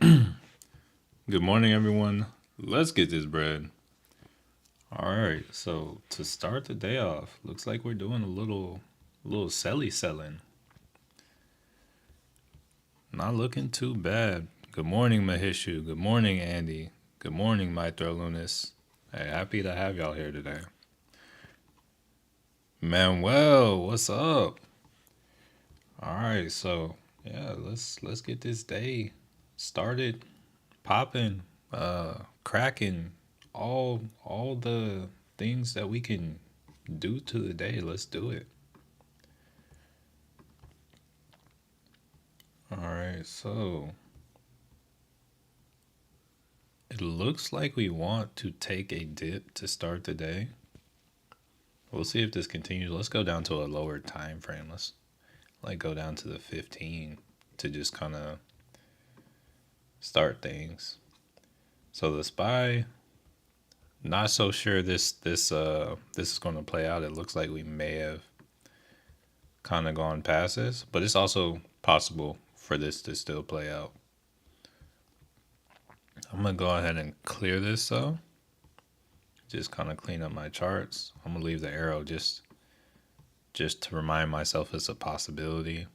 Good morning, everyone. Let's get this bread. All right. So to start the day off, looks like we're doing a little selly selling. Not looking too bad. Good morning, Mahishu. Good morning, Andy. Good morning, Mithra Lunas. Hey, happy to have y'all here today. Manuel, what's up? All right. So yeah, let's get this day started, popping, cracking, all the things that we can do to the day. Let's do it. All right, so it looks like we want to take a dip to start the day. We'll see if this continues. Let's go down to a lower time frame. Let's like go down to the 15 to just kind of start things. So the spy, not so sure this is going to play out. It looks like we may have kind of gone past this, but it's also possible for this to still play out. I'm gonna go ahead and clear this though. Just kind of clean up my charts. I'm gonna leave the arrow just to remind myself it's a possibility.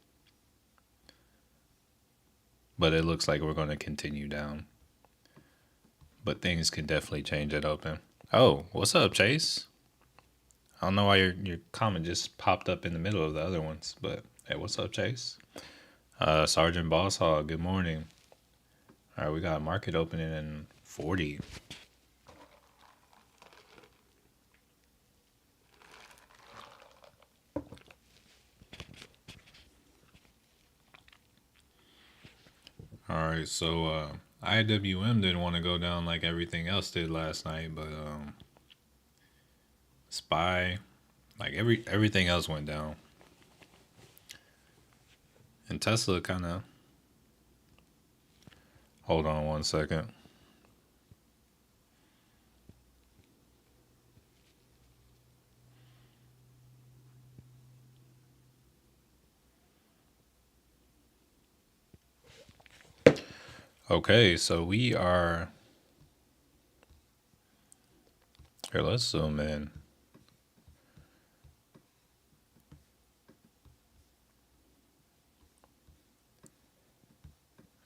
But it looks like we're gonna continue down. But things can definitely change at open. Oh, what's up, Chase? I don't know why your comment just popped up in the middle of the other ones, but hey, what's up, Chase? Sergeant Boss Hog, good morning. All right, we got market opening in 40. All right, so IWM didn't want to go down like everything else did last night, but Spy, like everything else went down, and Tesla kind of. Hold on one second. Okay, so we are here. Let's zoom in.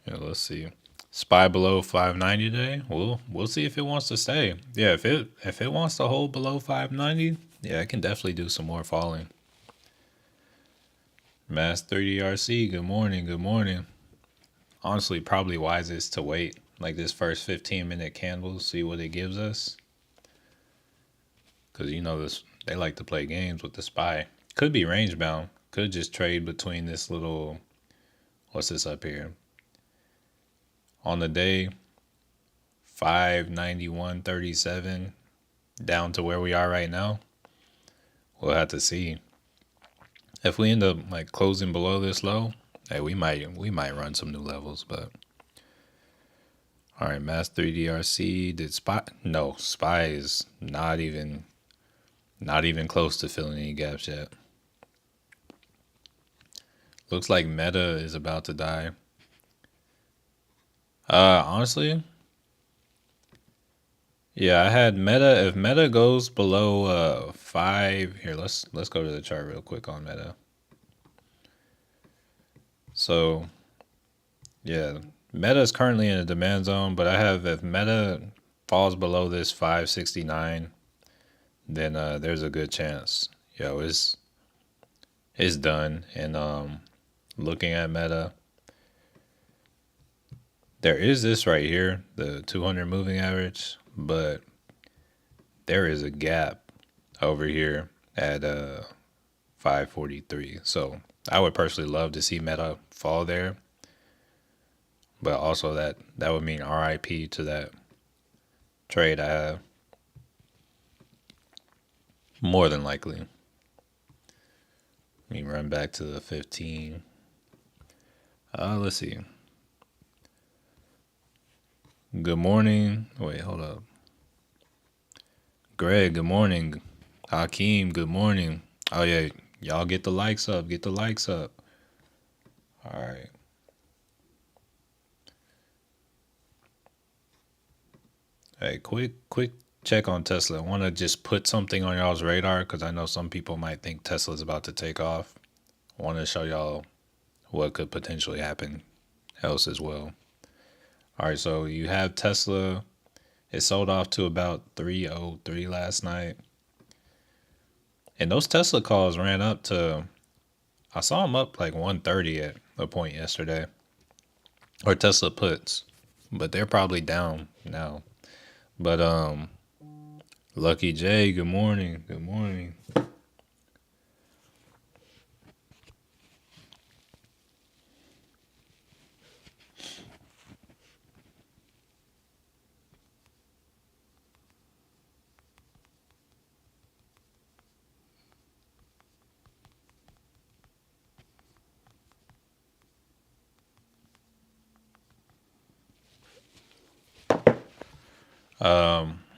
Yeah, let's see. Spy below 590 today. We'll see if it wants to stay. Yeah, if it wants to hold below 590, yeah, it can definitely do some more falling. Mass 30RC, good morning, good morning. Honestly, probably wisest to wait like this first 15-minute candle, see what it gives us. Cause you know this, they like to play games with the spy. Could be range bound. Could just trade between this little, what's this up here? On the day, 591.37 down to where we are right now. We'll have to see. If we end up like closing below this low, hey, we might run some new levels, but all right, Mass 3DRC did spy. No, spy is not even close to filling any gaps yet. Looks like Meta is about to die. Honestly, yeah, I had Meta. If Meta goes below 5, here let's go to the chart real quick on Meta. So yeah, Meta is currently in a demand zone, but I have if Meta falls below this 569, then there's a good chance. Yo, it's done. And looking at Meta, there is this right here, the 200 moving average, but there is a gap over here at 543. So I would personally love to see Meta fall there, but also that would mean RIP to that trade I have. More than likely. Let me run back to the 15. Let's see. Good morning. Wait, hold up. Greg, good morning. Hakeem, good morning. Oh yeah, y'all get the likes up. Get the likes up. All right. Hey, quick check on Tesla. Want to just put something on y'all's radar because I know some people might think Tesla's about to take off. Want to show y'all what could potentially happen else as well. All right, so you have Tesla. It sold off to about 303 last night. And those Tesla calls ran up to, I saw them up like 130 at a point yesterday. Or Tesla puts. But they're probably down now. But Lucky J, good morning. Good morning.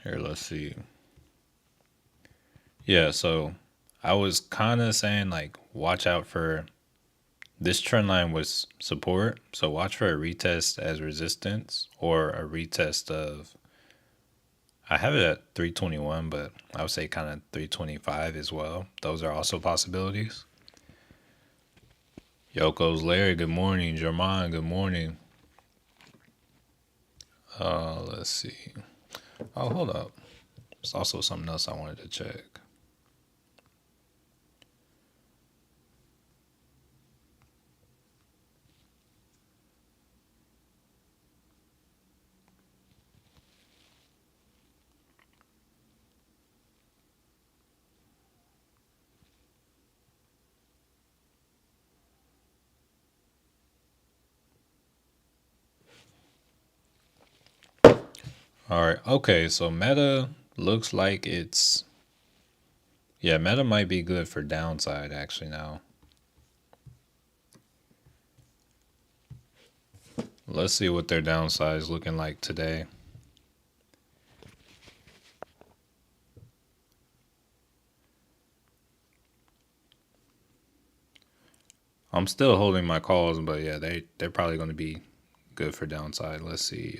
Here, let's see. Yeah, so I was kind of saying like watch out for this trend line was support, so watch for a retest as resistance or a retest of I have it at 321, but I would say kind of 325 as well. Those are also possibilities. Yoko's Larry, good morning. Jermon, good morning. Let's see. Oh, hold up. There's also something else I wanted to check. All right. Okay, so Meta looks like it's yeah, Meta might be good for downside actually now. Let's see what their downside is looking like today. I'm still holding my calls, but yeah, they're probably going to be good for downside. Let's see.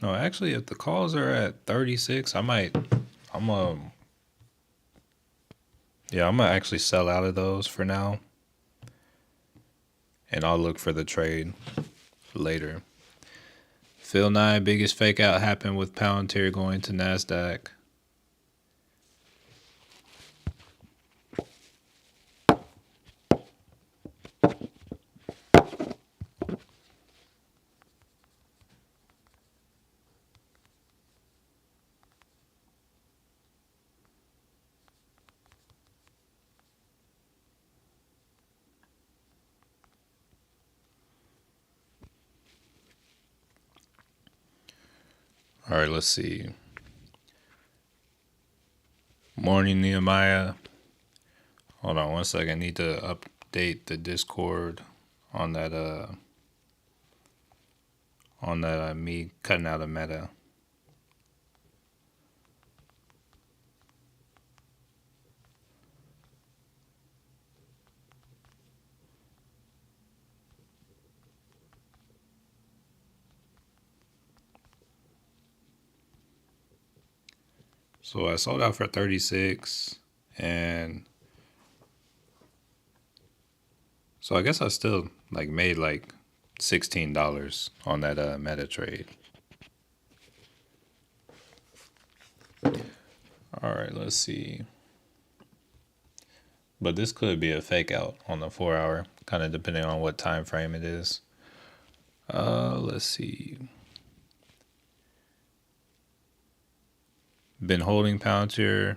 No, actually, if the calls are at 36, I might. I'm yeah, I'm gonna actually sell out of those for now, and I'll look for the trade later. Phil Nye, biggest fake out happened with Palantir going to Nasdaq. All right, let's see. Morning, Nehemiah. Hold on one second. I need to update the Discord on that me cutting out a Meta. So I sold out for 36, and so I guess I still like made like $16 on that Meta trade. All right, let's see. But this could be a fake out on the 4 hour, kind of depending on what time frame it is. Let's see. Been holding Palantir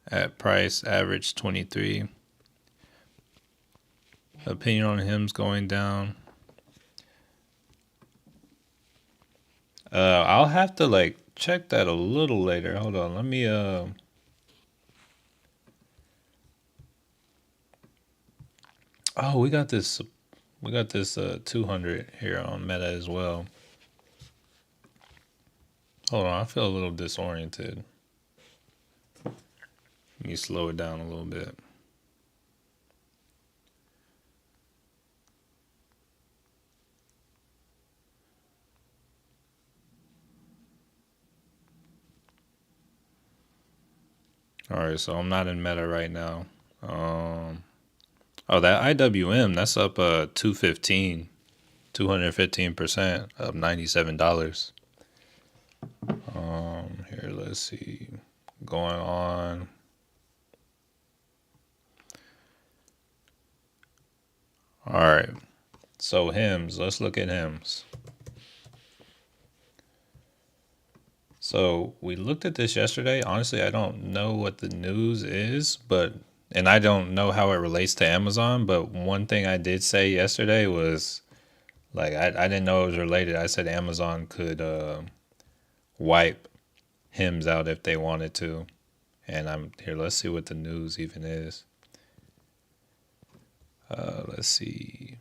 at price average 23. Opinion on him's going down. I'll have to like check that a little later. Hold on, let me oh, we got this 200 here on Meta as well. Hold on, I feel a little disoriented. Let me slow it down a little bit. All right, so I'm not in Meta right now. Um, oh, that IWM, that's up 215% of $97. Here, let's see. Going on. All right. So hymns, let's look at hymns. So we looked at this yesterday. Honestly, I don't know what the news is, and I don't know how it relates to Amazon, but one thing I did say yesterday was like I didn't know it was related. I said Amazon could wipe hymns out if they wanted to. And I'm here, let's see what the news even is. Let's see.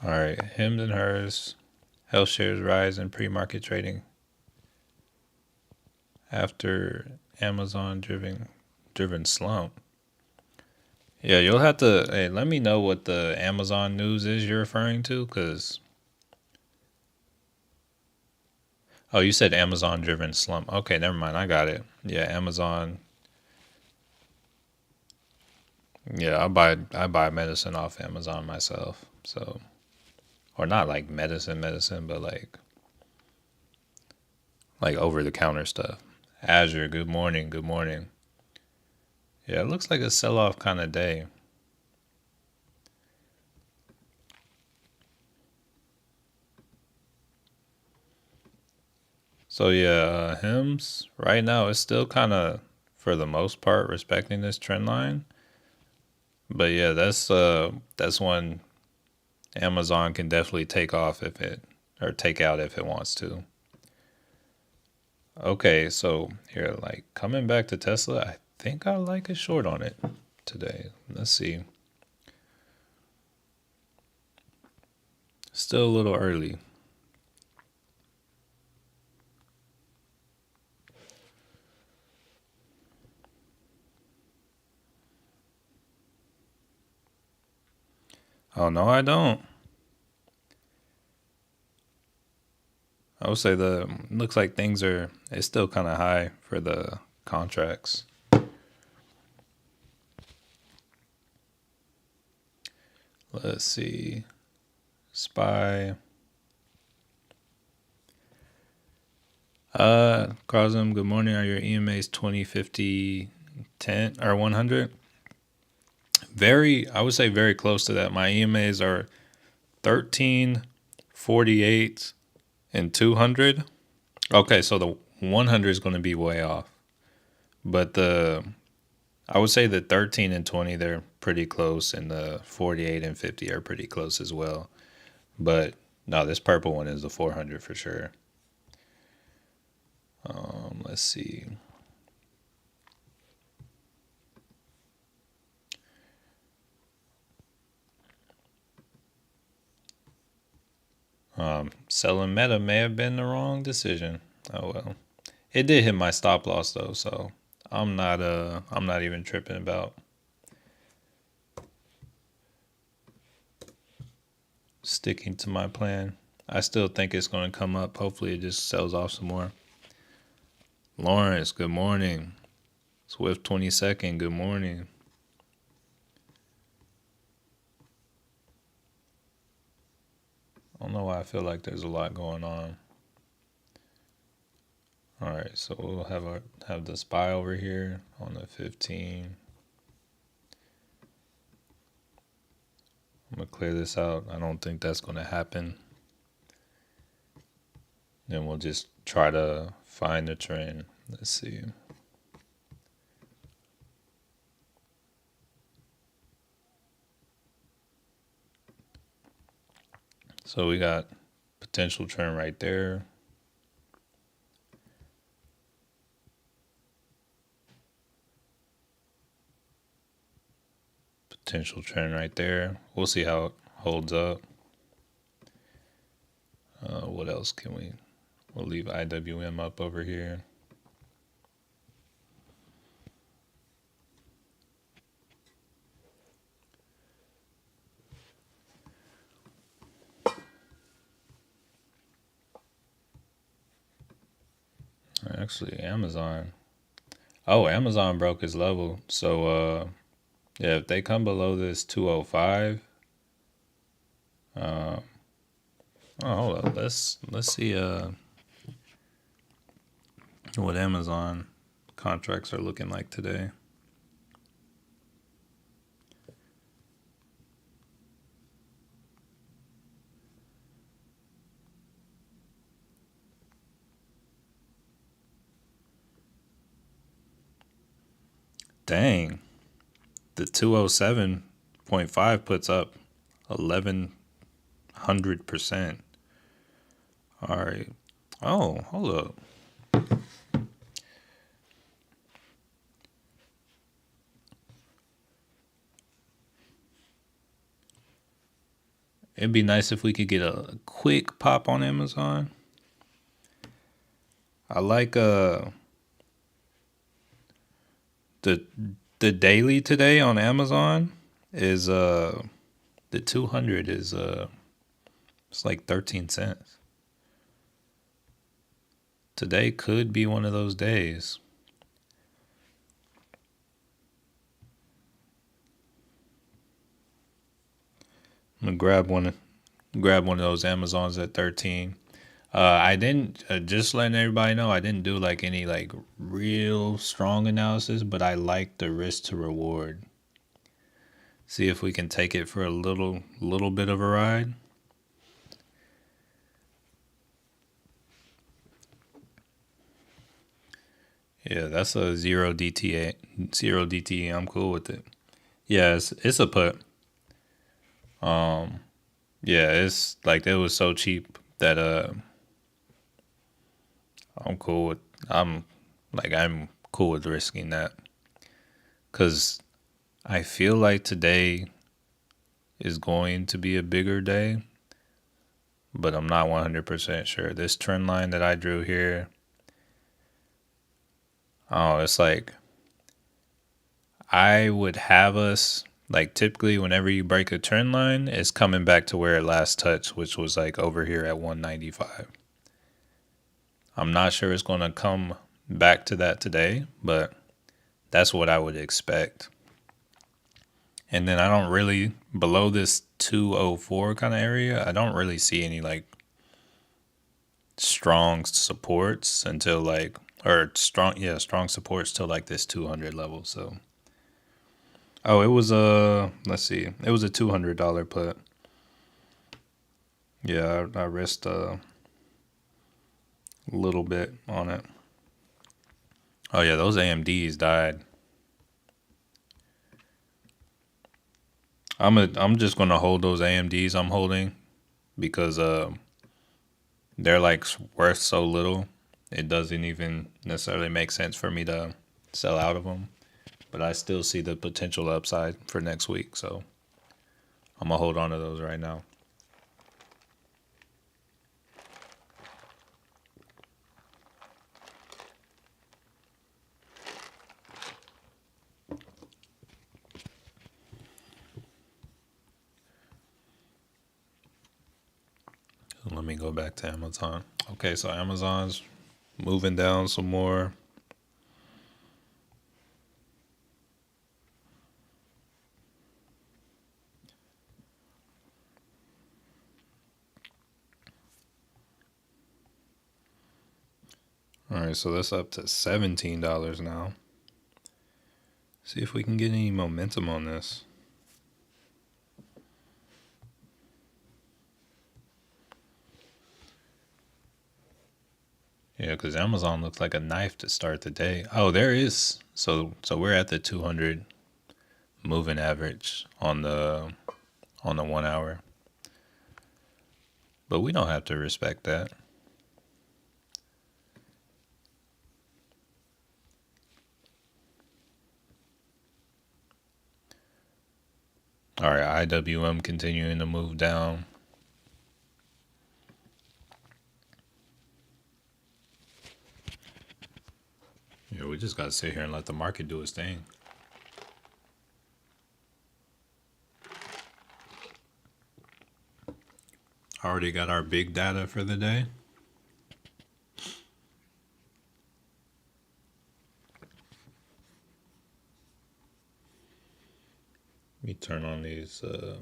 All right, Hims and Hers, health shares rise in pre-market trading after Amazon driven slump. Yeah, you'll have to hey, let me know what the Amazon news is you're referring to, cause oh, you said Amazon driven slump. Okay, never mind, I got it. Yeah, Amazon. Yeah, I buy medicine off Amazon myself. So, or not like medicine, but like over the counter stuff. Azure, good morning, good morning. Yeah, it looks like a sell off kind of day. So yeah, Hims right now is still kind of for the most part respecting this trend line. But yeah, that's one Amazon can definitely take off if it or take out if it wants to. Okay, so here like coming back to Tesla, I think I like a short on it today. Let's see. Still a little early. Oh no, I don't. I would say the looks like things are it's still kind of high for the contracts. Let's see. Spy. Crosm, good morning. Are your EMAs 20, 50, 10, or 100? I would say very close to that. My EMAs are 13, 48, and 200. Okay, so the 100 is going to be way off. But I would say the 13 and 20, they're pretty close, and the 48 and 50 are pretty close as well. But no, this purple one is the 400 for sure. Let's see. Selling Meta may have been the wrong decision. Oh well. It did hit my stop loss though, so I'm not even tripping about sticking to my plan. I still think it's gonna come up. Hopefully it just sells off some more. Lawrence, good morning. Swift 22nd, good morning. I don't know why I feel like there's a lot going on. All right, so we'll have the spy over here on the 15. I'm gonna clear this out. I don't think that's gonna happen. Then we'll just try to find the trend. Let's see. So we got potential trend right there. Potential trend right there. We'll see how it holds up. What else can we'll leave IWM up over here. Actually, Amazon. Oh, Amazon broke its level. So yeah, if they come below this 205, uh oh, hold up. Let's see what Amazon contracts are looking like today. Dang. The 207.5 puts up 1100%. All right. Oh, hold up. It'd be nice if we could get a quick pop on Amazon. I like the the daily today on Amazon is the 200 is it's like 13 cents. Today could be one of those days. I'm gonna grab one of those Amazons at 13. I didn't just letting everybody know I didn't do like any like real strong analysis, but I like the risk to reward. See if we can take it for a little bit of a ride. Yeah, that's a 0 DTA, 0 DTE. I'm cool with it. Yeah, it's a put. Um, yeah, it's like it was so cheap that I'm cool with I'm I'm cool with risking that because I feel like today is going to be a bigger day, but I'm not 100% sure. This trend line that I drew here, oh, it's like I would have us like typically whenever you break a trend line, it's coming back to where it last touched, which was like over here at 195. I'm not sure it's going to come back to that today, but that's what I would expect. And then I don't really, below this 204 kind of area, I don't really see any like strong supports until like, or strong, yeah, strong supports till like this 200 level. So, oh, it was let's see, it was a $200 put. Yeah, I risked a little bit on it. Oh yeah, those AMDs died. I'm just gonna hold those AMDs I'm holding because they're like worth so little. It doesn't even necessarily make sense for me to sell out of them. But I still see the potential upside for next week, so I'm gonna hold on to those right now. Let me go back to Amazon. Okay, so Amazon's moving down some more. All right, so that's up to $17 now. See if we can get any momentum on this. Yeah, because Amazon looks like a knife to start the day. Oh, there is. So we're at the 200 moving average on the 1 hour, but we don't have to respect that. All right, IWM continuing to move down. Yeah, we just got to sit here and let the market do its thing. Already got our big data for the day. Let me turn on these the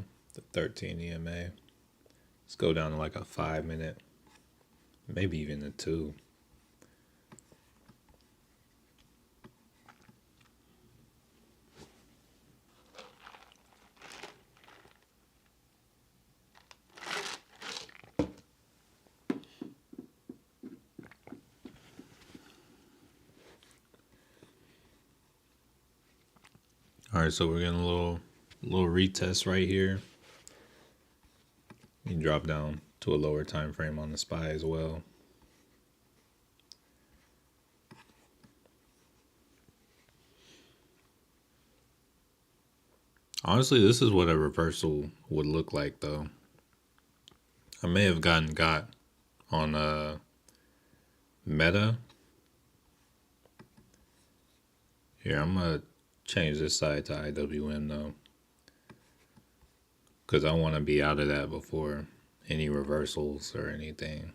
13 EMA. Let's go down to like a 5 minute, maybe even a 2. All right, so we're getting a little retest right here. You drop down to a lower time frame on the SPY as well. Honestly, this is what a reversal would look like, though. I may have got on Meta. Here, I'm gonna change this side to IWM though, because I want to be out of that before any reversals or anything.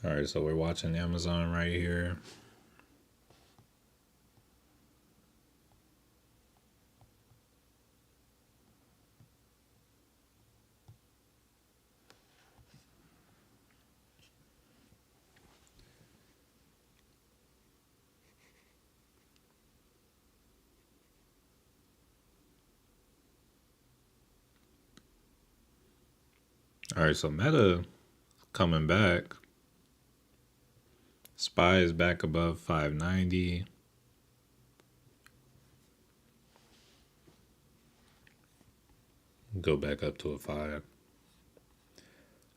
All right, so we're watching Amazon right here. All right, so Meta coming back. SPY is back above 590. Go back up to a 5.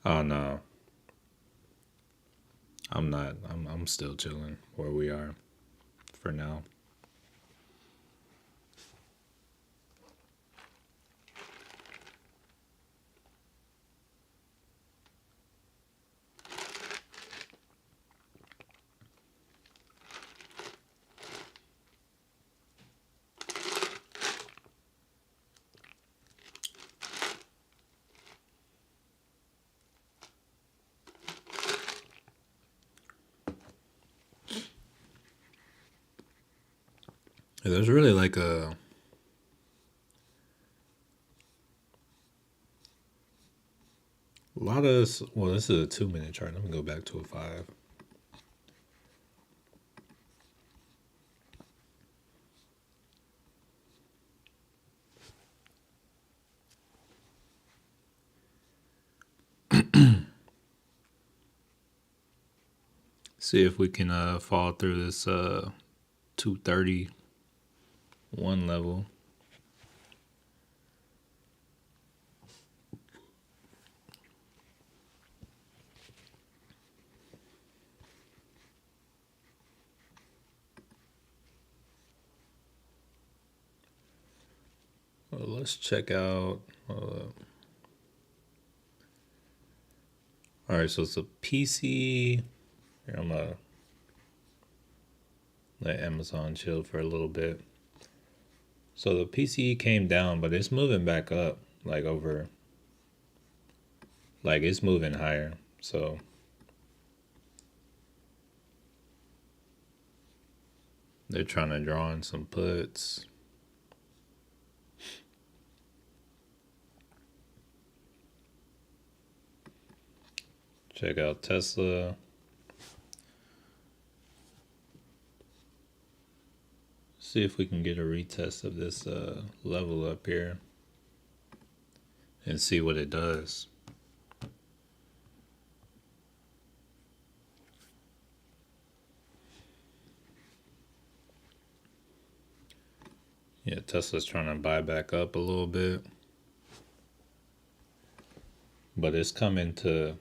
Oh no. I'm not. I'm still chilling where we are for now. There's really like a lot of, well, this is a 2 minute chart. Let me go back to a 5. See if we can fall through this 231 level. Well, let's check out. All right, so it's a PC. Here, I'm gonna let Amazon chill for a little bit. So the PC came down, but it's moving back up, like over, like it's moving higher. So they're trying to draw in some puts. Check out Tesla. See if we can get a retest of this level up here and see what it does. Yeah, Tesla's trying to buy back up a little bit, but it's coming to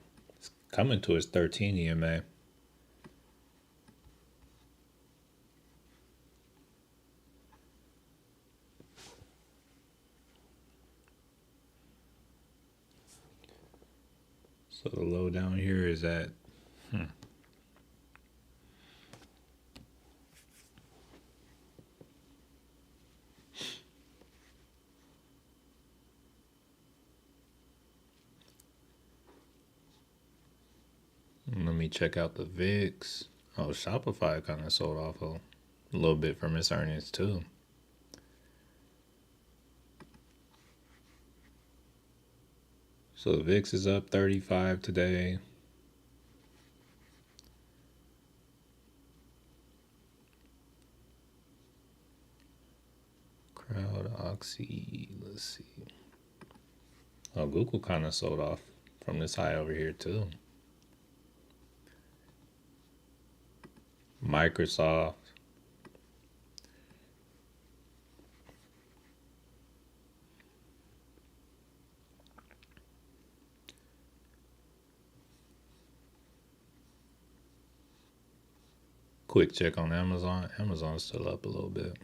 its 13 EMA. So the low down here is at me check out the VIX. Oh, Shopify kind of sold off a little bit from its earnings too. So the VIX is up 35 today. Crowd Oxy, let's see. Oh, Google kind of sold off from this high over here too. Microsoft. Quick check on Amazon. Amazon's still up a little bit.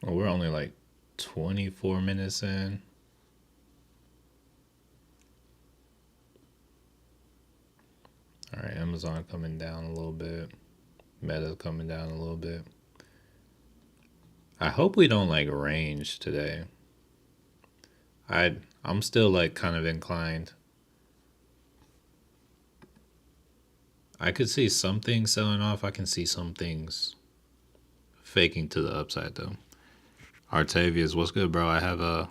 Well, we're only like 24 minutes in. All right, Amazon coming down a little bit. Meta coming down a little bit. I hope we don't like range today. I'm still like kind of inclined. I could see some things selling off. I can see some things faking to the upside though. Artavius, what's good, bro? I have a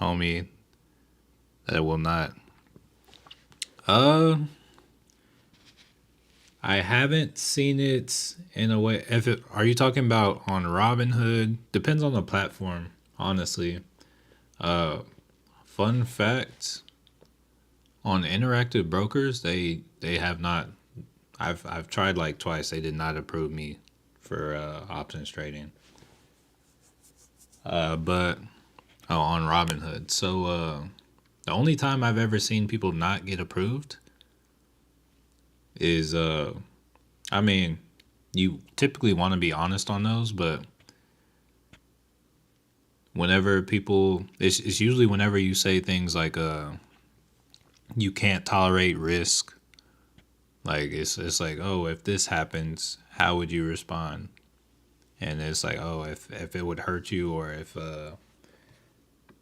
homie that will not. I haven't seen it in a way. Are you talking about on Robinhood? Depends on the platform, honestly. Fun fact: on Interactive Brokers, they have not. I've tried like twice. They did not approve me for options trading. But on Robinhood. So the only time I've ever seen people not get approved is I mean, you typically want to be honest on those, but whenever people it's usually whenever you say things like you can't tolerate risk, like it's like, oh, if this happens, how would you respond? And it's like, oh, if it would hurt you, or if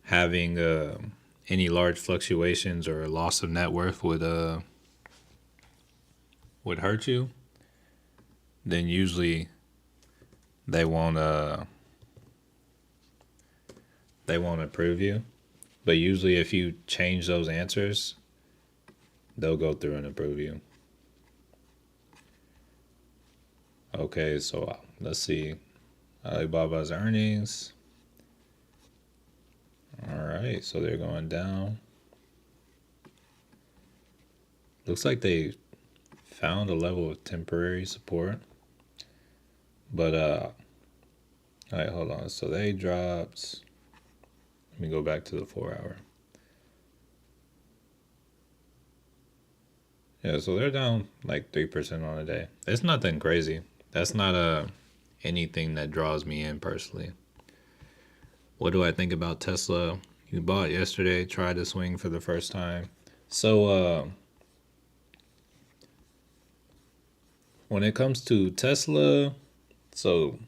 having any large fluctuations or loss of net worth would hurt you, then usually they won't approve you. But usually if you change those answers, they'll go through and approve you. Okay, so let's see. Alibaba's earnings. All right, so they're going down. Looks like they found a level of temporary support. But all right, hold on. So they dropped. Let me go back to the 4-hour. Yeah, so they're down like 3% on a day. It's nothing crazy. That's not anything that draws me in personally. What do I think about Tesla? You bought yesterday, tried to swing for the first time. So when it comes to Tesla, so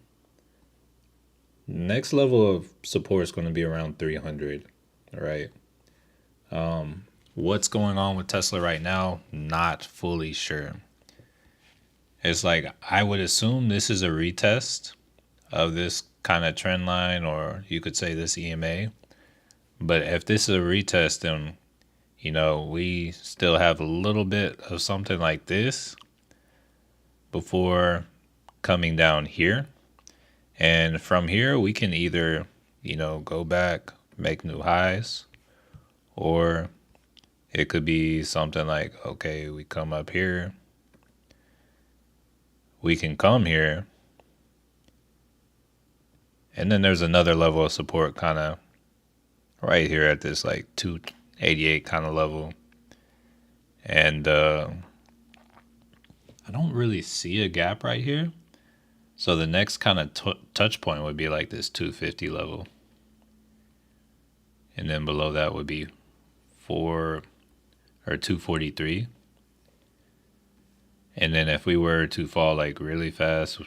next level of support is going to be around 300, right? What's going on with Tesla right now? Not fully sure. It's like, I would assume this is a retest of this kind of trend line, or you could say this EMA. But if this is a retest, then, we still have a little bit of something like this before coming down here. And from here, we can either, go back, make new highs, or it could be something like, okay, we come up here, we can come here, and then there's another level of support kind of right here at this like 288 kind of level. And I don't really see a gap right here. So the next kind of touch point would be like this 250 level. And then below that would be 243. And then if we were to fall like really fast,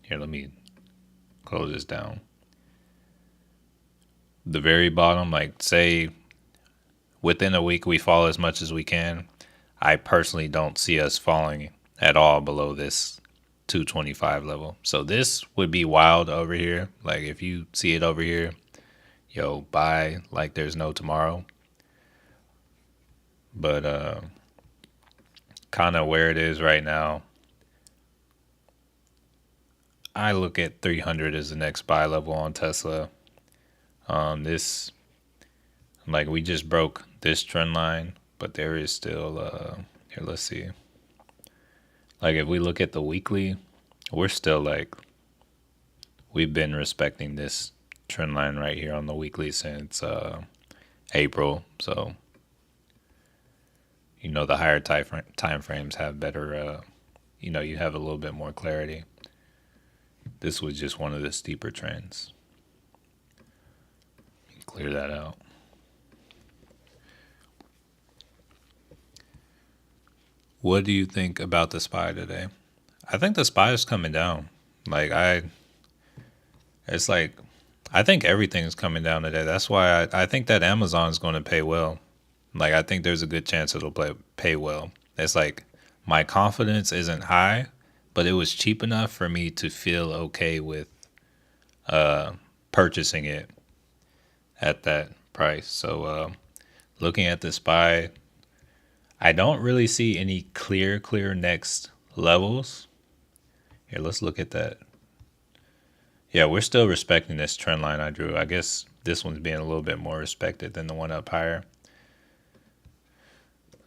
here, let me close this down. the very bottom, like say within a week we fall as much as we can, I personally don't see us falling at all below this 225 level. So this would be wild over here. Like if you see it over here, yo, buy like there's no tomorrow. But kind of where it is right now, I look at 300 as the next buy level on Tesla. This like we just broke this trend line, but there is still here. Let's see. Like if we look at the weekly, we're still like we've been respecting this trend line right here on the weekly since April. So the higher time frames have better. You have a little bit more clarity. This was just one of the steeper trends. Clear that out. What do you think about the SPY today? I think the SPY is coming down. It's like, I think everything's coming down today. That's why I think that Amazon is going to pay well. Like, I think there's a good chance it'll pay well. It's like, my confidence isn't high, but it was cheap enough for me to feel okay with purchasing it at that price. So, looking at the SPY, I don't really see any clear next levels. Here, let's look at that. Yeah, we're still respecting this trend line I drew. I guess this one's being a little bit more respected than the one up higher.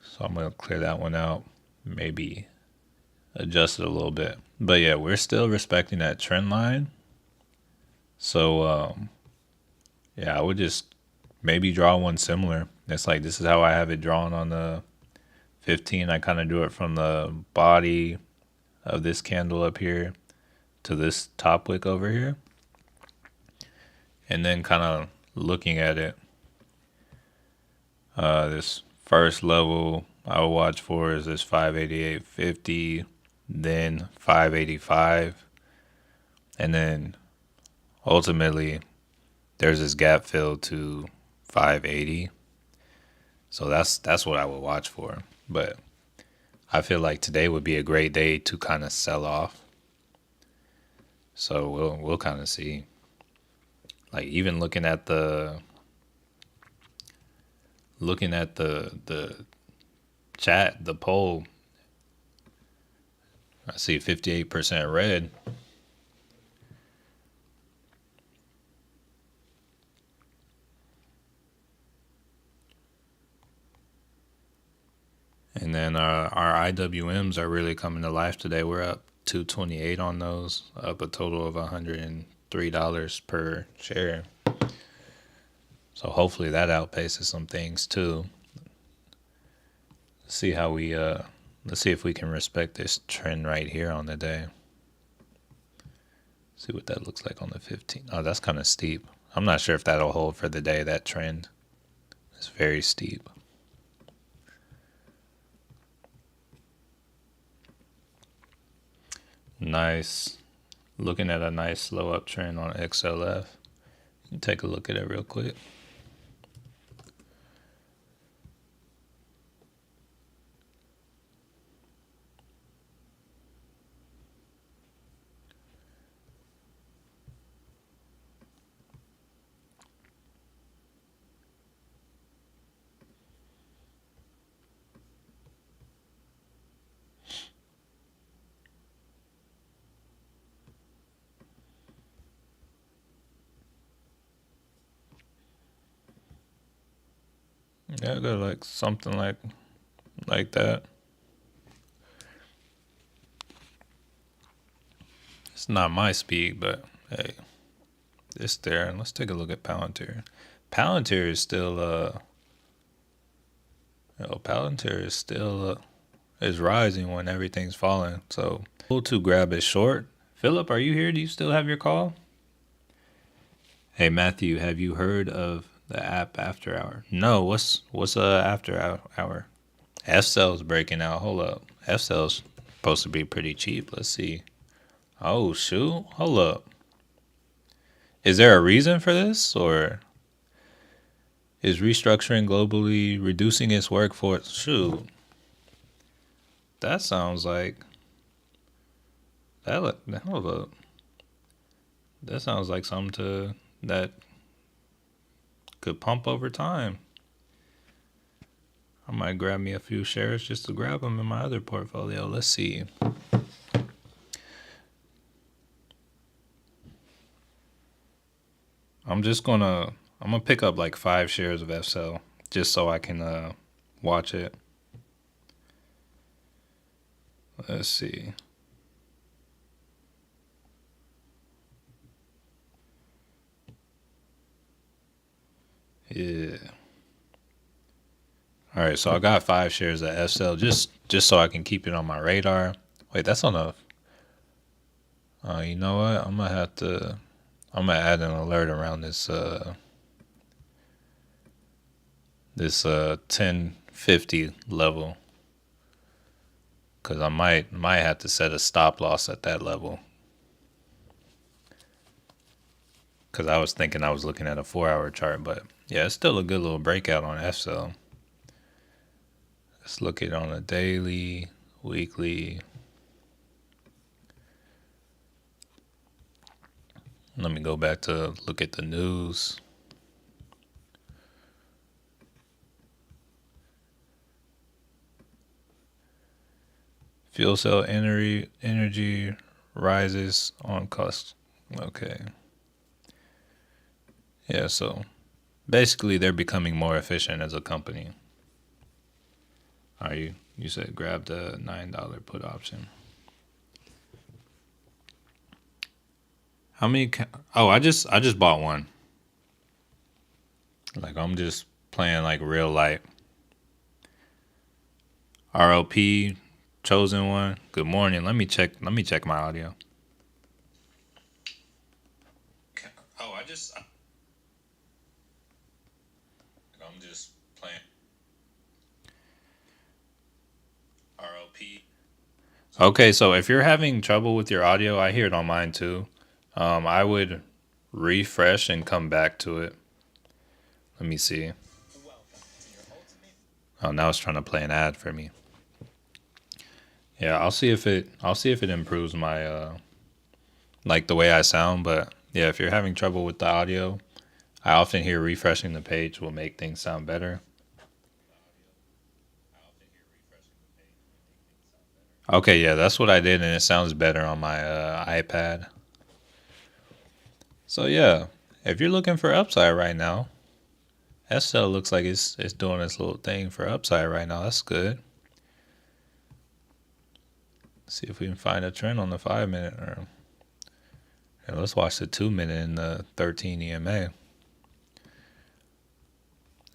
So I'm going to clear that one out. Maybe adjust it a little bit. But yeah, we're still respecting that trend line. So, yeah, I would just maybe draw one similar. It's like this is how I have it drawn on the 15. I kind of drew it from the body of this candle up here to this top wick over here. And then kind of looking at it, this first level I will watch for is this 588.50, then 585, and then ultimately there's this gap fill to 580. So that's what I would watch for. But I feel like today would be a great day to kind of sell off. So we'll kind of see. Like even looking at the chat, the poll, I see 58% red. And then our IWMs are really coming to life today. We're up 228 on those, up a total of $103 per share. So hopefully that outpaces some things too. Let's see how let's see if we can respect this trend right here on the day. See what that looks like on the 15. Oh, that's kind of steep. I'm not sure if that'll hold for the day, that trend. It's very steep. Nice. Looking at a nice slow uptrend on XLF. Take a look at it real quick. Yeah, go like something like that. It's not my speed, but hey, it's there. Let's take a look at Palantir. Palantir is still Palantir is still is rising when everything's falling. So pull to grab is short. Philip, are you here? Do you still have your call? Hey Matthew, have you heard of the app After Hour? No, what's After Hour? F Cell's breaking out. Hold up. F Cell's supposed to be pretty cheap. Let's see. Oh shoot. Hold up. Is there a reason for this or Is restructuring globally reducing its workforce? Shoot, that sounds like that. Hold up, that sounds like something that could pump over time. I might grab me a few shares just to grab them in my other portfolio. Let's see. I'm gonna pick up like 5 shares of FCell just so I can watch it. Let's see. Yeah. All right, so I got 5 shares of FCell just so I can keep it on my radar. Wait, that's on a. You know what? I'm gonna add an alert around this 1050 level, because I might have to set a stop loss at that level. Because I was thinking I was looking at a 4-hour chart, but yeah, it's still a good little breakout on FCell. Let's look at it on a daily, weekly. Let me go back to look at the news. Fuel cell energy rises on cost. Okay. Yeah, so basically they're becoming more efficient as a company. You said grab the $9 put option. How many I just bought one. Like, I'm just playing like real light. ROP chosen one. Good morning. Let me check my audio. I'm just playing ROP. Okay, so if you're having trouble with your audio, I hear it on mine too. I would refresh and come back to it. Let me see. Oh, now it's trying to play an ad for me. Yeah, I'll see if it improves my like the way I sound, but yeah, if you're having trouble with the audio, I often hear refreshing the page will make things sound better. Okay, yeah, that's what I did, and it sounds better on my iPad. So yeah, if you're looking for upside right now, SL looks like it's doing its little thing for upside right now. That's good. Let's see if we can find a trend on the 5-minute. Let's watch the 2-minute and the 13 EMA.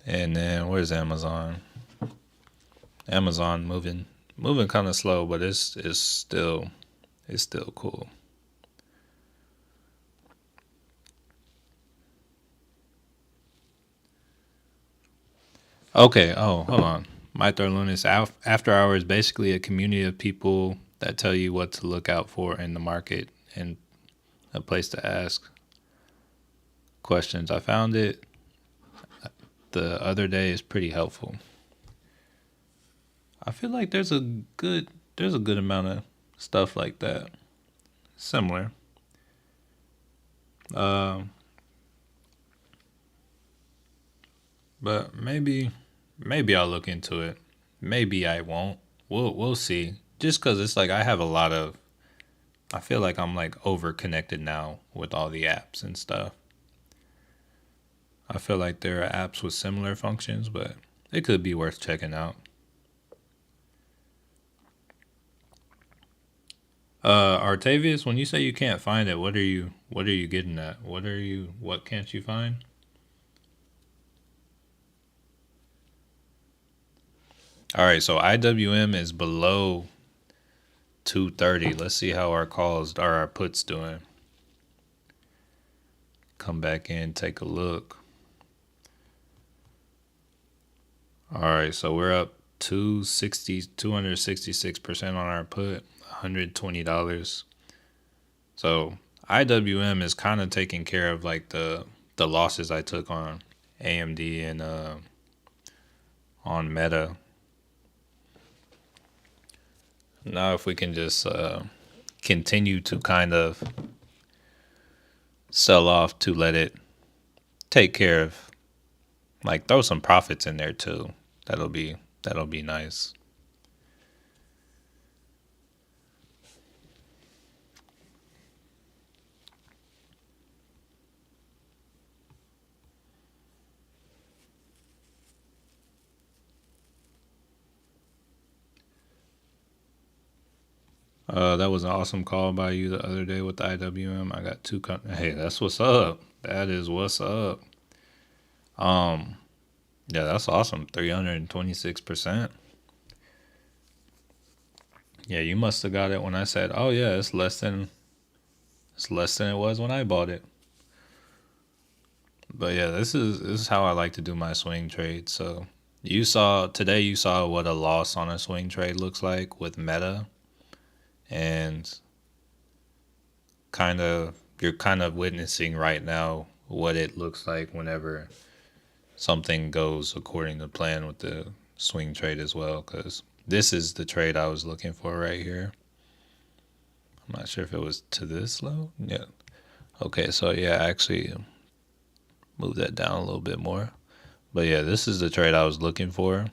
And then where's Amazon? Amazon moving kind of slow, but it's still cool. Okay. Oh, hold on. Myther Lunis After Hours, basically a community of people that tell you what to look out for in the market and a place to ask questions. I found it the other day. Is pretty helpful. I feel like there's a good amount of stuff like that, similar. But maybe I'll look into it. Maybe I won't. We'll see. Just because it's like I feel like I'm like over connected now with all the apps and stuff. I feel like there are apps with similar functions, but it could be worth checking out. Artavius, when you say you can't find it, what are you getting at? What can't you find? All right, so IWM is below 230. Let's see how our calls or our puts doing. Come back in, take a look. All right, so we're up 266% on our put, $120. So IWM is kind of taking care of like the losses I took on AMD and on Meta. Now, if we can just continue to kind of sell off to let it take care of, like throw some profits in there too. That'll be nice. That was an awesome call by you the other day with the IWM. I got two. Hey, that's what's up. That is what's up. Um, yeah, that's awesome. 326%. Yeah, you must have got it when I said, "Oh yeah, it's less than it was when I bought it." But yeah, this is how I like to do my swing trade. So you saw what a loss on a swing trade looks like with Meta, and you're kind of witnessing right now what it looks like whenever something goes according to plan with the swing trade as well. Because this is the trade I was looking for right here. I'm not sure if it was to this low. Yeah. Okay, so yeah, actually move that down a little bit more. But yeah, this is the trade I was looking for.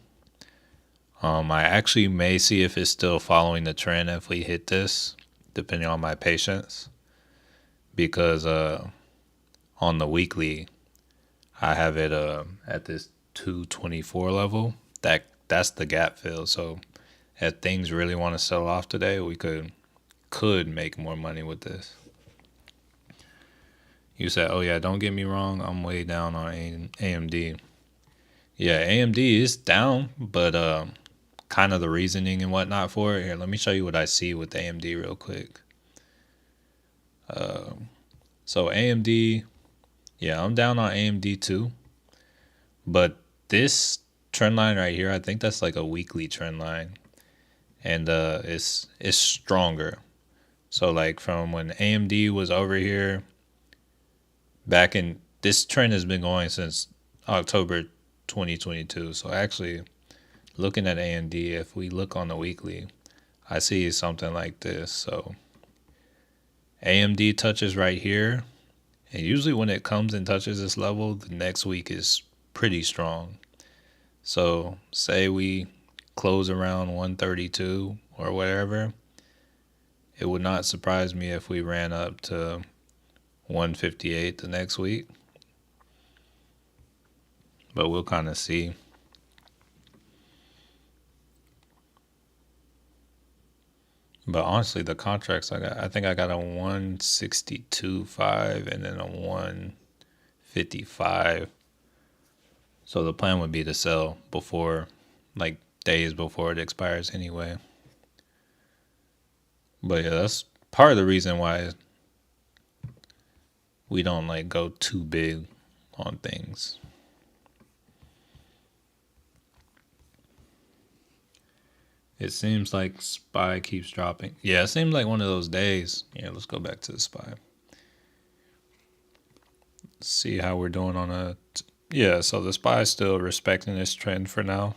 I actually may see if it's still following the trend if we hit this, depending on my patience. Because on the weekly, I have it at this 224 level. That's the gap fill. So if things really want to sell off today, we could make more money with this. You said, "Oh yeah, don't get me wrong. I'm way down on AMD." Yeah, AMD is down, but kind of the reasoning and whatnot for it. Here, let me show you what I see with AMD real quick. So AMD, yeah, I'm down on AMD too, but this trend line right here, I think that's like a weekly trend line, and it's stronger. So like from when AMD was over here back in, this trend has been going since October 2022. So actually, looking at AMD, if we look on the weekly, I see something like this. So AMD touches right here, and usually when it comes and touches this level, the next week is pretty strong. So say we close around 132 or whatever, it would not surprise me if we ran up to 158 the next week, but we'll kind of see. But honestly, the contracts I think I got a 162.5 and then a 155. So the plan would be to sell before, like days before it expires anyway. But yeah, that's part of the reason why we don't like go too big on things. It seems like SPY keeps dropping. Yeah, it seems like one of those days. Yeah, let's go back to the SPY. See how we're doing on a. Yeah, so the SPY is still respecting this trend for now.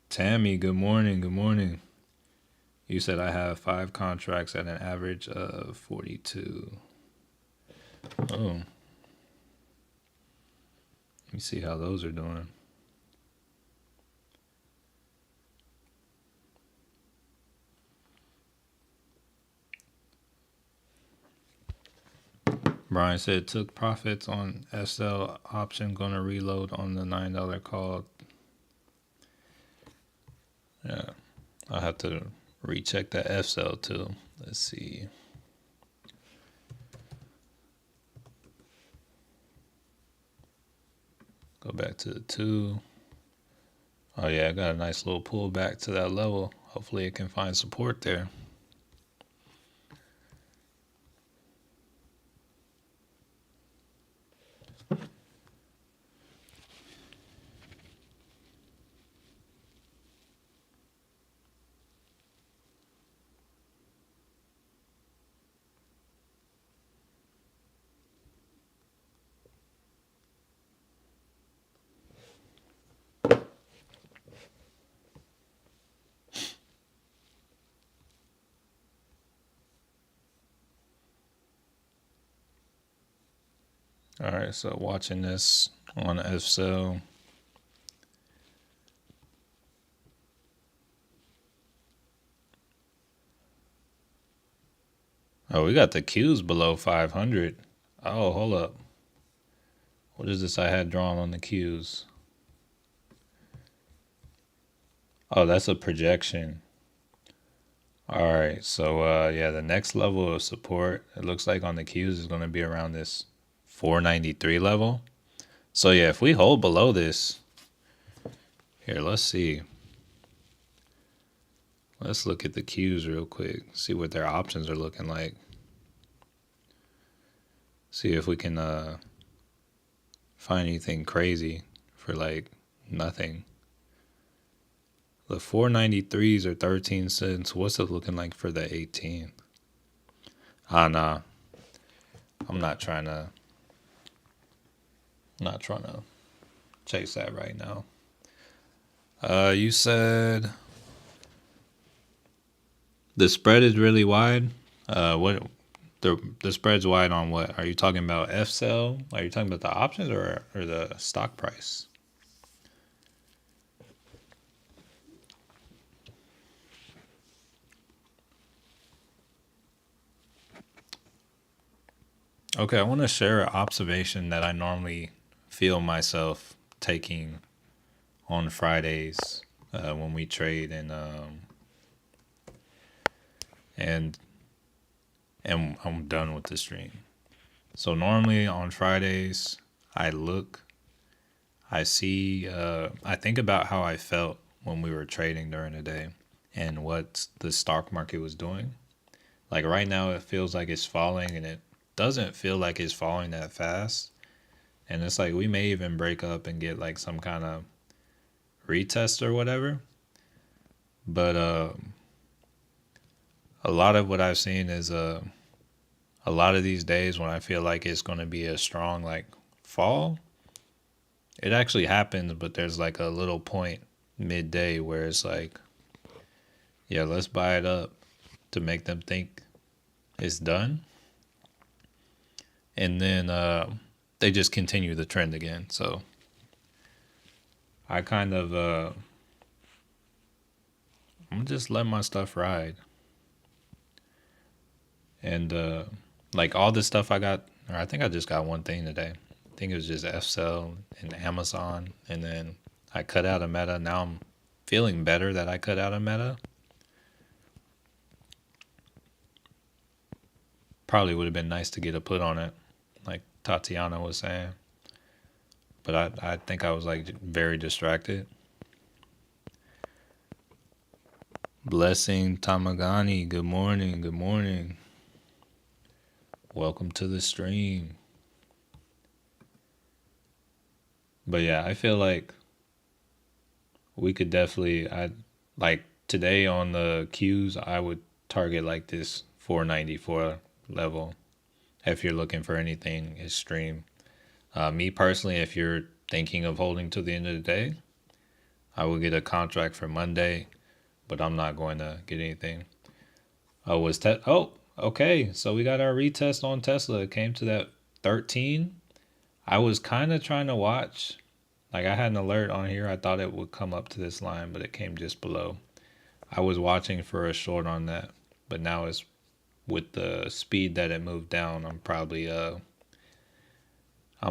Tammy, good morning. Good morning. You said I have 5 contracts at an average of 42. Oh, let me see how those are doing. Brian said took profits on SL option, gonna reload on the $9 call. Yeah, I'll have to recheck that FSL too. Let's see. Go back to the 2. Oh yeah, I got a nice little pullback to that level. Hopefully it can find support there. All right, so watching this on FSL. Oh, we got the Qs below 500. Oh, hold up. What is this I had drawn on the Qs? Oh, that's a projection. All right, so yeah, the next level of support, it looks like on the Qs is going to be around this 493 level. So yeah, if we hold below this, here, let's see. Let's look at the Qs real quick, see what their options are looking like. See if we can find anything crazy for like nothing. The 493s are 13 cents. What's it looking like for the 18? Ah, nah. I'm not trying to chase that right now. You said the spread is really wide. What the spread's wide on what? Are you talking about F cell? Are you talking about the options or the stock price? Okay, I want to share an observation that I normally feel myself taking on Fridays when we trade and I'm done with the stream. So normally on Fridays, I look, I see, I think about how I felt when we were trading during the day and what the stock market was doing. Like right now, it feels like it's falling, and it doesn't feel like it's falling that fast. And it's like we may even break up and get like some kind of retest or whatever. But a lot of what I've seen is a lot of these days when I feel like it's going to be a strong like fall, it actually happens, but there's like a little point midday where it's like, yeah, let's buy it up to make them think it's done. And then they just continue the trend again. So I kind of, I'm just letting my stuff ride. And like all the stuff I got, or I think I just got one thing today. I think it was just FCell and Amazon. And then I cut out a Meta. Now I'm feeling better that I cut out a Meta. Probably would have been nice to get a put on it, like Tatiana was saying. But I think I was like very distracted. Blessing Tamagani, good morning, good morning. Welcome to the stream. But yeah, I feel like we could definitely, I like today on the Qs, I would target like this 494 level if you're looking for anything extreme. Me personally, if you're thinking of holding to the end of the day, I will get a contract for Monday, but I'm not going to get anything. Oh, okay. So we got our retest on Tesla. It came to that 13. I was kind of trying to watch. Like I had an alert on here. I thought it would come up to this line, but it came just below. I was watching for a short on that, but now it's with the speed that it moved down. I'm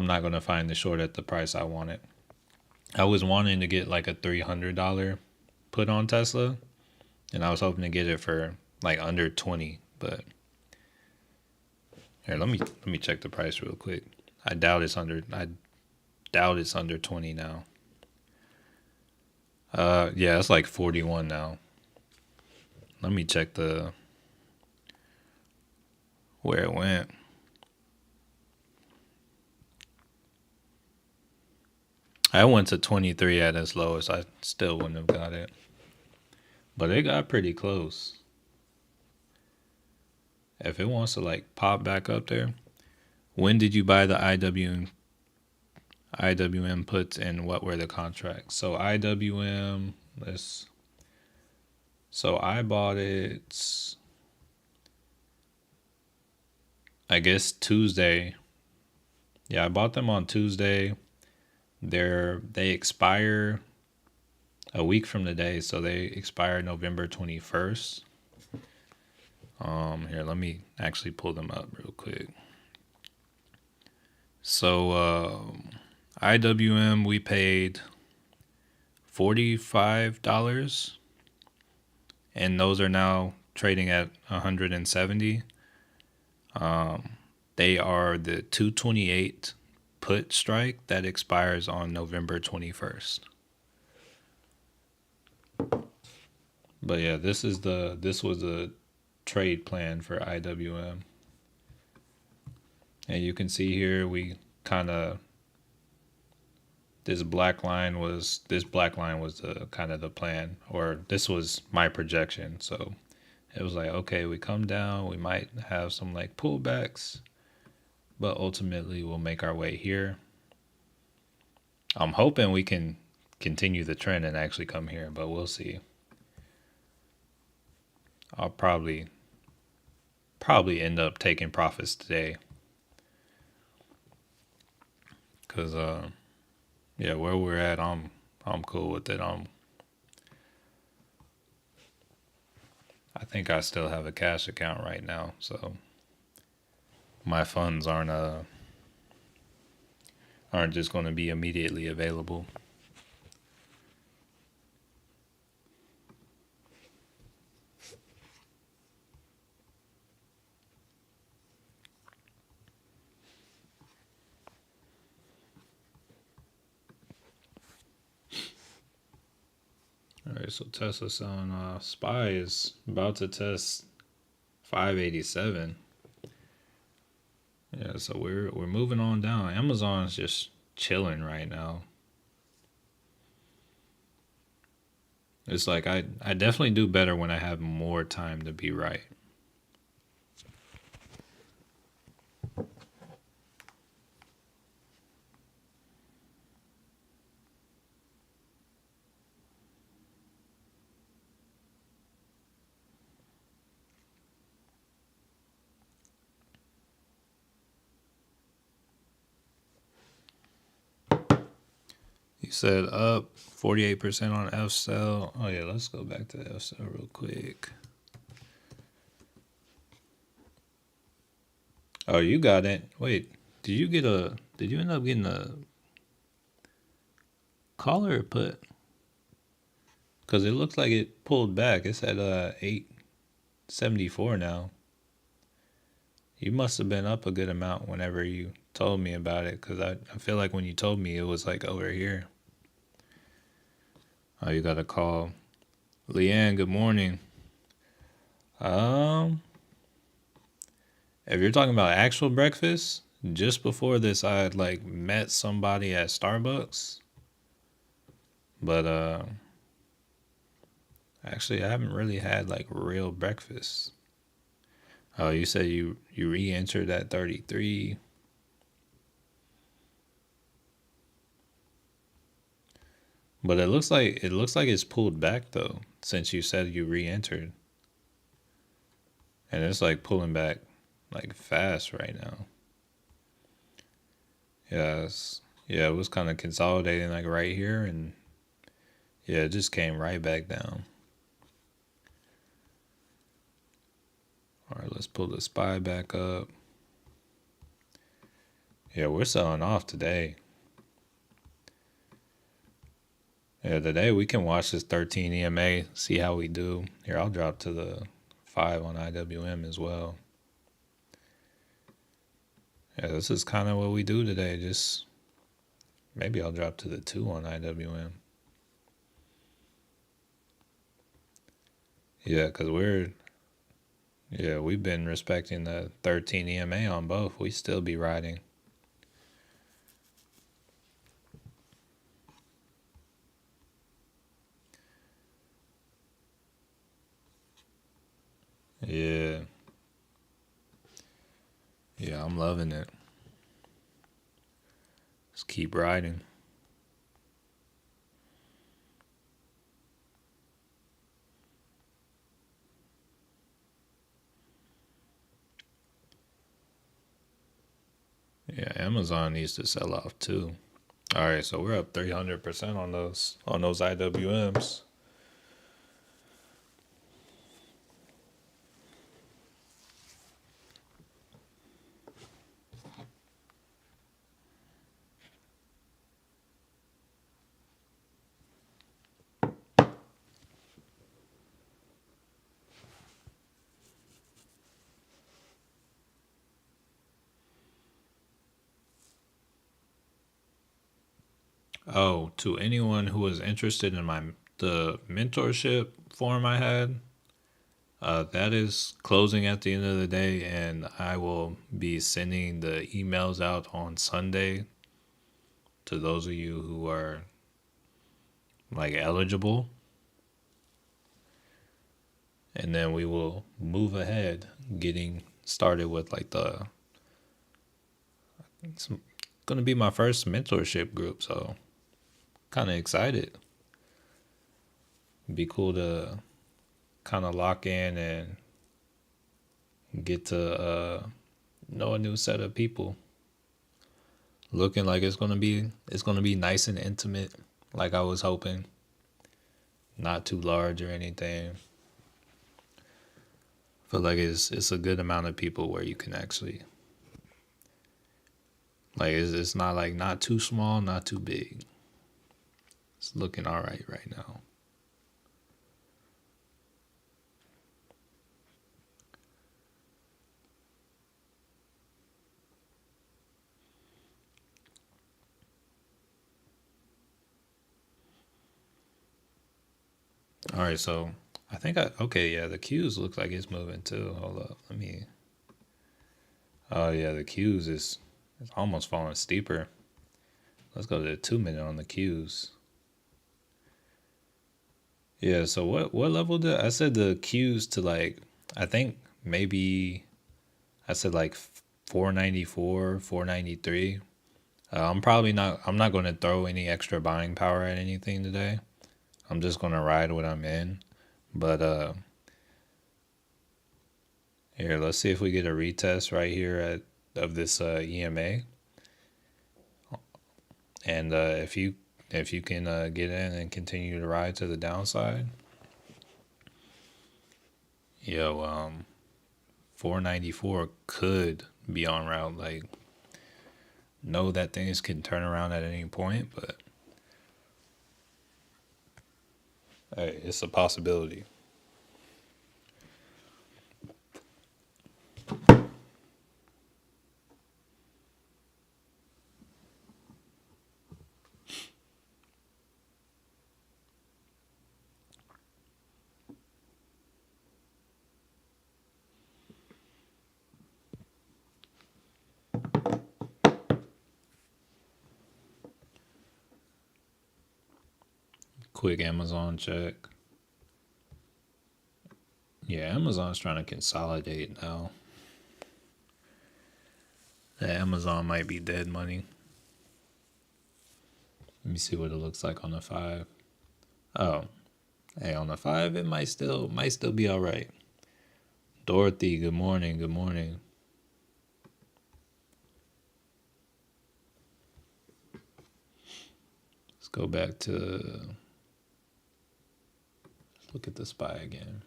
not gonna find the short at the price I want it. I was wanting to get like a $300 put on Tesla, and I was hoping to get it for like under 20. But here, let me check the price real quick. I doubt it's under 20 now. Yeah, it's like 41 now. Let me check the where it went. I went to 23 at its lowest. I still wouldn't have got it. But it got pretty close. If it wants to like pop back up there. When did you buy the IWM puts and what were the contracts? So IWM, so I bought it, I guess Tuesday, Yeah, I bought them on Tuesday. They expire a week from today, so they expire November 21st. Here, let me actually pull them up real quick. So, IWM, we paid $45, and those are now trading at 170. They are the 228 put strike that expires on November 21st. But yeah, this was a trade plan for IWM. And you can see here we kind of this black line was the kind of the plan, or this was my projection. So it was like, okay, we come down, we might have some like pullbacks, but ultimately we'll make our way here. I'm hoping we can continue the trend and actually come here, but we'll see. I'll probably end up taking profits today. Cause yeah, where we're at, I'm cool with it. I think I still have a cash account right now, so my funds aren't just going to be immediately available. All right, so Tesla selling SPY is about to test 587. Yeah, so we're moving on down. Amazon's just chilling right now. It's like I definitely do better when I have more time to be right. You said up 48% on F cell. Oh yeah, let's go back to F cell real quick. Oh, you got it. Wait, did you end up getting a call or a put? Cause it looks like it pulled back. It's at 874 now. You must have been up a good amount whenever you told me about it, cause I feel like when you told me it was like over here. Oh, you got a call. Leanne, good morning. Um, if you're talking about actual breakfast, just before this I had like met somebody at Starbucks. But actually I haven't really had like real breakfast. Oh, you said you re-entered at 33. But it looks like it's pulled back though, since you said you re-entered. And it's like pulling back like fast right now. Yeah, it was kind of consolidating like right here, and yeah, it just came right back down. All right, let's pull the SPY back up. Yeah, we're selling off today. Yeah, today we can watch this 13 EMA, see how we do. Here, I'll drop to the 5 on IWM as well. Yeah, this is kind of what we do today. Just maybe I'll drop to the 2 on IWM. Yeah, because we've been respecting the 13 EMA on both. We still be riding. Yeah. Yeah, I'm loving it. Just keep riding. Yeah, Amazon needs to sell off too. All right, so we're up 300% on those IWMs. Oh, to anyone who is interested in the mentorship form I had, that is closing at the end of the day, and I will be sending the emails out on Sunday to those of you who are like eligible, and then we will move ahead, getting started with like it's gonna be my first mentorship group, so kind of excited. It'd be cool to kind of lock in and get to know a new set of people. Looking like it's gonna be nice and intimate, like I was hoping. Not too large or anything. Feel like it's a good amount of people where you can actually like it's not like not too small, not too big. It's looking all right now. All right, so I think okay, yeah, the queues looks like it's moving too. Hold up, let me. Oh yeah, the queues is it's almost falling steeper. Let's go to the 2 minute on the queues. Yeah, so what level did I said the queues to like I think maybe I said like 494, 493. I'm not going to throw any extra buying power at anything today. I'm just going to ride what I'm in. But here, let's see if we get a retest right here of this EMA. And if you can get in and continue to ride to the downside. Yo, 494 could be on route. Like, know that things can turn around at any point, but hey, it's a possibility. Quick Amazon check. Yeah, Amazon's trying to consolidate now. Amazon might be dead money. Let me see what it looks like on the 5. Oh, hey, on the 5 it might still be all right. Dorothy, good morning, good morning. Let's go back to look at the SPY again.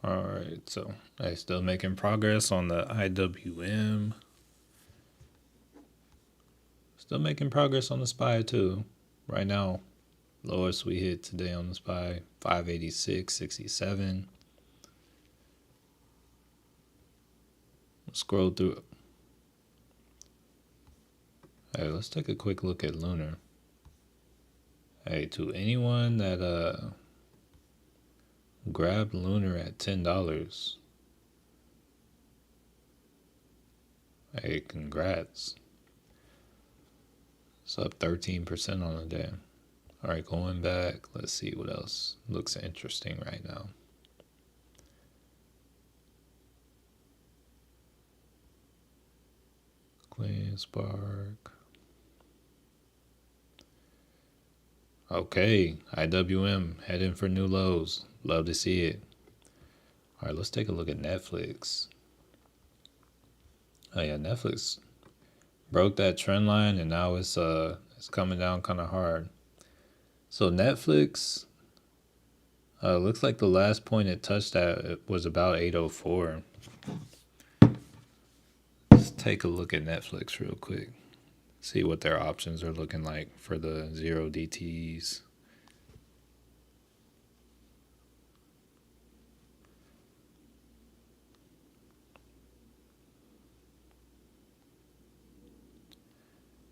All right, so I still making progress on the IWM. Still making progress on the SPY too. Right now, Lowest we hit today on the SPY, 586.67. Scroll through. Hey, let's take a quick look at Lunar. Hey, to anyone that grabbed Lunar at $10, hey, congrats. It's up 13% on the day. All right, going back, let's see what else looks interesting right now. Clean Spark. Okay, IWM heading for new lows. Love to see it. All right, let's take a look at Netflix. Oh yeah, Netflix broke that trend line and now it's coming down kind of hard. So Netflix looks like the last point it touched at was about 804. Let's take a look at Netflix real quick. See what their options are looking like for the 0DTs.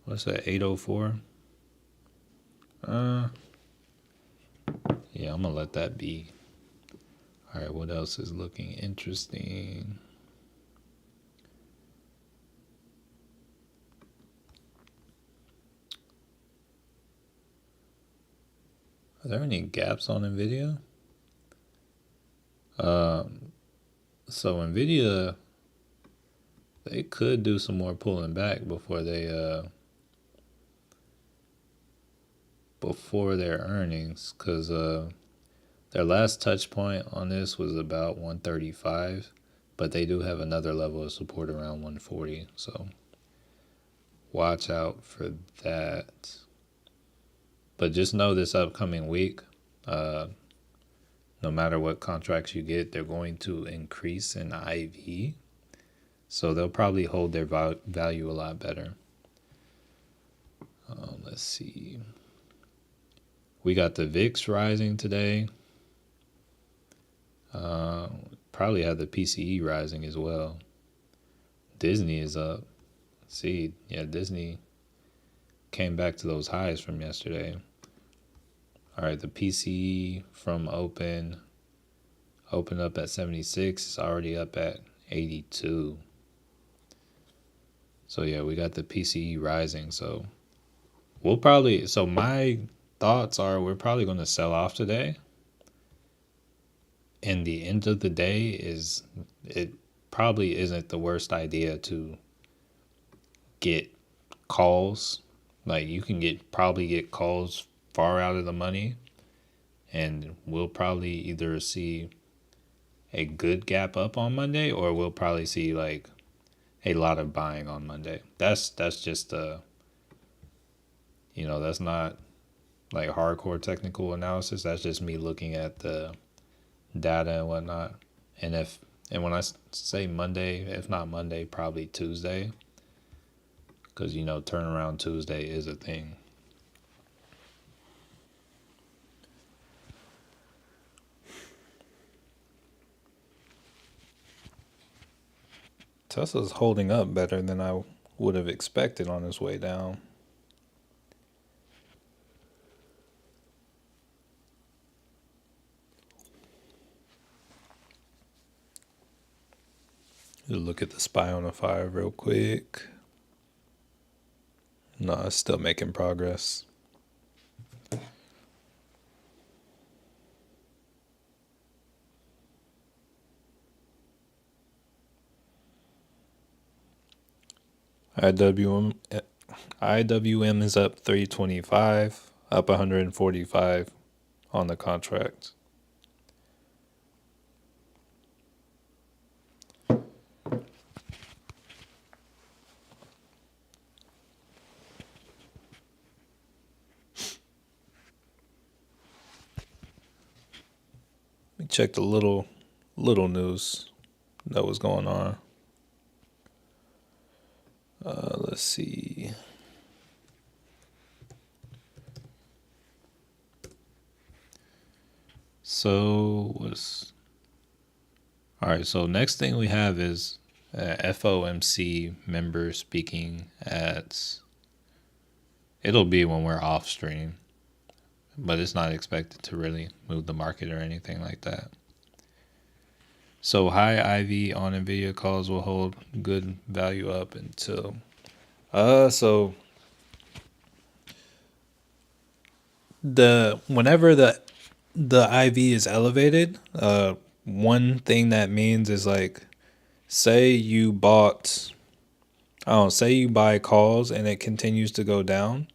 What's that, 804? Yeah, I'm gonna let that be. All right, what else is looking interesting? Are there any gaps on NVIDIA? So NVIDIA, they could do some more pulling back before their earnings, because their last touch point on this was about 135, but they do have another level of support around 140, so watch out for that. But just know this upcoming week, no matter what contracts you get, they're going to increase in IV, so they'll probably hold their value a lot better. Let's see. We got the VIX rising today. Probably have the PCE rising as well. Disney is up. Let's see, yeah, Disney came back to those highs from yesterday. All right, the PCE from open up at 76. It's already up at 82. So yeah, we got the PCE rising. So my thoughts are we're probably going to sell off today. And the end of the day is it probably isn't the worst idea to get calls. Like you can probably get calls far out of the money, and we'll probably either see a good gap up on Monday, or we'll probably see like a lot of buying on Monday. That's just that's not like hardcore technical analysis. That's just me looking at the data and whatnot. And when I say Monday, if not Monday, probably Tuesday, because turnaround Tuesday is a thing. Tesla's holding up better than I would have expected on its way down. Look at the SPY on the 5 real quick. No, it's still making progress. IWM is up 325, up 145 on the contract. Let me check the little news that was going on. Let's see. So what's all right? So next thing we have is FOMC member speaking at. It'll be when we're off stream, but it's not expected to really move the market or anything like that. So high IV on Nvidia calls will hold good value up until so whenever the IV is elevated, one thing that means is like say you bought say you buy calls and it continues to go down,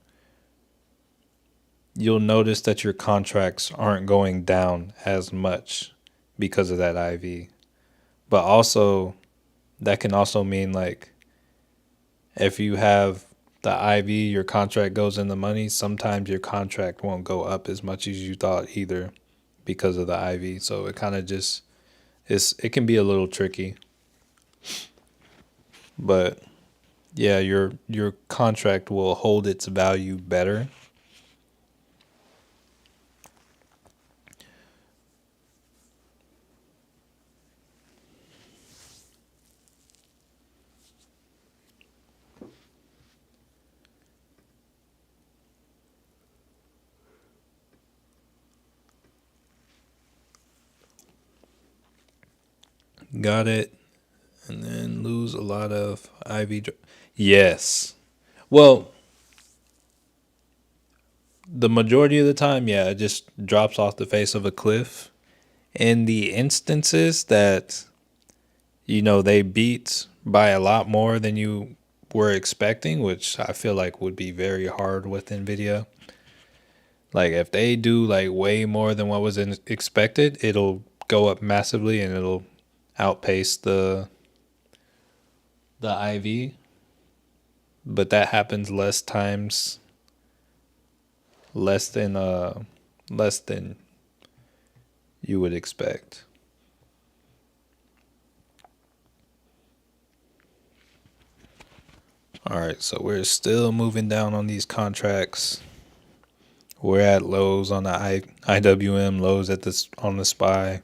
you'll notice that your contracts aren't going down as much because of that IV. But also that can also mean like if you have the IV, your contract goes in the money, sometimes your contract won't go up as much as you thought either because of the IV. So it kind of just it can be a little tricky. But yeah, your contract will hold its value better. Got it. And then lose a lot of IV. Yes. Well, the majority of the time, yeah, it just drops off the face of a cliff. In the instances that, they beat by a lot more than you were expecting, which I feel like would be very hard with NVIDIA. Like if they do like way more than what was expected, it'll go up massively and it'll outpace the IV. But that happens less than less than you would expect. All right, so we're still moving down on these contracts. We're at lows on the IWM, lows at this on the SPY.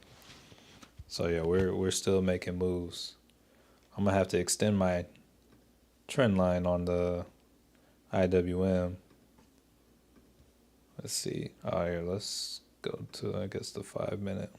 So yeah, we're still making moves. I'm gonna have to extend my trend line on the IWM. Let's see. Oh, here, let's go to I guess the 5 minute.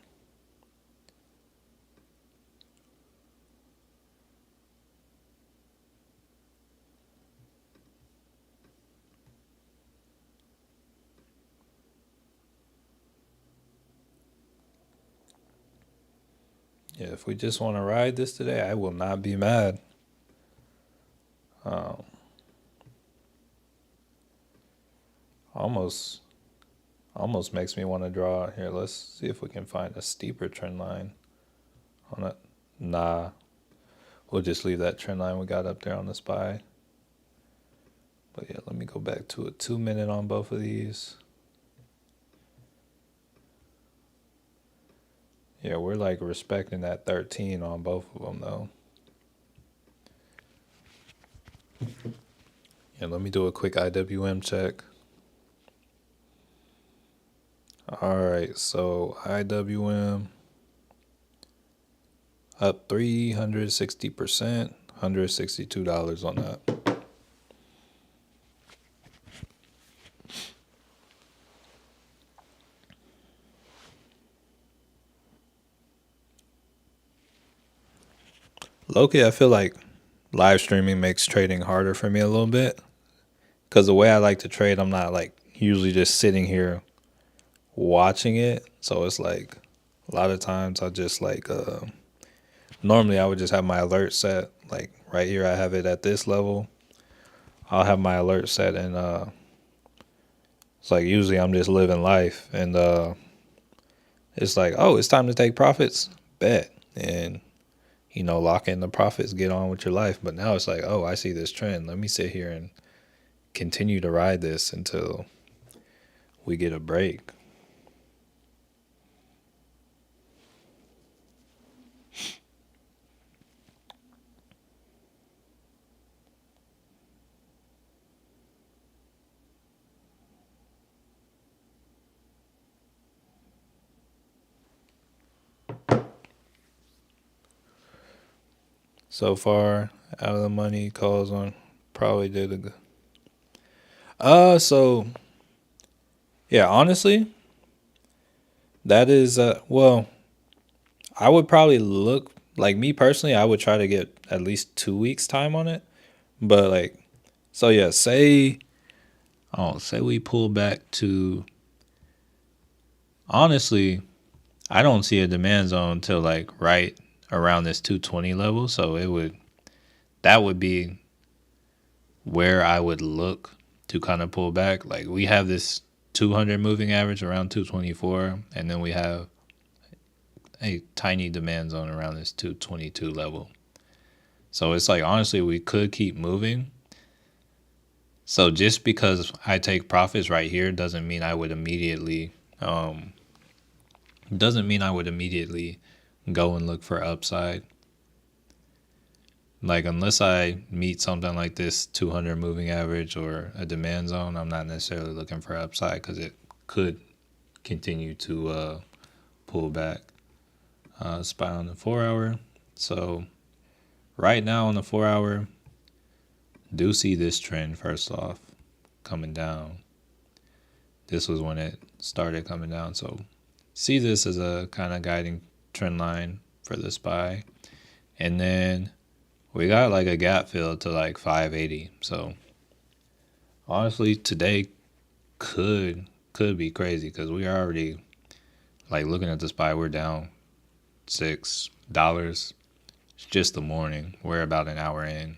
Yeah, if we just want to ride this today, I will not be mad. Almost almost makes me want to draw here. Let's see if we can find a steeper trend line on it. Nah, we'll just leave that trend line we got up there on the SPY. But yeah, let me go back to a 2 minute on both of these. Yeah, we're like respecting that 13 on both of them though. Yeah, let me do a quick IWM check. All right, so IWM up 360%, $162 on that. Loki, I feel like live streaming makes trading harder for me a little bit because the way I like to trade, I'm not like usually just sitting here watching it. So it's like a lot of times I just like normally I would just have my alert set like right here. I have it at this level. I'll have my alert set and it's like usually I'm just living life and it's like, oh, it's time to take profits. Bet. And lock in the profits, get on with your life. But now it's like, oh, I see this trend. Let me sit here and continue to ride this until we get a break. so far. Out of the money calls on probably did a good. So yeah, honestly, that is well, I would probably look like me personally, I would try to get at least 2 weeks time on it. But like so yeah, say we pull back to honestly, I don't see a demand zone until like right around this 220 level. So that would be where I would look to kind of pull back. Like we have this 200 moving average around 224, and then we have a tiny demand zone around this 222 level. So it's like honestly, we could keep moving. So just because I take profits right here doesn't mean I would immediately go and look for upside. Like unless I meet something like this 200 moving average or a demand zone, I'm not necessarily looking for upside because it could continue to pull back. Spy on the 4 hour. So right now on the 4 hour, do see this trend first off coming down. This was when it started coming down. So see this as a kind of guiding trend line for the SPY. And then we got like a gap fill to like 580. So honestly, today could be crazy because we are already like looking at the SPY. We're down $6. It's just the morning. We're about an hour in.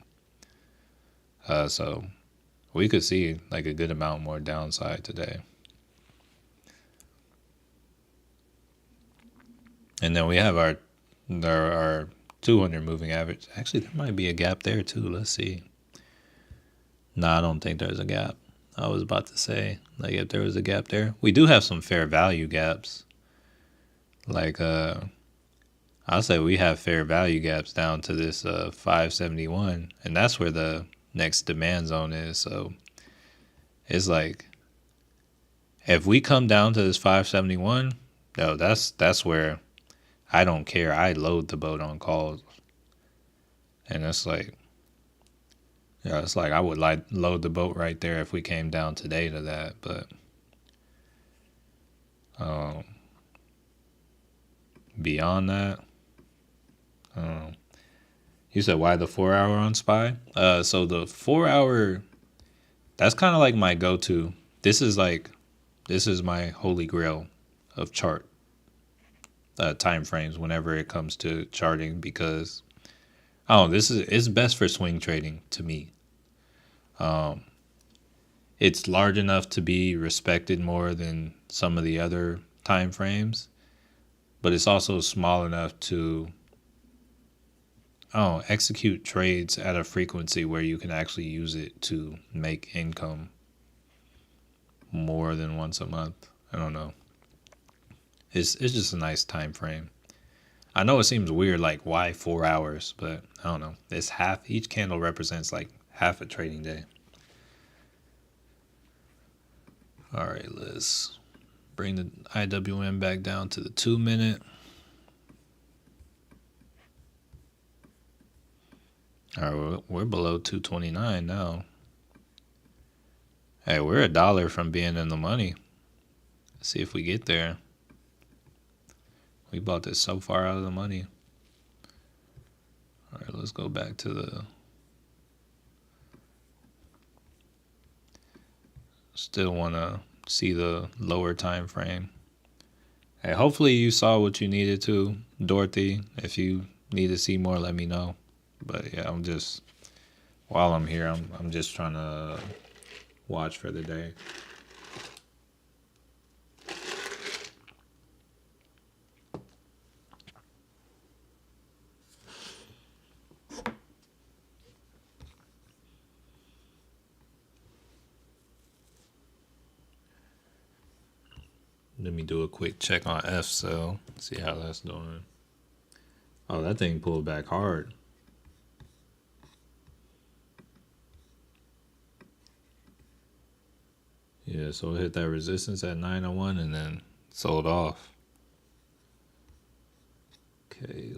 So we could see like a good amount more downside today. And then we have our 200 moving average. Actually, there might be a gap there too. Let's see. No, I don't think there's a gap. I was about to say, like, if there was a gap there, we do have some fair value gaps. Like, I'll say we have fair value gaps down to this 571, and that's where the next demand zone is. So it's like, if we come down to this 571, no, that's where I don't care. I load the boat on calls, and it's like. Yeah, it's like I would like load the boat right there if we came down today to that, but beyond that, you said why the 4 hour on SPY? So the 4 hour, that's kind of like my go-to. This is my holy grail of chart time frames whenever it comes to charting because it's best for swing trading to me. It's large enough to be respected more than some of the other time frames, but it's also small enough to execute trades at a frequency where you can actually use it to make income more than once a month. I don't know. It's just a nice time frame. I know it seems weird, like why 4 hours, but I don't know. It's half. Each candle represents like half a trading day. All right, let's bring the IWM back down to the 2 minute. All right, we're below 229 now. Hey, we're $1 from being in the money. Let's see if we get there. We bought this so far out of the money. All right, let's go back to the. Still want to see the lower time frame. Hey, hopefully you saw what you needed to, Dorothy. If you need to see more, let me know. But yeah, while I'm here, I'm just trying to watch for the day. Let me do a quick check on F cell, see how that's doing. Oh, that thing pulled back hard. Yeah, so it hit that resistance at 901 and then sold off. Okay,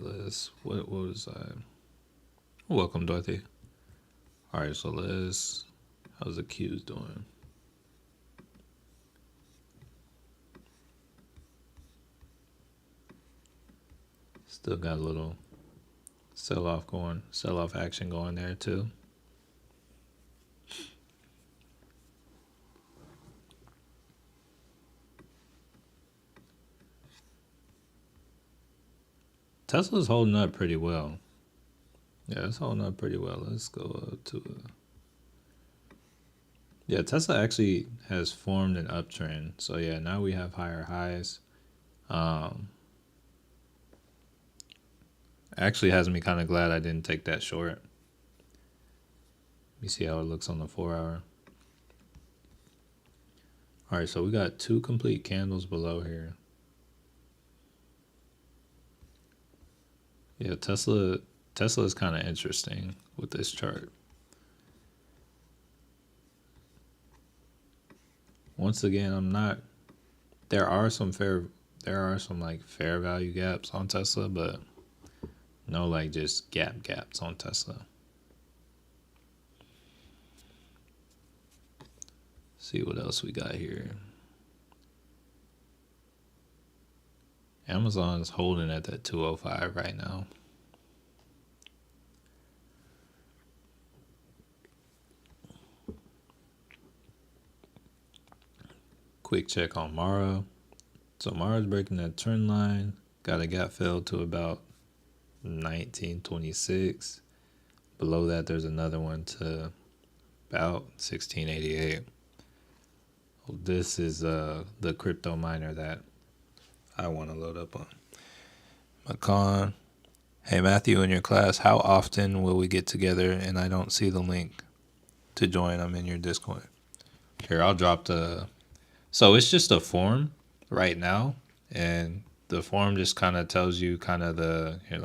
what was I? Welcome, Dorothy. All right, so how's the Q's doing? Still got a little sell off action going there too. Tesla's holding up pretty well. Yeah, it's holding up pretty well. Let's go up to yeah, Tesla actually has formed an uptrend. So yeah, now we have higher highs. Actually has me kind of glad I didn't take that short. Let me see how it looks on the 4 hour. All right, so we got 2 complete candles below here. Yeah, Tesla is kind of interesting with this chart. Once again, I'm not. There are some like fair value gaps on Tesla, but no like just gaps on Tesla. See what else we got here. Amazon's holding at that 205 right now. Quick check on Mara. So Mara's breaking that trend line. Got a gap fill to about 1926. Below that, there's another one to about 1688. Well, this is the crypto miner that I want to load up on. Macan. Hey, Matthew, in your class, how often will we get together and I don't see the link to join? I'm in your Discord. Here, I'll drop the... So it's just a form right now, and the form just kind of tells you kind of the... Here,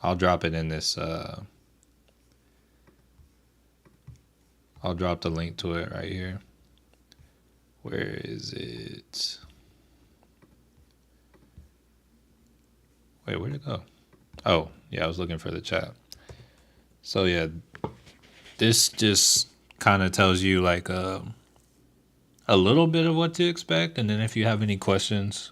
I'll drop it in this... I'll drop the link to it right here. Where is it? Wait, where'd it go? Oh, yeah, I was looking for the chat. So yeah, this just kind of tells you like a little bit of what to expect, and then if you have any questions,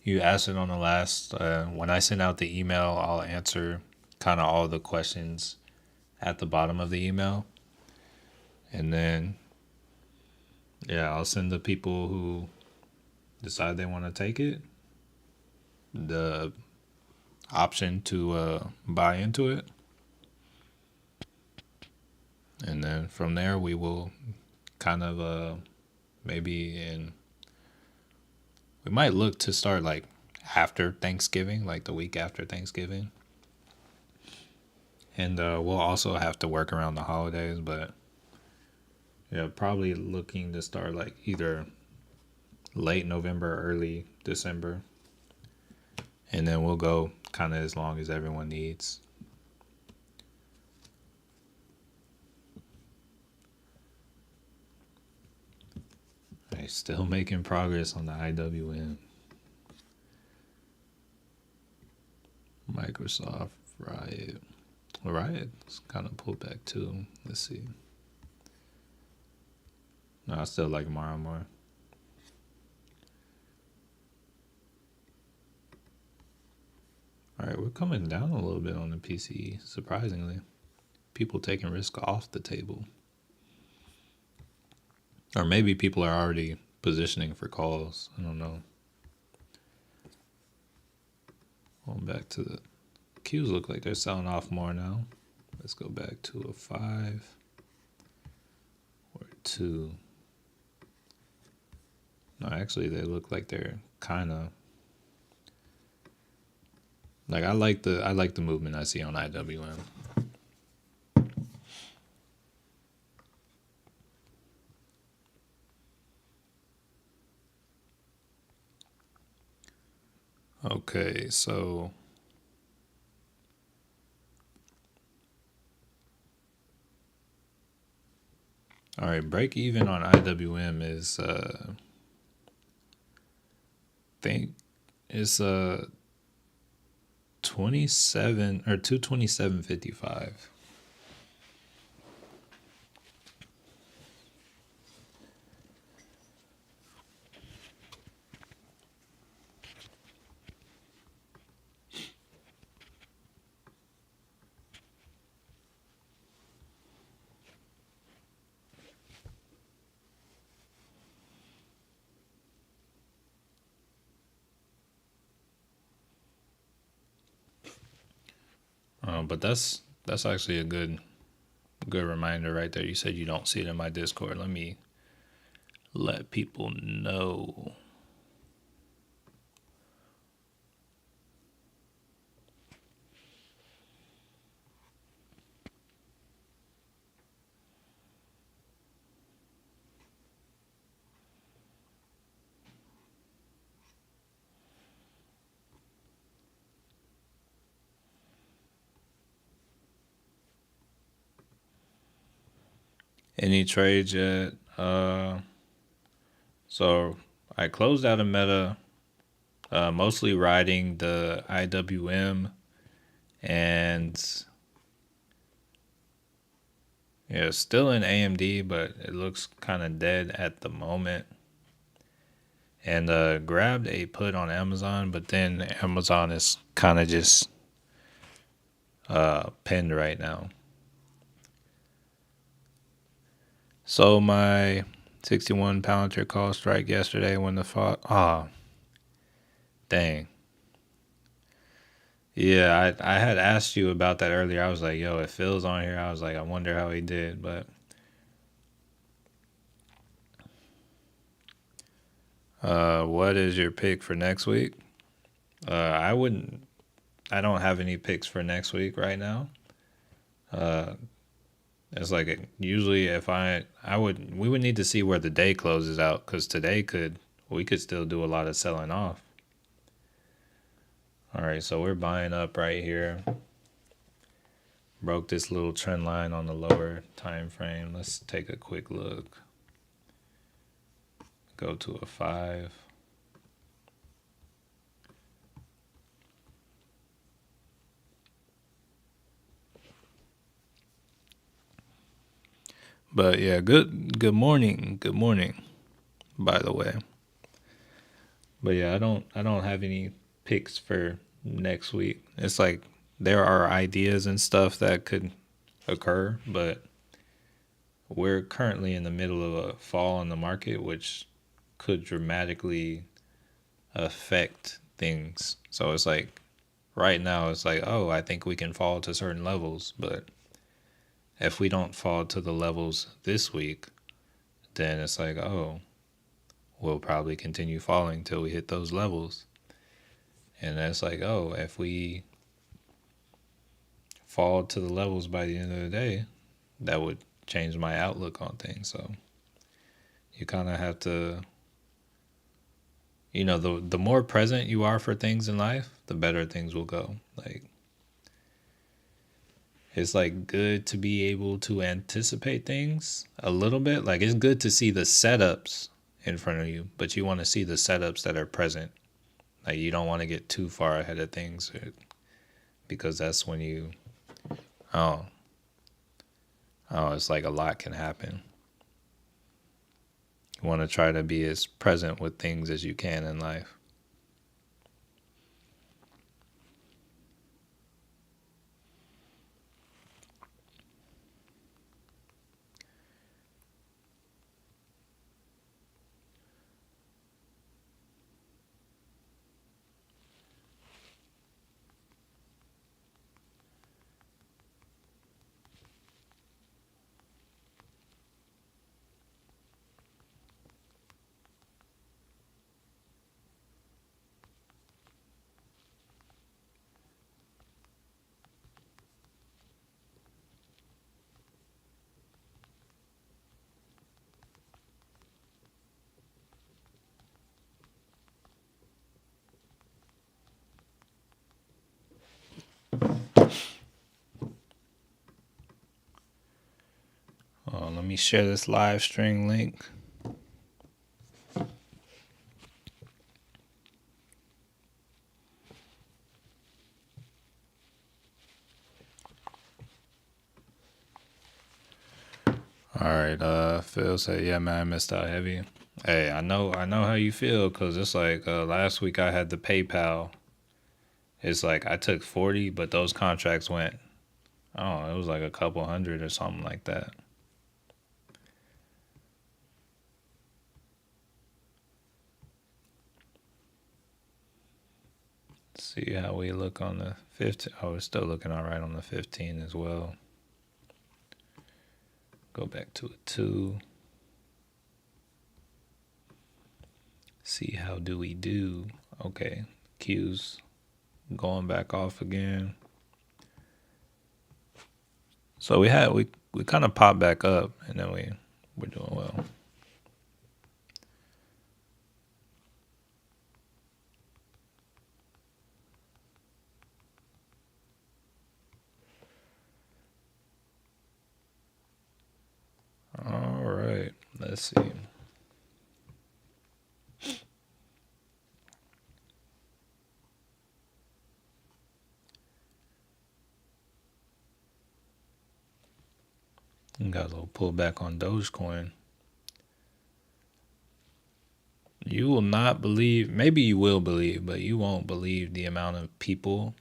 you ask it on the last. When I send out the email, I'll answer kind of all the questions at the bottom of the email, and then yeah, I'll send the people who decide they want to take it the option to buy into it. And then from there, we will kind of we might look to start like after Thanksgiving, like the week after Thanksgiving. And we'll also have to work around the holidays, but yeah, probably looking to start like either late November, early December. And then we'll go kind of as long as everyone needs. All right, still making progress on the IWM. Microsoft, Riot. Riot's kind of pulled back too. Let's see. No, I still like Mara more. All right, we're coming down a little bit on the PCE, surprisingly. People taking risk off the table. Or maybe people are already positioning for calls. I don't know. Going back to the Qs look like they're selling off more now. Let's go back to a 5 or 2. No, actually they look like they're kind of like I like the movement I see on IWM. Okay, so all right, break even on IWM is think it's 27 or 227.55. But that's actually a good reminder right there. You said you don't see it in my Discord. Let me let people know. Any trades yet? So I closed out a meta, mostly riding the IWM, and yeah, still in AMD, but it looks kind of dead at the moment. And grabbed a put on Amazon, but then Amazon is kind of just pinned right now. So my 61 Palantir call strike yesterday when the fought. Oh, dang. Yeah, I had asked you about that earlier. I was like, yo, if Phil's on here, I was like, I wonder how he did. But what is your pick for next week? I wouldn't. I don't have any picks for next week right now. It's like usually if we would need to see where the day closes out because today we could still do a lot of selling off. All right, so we're buying up right here. Broke this little trend line on the lower time frame. Let's take a quick look. Go to a 5. But yeah, good morning. Good morning, by the way. But yeah, I don't have any picks for next week. It's like there are ideas and stuff that could occur, but we're currently in the middle of a fall in the market, which could dramatically affect things. So it's like right now, it's like, oh, I think we can fall to certain levels, but if we don't fall to the levels this week, then it's like, oh, we'll probably continue falling till we hit those levels. And that's like, oh, if we fall to the levels by the end of the day, that would change my outlook on things. So you kind of have to, the more present you are for things in life, the better things will go. Like, it's like good to be able to anticipate things a little bit. Like, it's good to see the setups in front of you, but you want to see the setups that are present. Like, you don't want to get too far ahead of things because that's when oh, it's like a lot can happen. You want to try to be as present with things as you can in life. Let me share this live stream link. All right, Phil said, "Yeah, man, I missed out heavy." Hey, I know how you feel, cause it's like last week I had the PayPal. It's like I took 40, but those contracts went. Oh, it was like a couple hundred or something like that. Let's see how we look on the 15. Oh, we're still looking all right on the 15 as well. Go back to a 2. See how do we do. Okay, Q's going back off again. So we kind of popped back up, and then we're doing well. All right, let's see. Got a little pullback on Dogecoin. You will not believe, maybe you will believe, but you won't believe the amount of people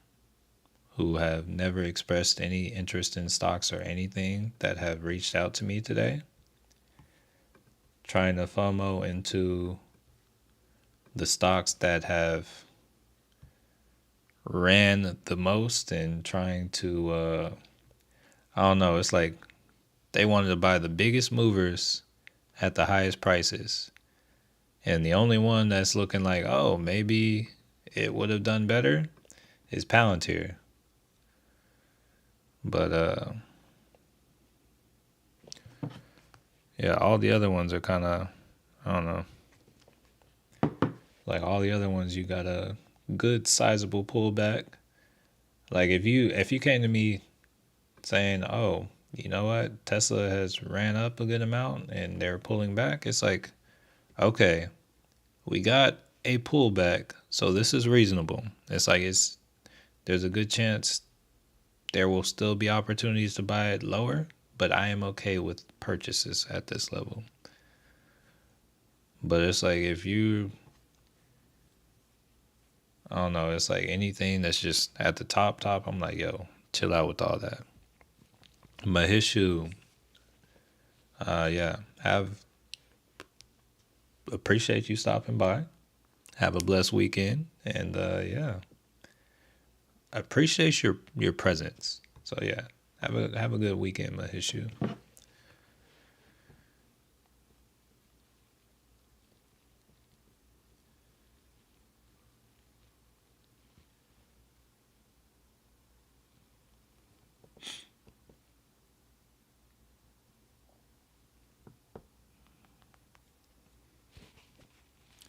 who have never expressed any interest in stocks or anything that have reached out to me today, trying to FOMO into the stocks that have ran the most and trying to, I don't know, it's like they wanted to buy the biggest movers at the highest prices. And the only one that's looking like, oh, maybe it would have done better is Palantir. But yeah, all the other ones are kind of, I don't know. Like all the other ones, you got a good sizable pullback. Like if you came to me saying, "Oh, you know what? Tesla has ran up a good amount and they're pulling back." It's like, "Okay, we got a pullback, so this is reasonable." It's like there's a good chance there will still be opportunities to buy it lower, but I am okay with purchases at this level. But it's like if you, I don't know, it's like anything that's just at the top, I'm like, yo, chill out with all that. But his shoe, yeah, have appreciate you stopping by. Have a blessed weekend, and yeah, appreciate your presence. So yeah, have a good weekend, Mahishu.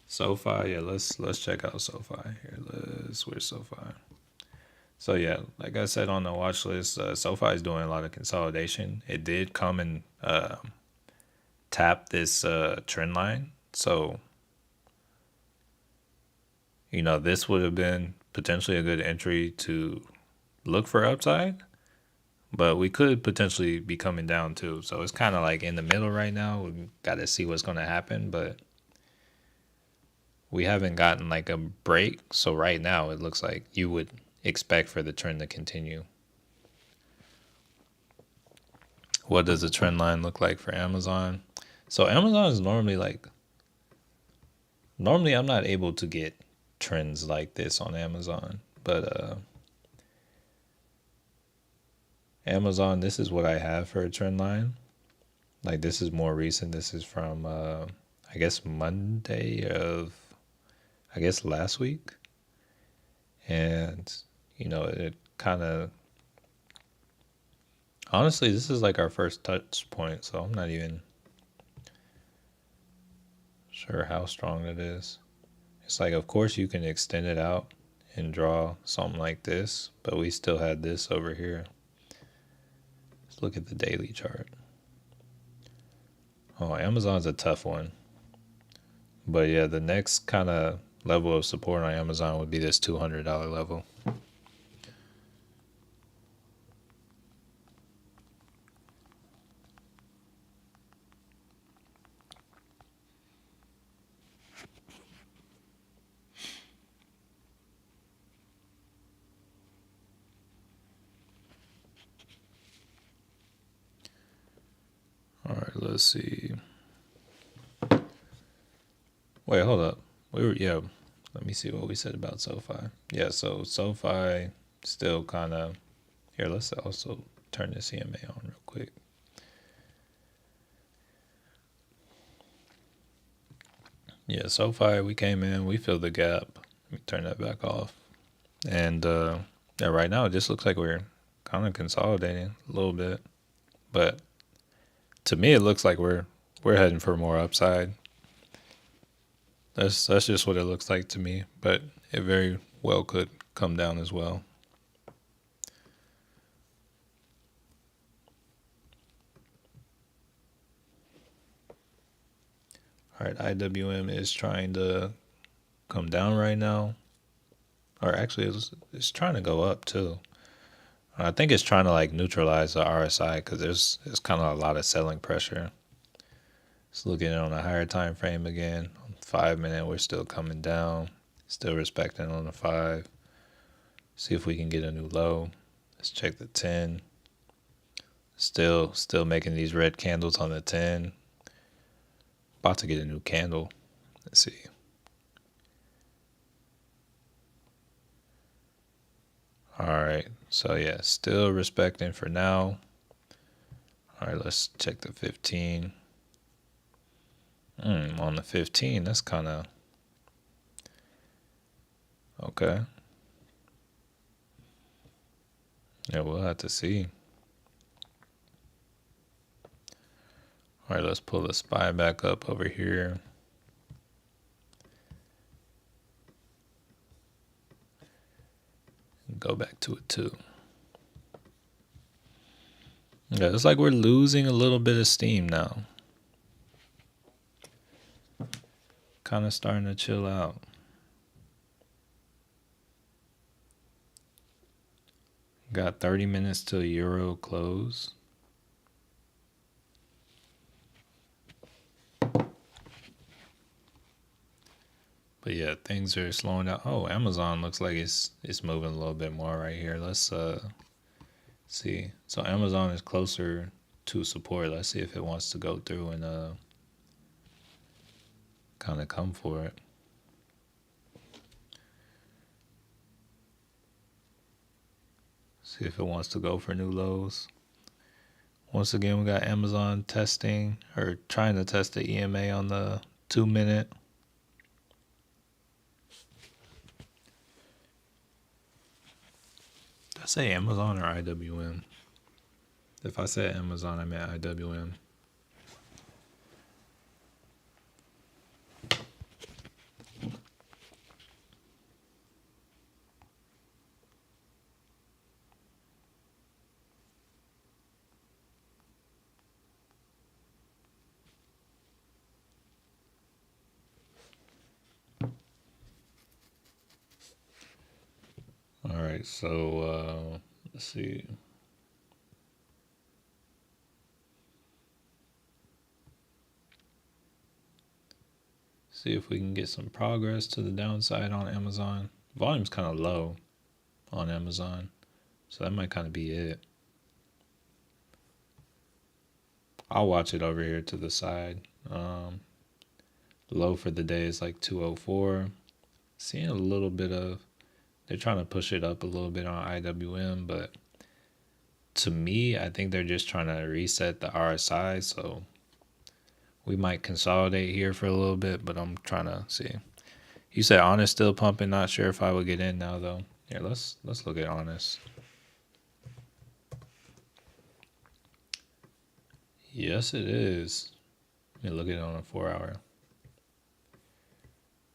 SoFi, yeah, let's check out SoFi here. Where's SoFi? So yeah, like I said on the watch list, SoFi is doing a lot of consolidation. It did come and tap this trend line, so this would have been potentially a good entry to look for upside, but we could potentially be coming down too. So it's kind of like in the middle right now. We got to see what's going to happen, but we haven't gotten like a break. So right now it looks like you would expect for the trend to continue. What does the trend line look like for Amazon? So Amazon is normally I'm not able to get trends like this on Amazon, but Amazon, this is what I have for a trend line. Like this is more recent. This is from I guess Monday of I guess last week. And it kind of honestly, this is like our first touch point, so I'm not even sure how strong it is. It's like of course you can extend it out and draw something like this, but we still had this over here. Let's look at the daily chart. Oh, Amazon's a tough one. But yeah, the next kind of level of support on Amazon would be this $200 level. let's see. Wait, hold up. Yeah. Let me see what we said about SoFi. Yeah, so SoFi still kind of here. Let's also turn the CMA on real quick. Yeah, SoFi, we came in, we filled the gap. Let me turn that back off. And yeah, right now it just looks like we're kind of consolidating a little bit. But to me, it looks like we're heading for more upside. That's just what it looks like to me. But it very well could come down as well. All right, IWM is trying to come down right now. Or actually, it's trying to go up too. I think it's trying to like neutralize the RSI because there's kind of a lot of selling pressure. Let's look at it on a higher time frame again. On 5 minute, we're still coming down. Still respecting on the 5. See if we can get a new low. Let's check the 10. Still making these red candles on the 10. About to get a new candle. Let's see. All right. So yeah, still respecting for now. All right, let's check the 15. On the 15, that's kind of okay. Yeah, we'll have to see. All right, let's pull the SPY back up over here. Go back to it too. Yeah, it's like we're losing a little bit of steam now. Kind of starting to chill out. Got 30 minutes till Euro close. But yeah, things are slowing down. Oh, Amazon looks like it's moving a little bit more right here. Let's see. So Amazon is closer to support. Let's see if it wants to go through and kind of come for it. See if it wants to go for new lows. Once again, we got Amazon testing or trying to test the EMA on the 2 minute. Did I say Amazon or IWM? If I said Amazon, I meant IWM. All right, so let's see. See if we can get some progress to the downside on Amazon. Volume's kind of low on Amazon, so that might kind of be it. I'll watch it over here to the side. Low for the day is like 204. Seeing a little bit of, they're trying to push it up a little bit on IWM, but to me, I think they're just trying to reset the RSI, so we might consolidate here for a little bit, but I'm trying to see. You said Honest still pumping. Not sure if I would get in now though. Yeah, let's look at Honest. Yes, it is. Let me look at it on a 4 hour.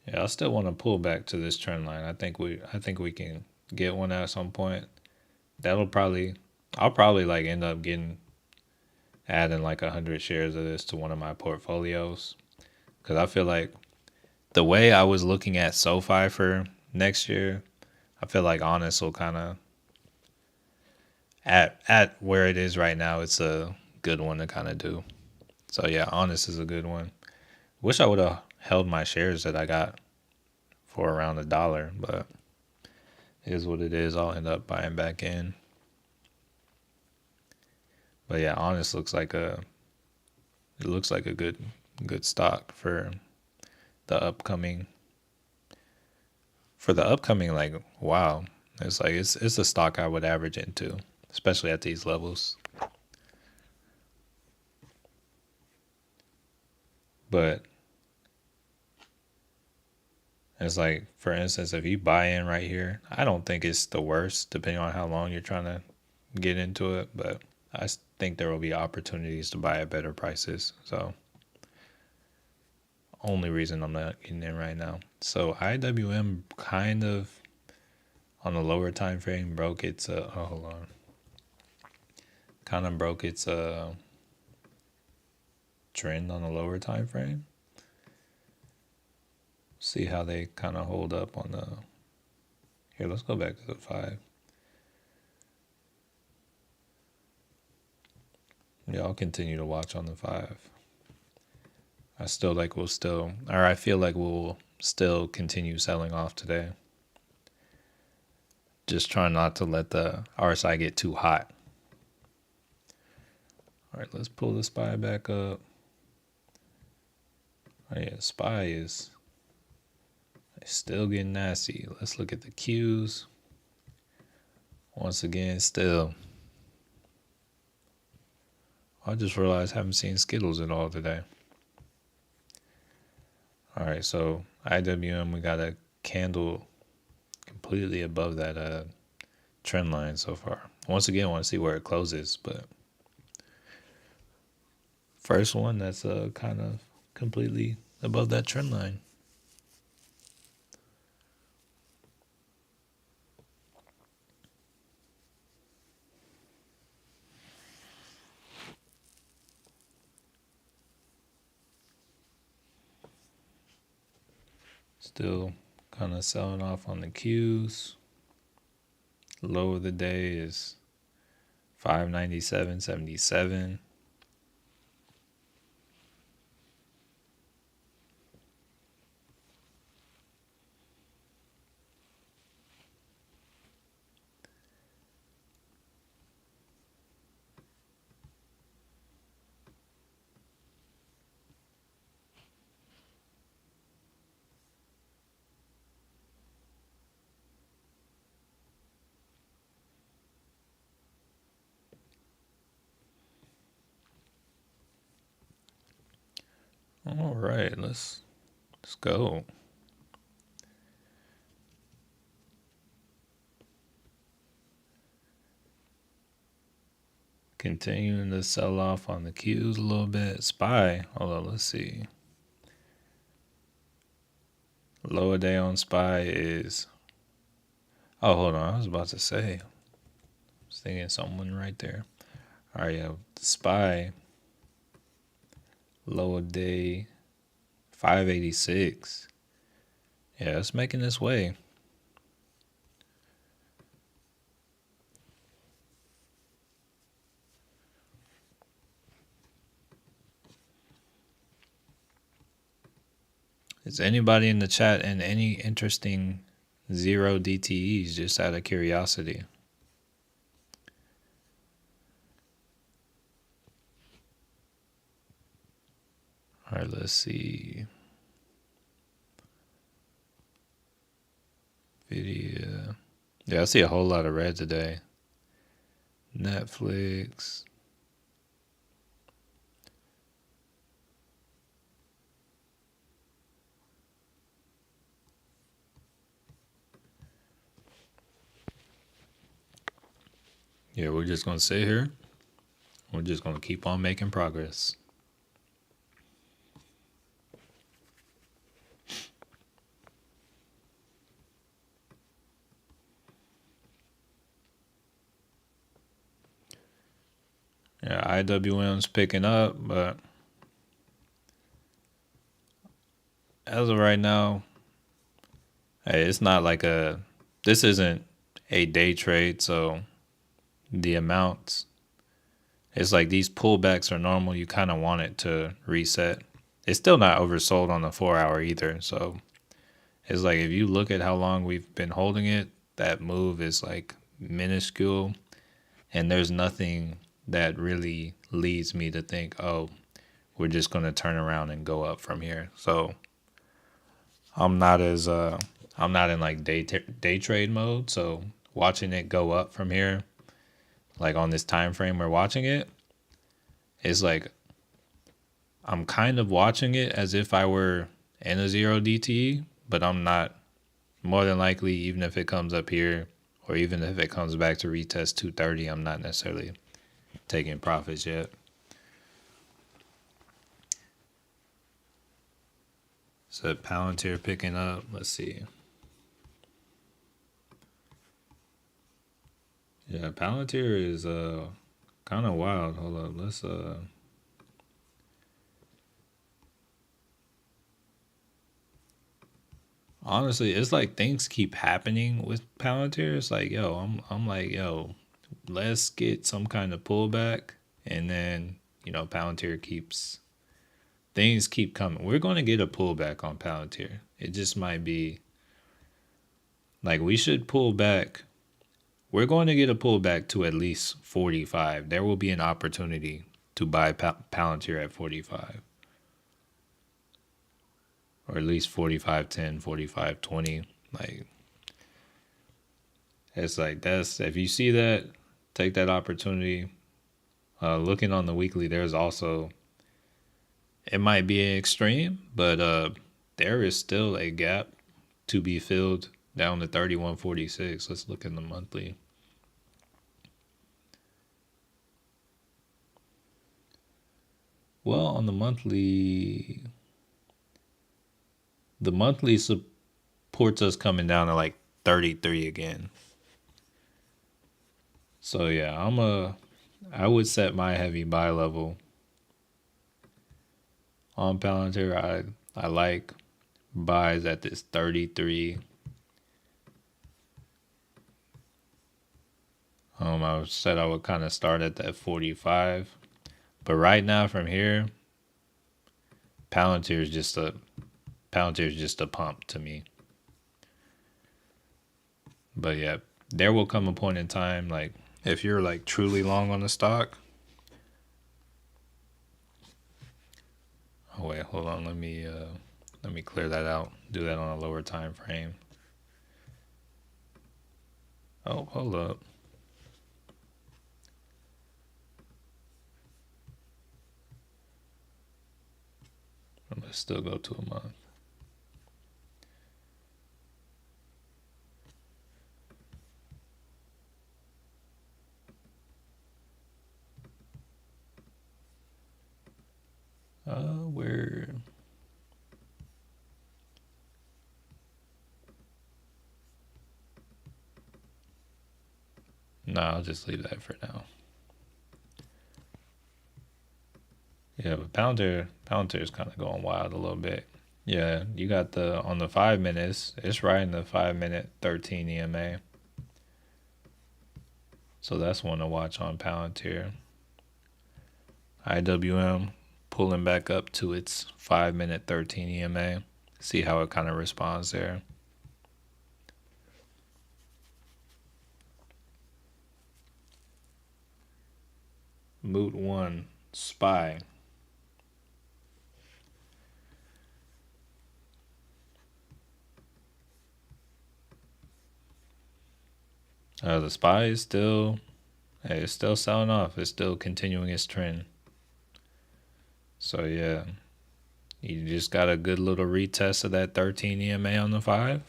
Yeah, I still want to pull back to this trend line. I think we can get one at some point. I'll probably like end up adding like 100 shares of this to one of my portfolios, because I feel like the way I was looking at SoFi for next year, I feel like Honest will kind of at where it is right now. It's a good one to kind of do. So yeah, Honest is a good one. Wish I would have held my shares that I got for around $1, but it is what it is. I'll end up buying back in. But yeah, Honest looks like a It looks like a good stock the upcoming for the upcoming, like, wow. It's like it's a stock I would average into, especially at these levels. But it's like, for instance, if you buy in right here, I don't think it's the worst, depending on how long you're trying to get into it. But think there will be opportunities to buy at better prices. So, only reason I'm not getting in right now. So IWM kind of on the lower time frame broke its oh, hold on, kind of broke its trend on the lower time frame. See how they kind of hold up on the. Here, let's go back to the 5. Yeah, I'll continue to watch on the 5. I feel like we'll still continue selling off today. Just trying not to let the RSI get too hot. All right, let's pull the SPY back up. Oh yeah, SPY is still getting nasty. Let's look at the Qs. Once again, still. I just realized I haven't seen Skittles at all today. All right, so IWM, we got a candle completely above that trend line so far. Once again, I want to see where it closes, but first one that's kind of completely above that trend line. Still kind of selling off on the Qs. Low of the day is 597.77. All right, let's go. Continuing to sell off on the Qs a little bit. SPY, hold on, let's see. Lower day on SPY is. Oh, hold on, I was about to say. I was thinking someone right there. All right, yeah, SPY. Lower day 586. Yeah, it's making its way. Is anybody in the chat and any interesting zero DTEs, just out of curiosity? All right, let's see. Video. Yeah, I see a whole lot of red today. Netflix. Yeah, we're just going to sit here. We're just going to keep on making progress. Yeah, IWM's picking up, but as of right now, hey, it's not like this isn't a day trade, so the amounts, it's like these pullbacks are normal. You kind of want it to reset. It's still not oversold on the 4-hour either, so it's like if you look at how long we've been holding it, that move is like minuscule, and there's nothing that really leads me to think, oh, we're just going to turn around and go up from here. So I'm not as I'm not in like day trade mode. So watching it go up from here, like on this time frame we're watching it, is like I'm kind of watching it as if I were in a 0 DTE, but I'm not. More than likely, even if it comes up here, or even if it comes back to retest 230, I'm not necessarily taking profits yet. So Palantir picking up. Let's see. Yeah, Palantir is kind of wild. Hold up, let's honestly, it's like things keep happening with Palantir. It's like, I'm like, let's get some kind of pullback, and then Palantir keeps things keep coming. We're going to get a pullback on Palantir. It just might be like we should pull back. We're going to get a pullback to at least 45. There will be an opportunity to buy Palantir at 45. Or at least 45.10, 45.20. Like, it's like, that's, if you see that, take that opportunity. Looking on the weekly, there's also, it might be an extreme, but there is still a gap to be filled down to 31.46. Let's look in the monthly. Well, on the monthly supports us coming down to like 33 again. So yeah, I would set my heavy buy level on Palantir. I like buys at this 33. I said I would kind of start at that 45. But right now from here, Palantir is just a pump to me. But yeah, there will come a point in time, like if you're like truly long on the stock. Oh wait, hold on. Let me clear that out. Do that on a lower time frame. Oh, hold up. Let's still go to a month. Where? Nah, I'll just leave that for now. Yeah, but Palantir is kind of going wild a little bit. Yeah, you got on the 5 minutes, it's right in the 5-minute 13 EMA. So that's one to watch on Palantir. IWM pulling back up to its 5-minute 13 EMA. See how it kind of responds there. Moot 1, SPY. The SPY is still, it's still selling off. It's still continuing its trend. So yeah, you just got a good little retest of that 13 EMA on the 5.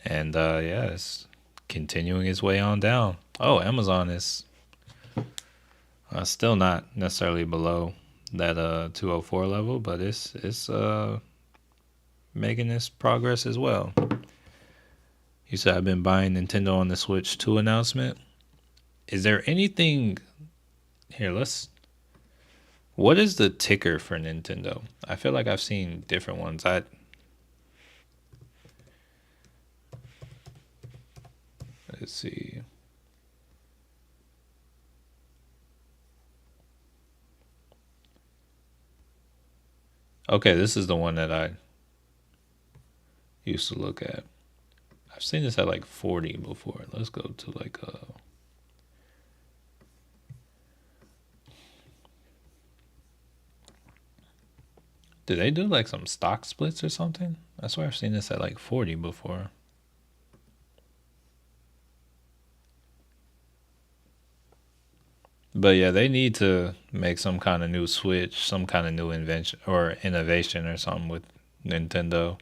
And yeah, it's continuing its way on down. Oh, Amazon is still not necessarily below that 204 level, but it's making this progress as well. You said I've been buying Nintendo on the Switch 2 announcement. Is there anything here? What is the ticker for Nintendo? I feel like I've seen different ones. Let's see. Okay, this is the one that I used to look at. I've seen this at like 40 before. Let's go to like Did they do like some stock splits or something? I swear I've seen this at like 40 before. But yeah, they need to make some kind of new switch, some kind of new invention or innovation or something with Nintendo.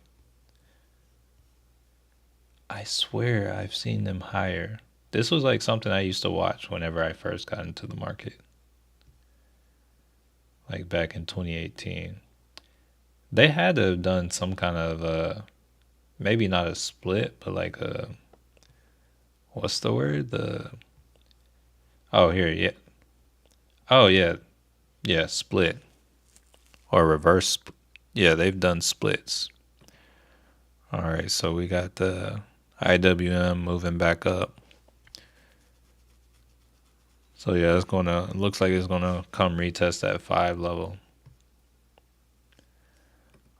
I swear I've seen them higher. This was like something I used to watch whenever I first got into the market, like back in 2018. They had to have done some kind of maybe not a split, but like a what's the word? The oh here, yeah. Oh yeah, yeah, split or reverse. Yeah, they've done splits. All right, so we got the IWM moving back up. So yeah, it's gonna looks like it's gonna come retest that 5 level.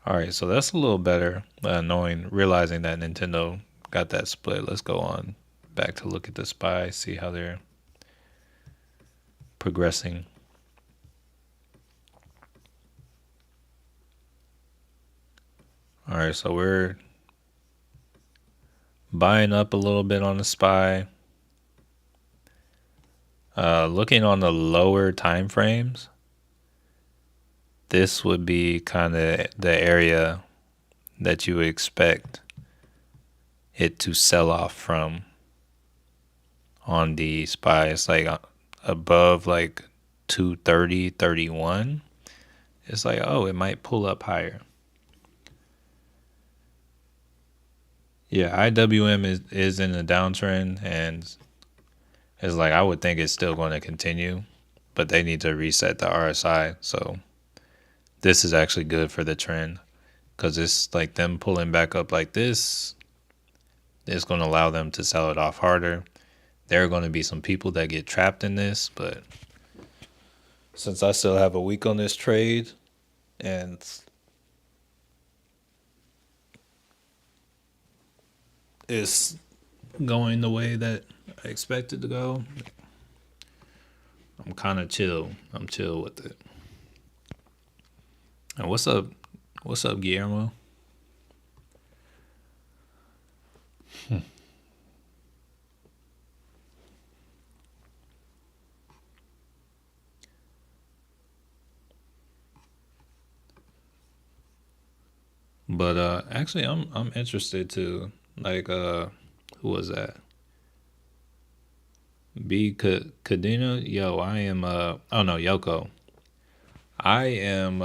All right, so that's a little better. Realizing that Nintendo got that split. Let's go on back to look at the SPY, see how they're progressing. All right, so we're buying up a little bit on the SPY. Looking on the lower time frames, this would be kind of the area that you would expect it to sell off from on the SPY. It's like above like 230, 31. It's like, oh, it might pull up higher. Yeah, IWM is in a downtrend, and it's like I would think it's still going to continue, but they need to reset the RSI. So this is actually good for the trend because it's like them pulling back up like this is going to allow them to sell it off harder. There are going to be some people that get trapped in this, but since I still have a week on this trade and it's going the way that I expect it to go, I'm kind of chill. I'm chill with it. And what's up? What's up, Guillermo? But actually, I'm interested to like who was that? B Kadena? Yo, I am oh no, Yoko. I am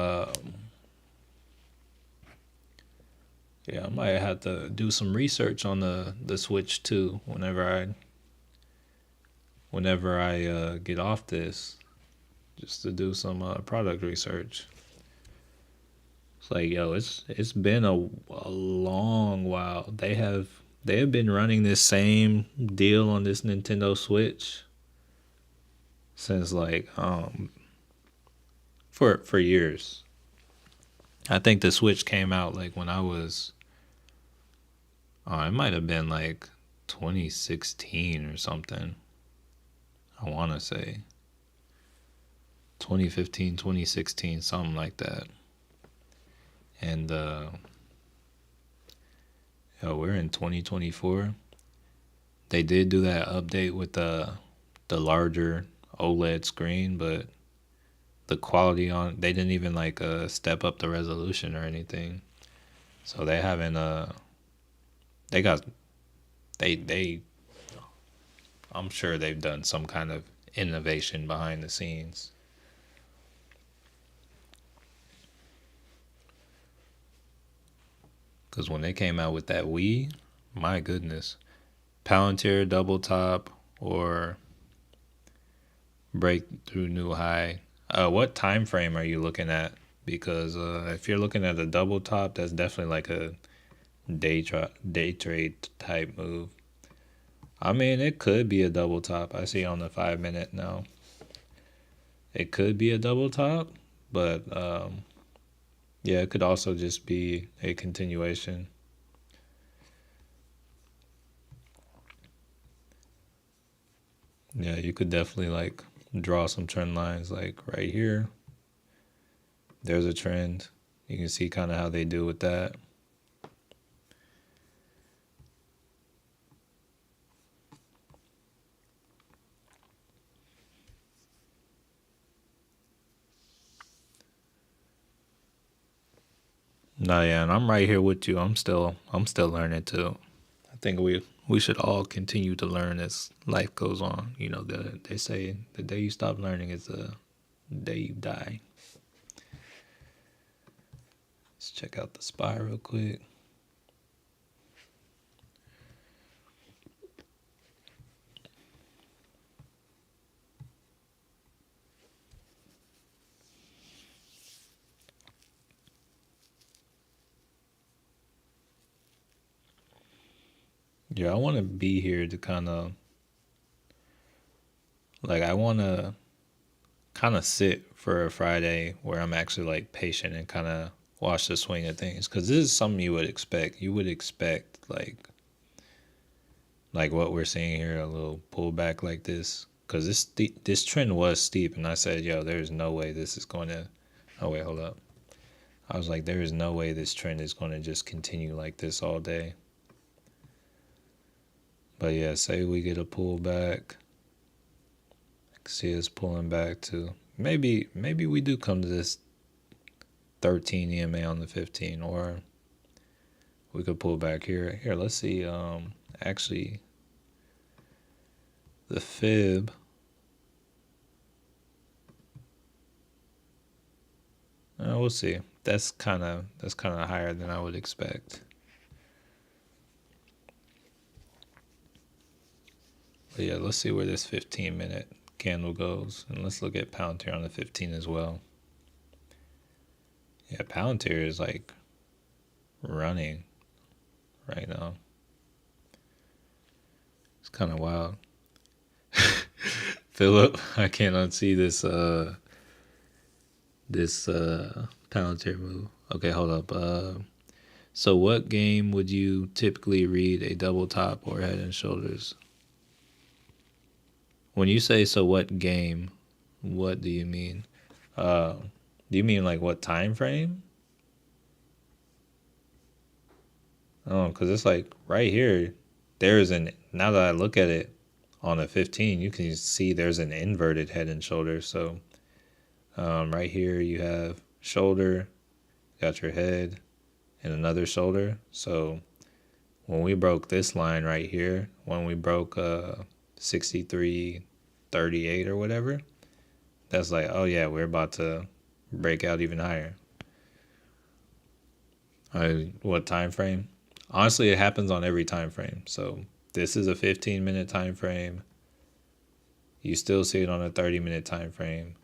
yeah, I might have to do some research on the Switch too whenever I get off this, just to do some product research. It's like, yo, it's been a long while. They have been running this same deal on this Nintendo Switch since like for years. I think the Switch came out like when I was it might have been like 2016 or something. I want to say 2015, 2016, something like that. And we're in 2024. They did do that update with the larger OLED screen, but the quality on they didn't even like step up the resolution or anything. So they haven't they got they I'm sure they've done some kind of innovation behind the scenes. Cause when they came out with that Wii, my goodness, Palantir double top or breakthrough new high. What time frame are you looking at? Because if you're looking at a double top, that's definitely like a day trade type move. I mean, it could be a double top. I see on the 5 minute now. It could be a double top, but yeah, it could also just be a continuation. Yeah, you could definitely like draw some trend lines like right here. There's a trend. You can see kind of how they do with that. No, yeah, and I'm right here with you. I'm still learning too. I think we should all continue to learn as life goes on. You know, they say the day you stop learning is the day you die. Let's check out the spy real quick. Yeah, I want to be here to kind of like I want to kind of sit for a Friday where I'm actually like patient and kind of watch the swing of things because this is something you would expect. You would expect like what we're seeing here, a little pullback like this, because this trend was steep, and I said, yo, there's no way this is going to. Oh wait, hold up. I was like, there is no way this trend is going to just continue like this all day. But yeah, say we get a pullback. I can see us pulling back to maybe we do come to this 13 EMA on the 15, or we could pull back here. Here, let's see. Actually, the fib. We'll see. That's kind of higher than I would expect. But yeah, let's see where this 15-minute candle goes, and let's look at Palantir on the 15 as well. Yeah, Palantir is like running right now. It's kind of wild. Philip, I can't unsee this Palantir move. Okay, hold up. So what game would you typically read a double top or head and shoulders? When you say so what game, what do you mean? Uh do you mean like what time frame? Oh, because it's like right here, there's an now that I look at it on a 15, you can see there's an inverted head and shoulder. So right here you have shoulder, got your head, and another shoulder. So when we broke this line right here, when we broke 63.38 or whatever, that's like, oh yeah, we're about to break out even higher. What time frame? Honestly, it happens on every time frame. So this is a 15-minute time frame. You still see it on a 30-minute time frame.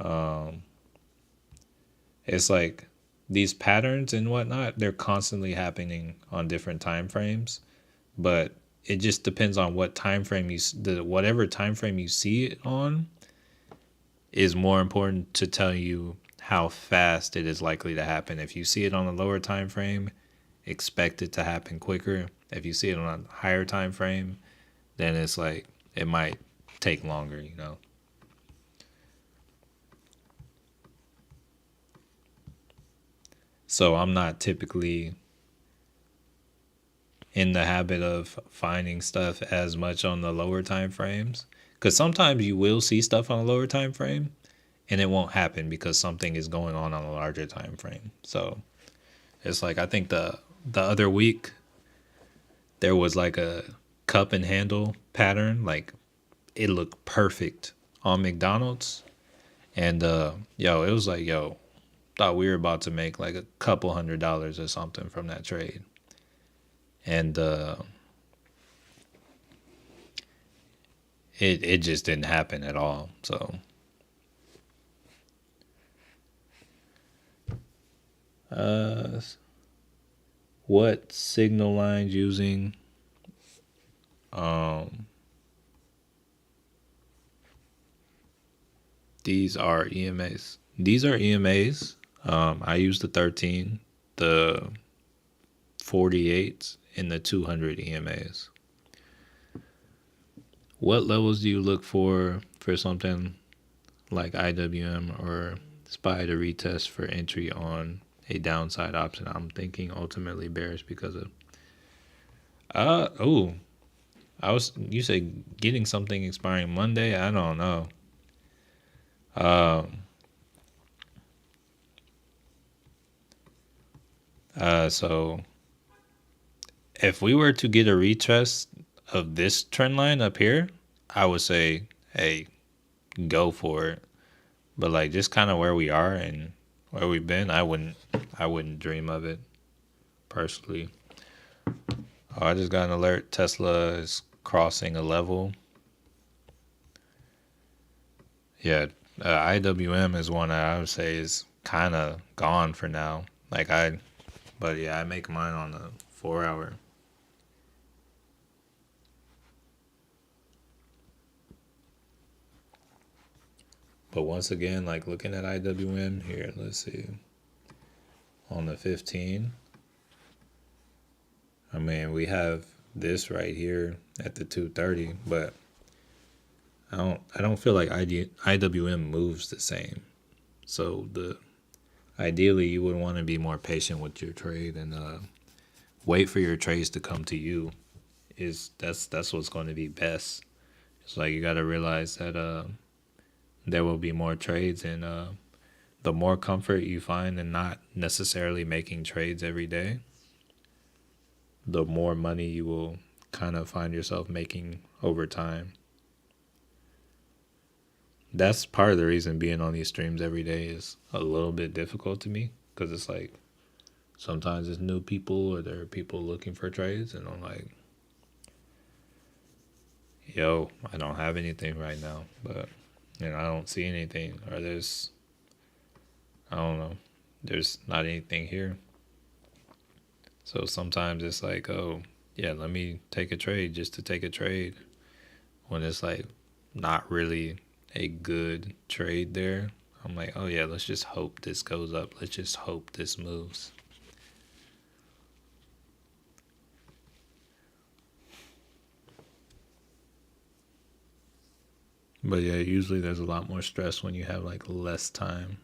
Um, it's like these patterns and whatnot, they're constantly happening on different time frames, but it just depends on what time frame whatever time frame you see it on is more important to tell you how fast it is likely to happen. If you see it on a lower time frame, expect it to happen quicker. If you see it on a higher time frame, then it's like it might take longer, you know. So I'm not typically in the habit of finding stuff as much on the lower time frames because sometimes you will see stuff on a lower time frame and it won't happen because something is going on a larger time frame. So it's like I think the other week there was like a cup and handle pattern, like it looked perfect on McDonald's, and yo, it was like yo, thought we were about to make like a couple $100 or something from that trade, and it just didn't happen at all. So uh, what signal lines using? Um, these are EMAs. These are EMAs. I use the 13, the 48s, and the 200 EMAs. What levels do you look for something like IWM or SPY to retest for entry on a downside option. I'm thinking ultimately bearish because of oh, you say getting something expiring Monday? I don't know. So if we were to get a retest of this trend line up here, I would say, hey, go for it. But like just kind of where we are and where we've been, I wouldn't dream of it personally. Oh, I just got an alert. Tesla is crossing a level. Yeah, IWM is one that I would say is kind of gone for now. But yeah, I make mine on the 4 hour. But once again, like looking at IWM here, let's see. On the 15, I mean, we have this right here at the 230, but I don't feel like IWM moves the same. So ideally you would want to be more patient with your trade and wait for your trades to come to you. That's what's going to be best. It's like you got to realize that there will be more trades, and the more comfort you find in not necessarily making trades every day, the more money you will kind of find yourself making over time. That's part of the reason being on these streams every day is a little bit difficult to me, because it's like sometimes it's new people or there are people looking for trades, and I'm like, yo, I don't have anything right now, but I don't see anything, or I don't know, there's not anything here. So sometimes it's like, oh yeah, let me take a trade just to take a trade, when it's like not really a good trade there. I'm like, oh yeah, let's just hope this goes up. Let's just hope this moves. But yeah, usually there's a lot more stress when you have like less time.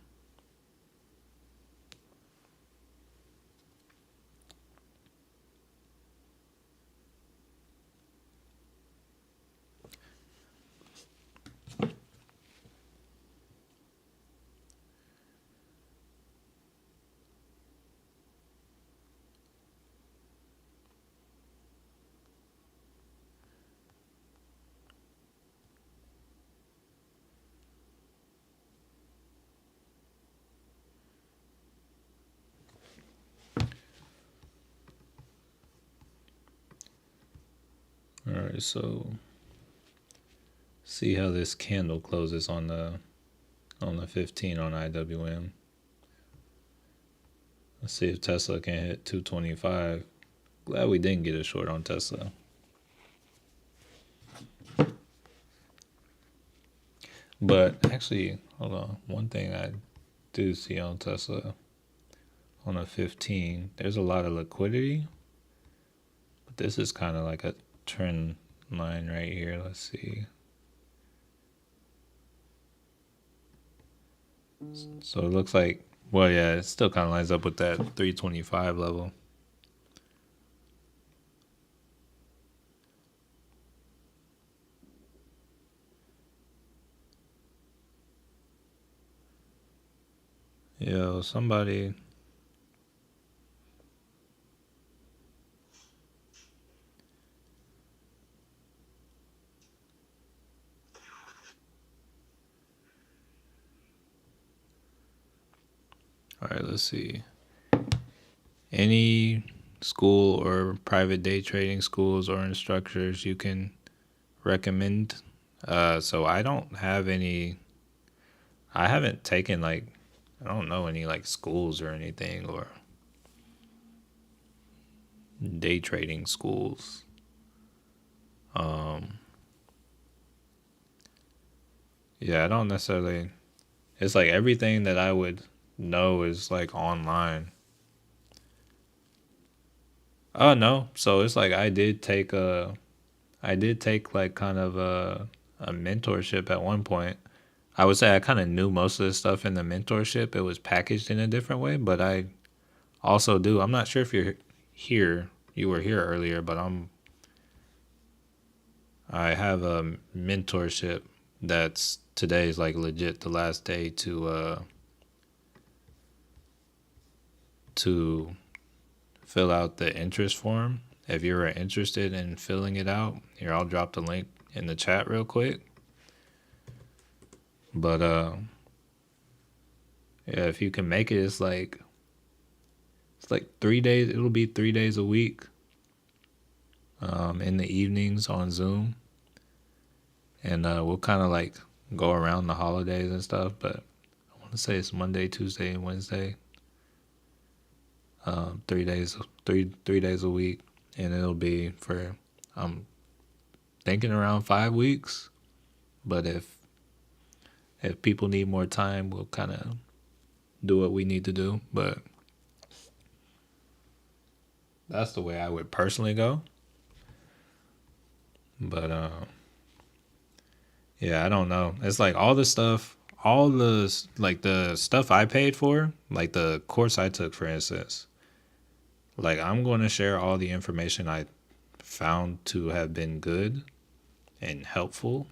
All right, so see how this candle closes on the 15 on IWM. Let's see if Tesla can hit 225. Glad we didn't get a short on Tesla. But actually, hold on. One thing I do see on Tesla on a 15, there's a lot of liquidity. But this is kind of like a trend line right here. Let's see. So it looks like, well, yeah, it still kind of lines up with that 325 level. Yo, somebody. All right, let's see. Any school or private day trading schools or instructors you can recommend? So I don't have any. I haven't taken I don't know any like schools or anything, or day trading schools. Yeah, I don't necessarily. It's like everything that I would know is like online. Oh no, so it's like I did take like kind of a mentorship at one point. I would say I kind of knew most of the stuff in the mentorship. It was packaged in a different way, but I also do. I'm not sure if you're here. You were here earlier, but I have a mentorship that's today's like legit the last day to fill out the interest form. If you're interested in filling it out, here I'll drop the link in the chat real quick. But yeah, if you can make it, it's like 3 days. It'll be 3 days a week. In the evenings on Zoom, and we'll kind of like go around the holidays and stuff. But I want to say it's Monday, Tuesday, and Wednesday. 3 days, 3 days a week, and it'll be for I'm thinking around 5 weeks. But if people need more time, we'll kind of do what we need to do. But that's the way I would personally go. But yeah, I don't know. It's like all the stuff, all the like the stuff I paid for, like the course I took, for instance. Like I'm going to share all the information I found to have been good and helpful,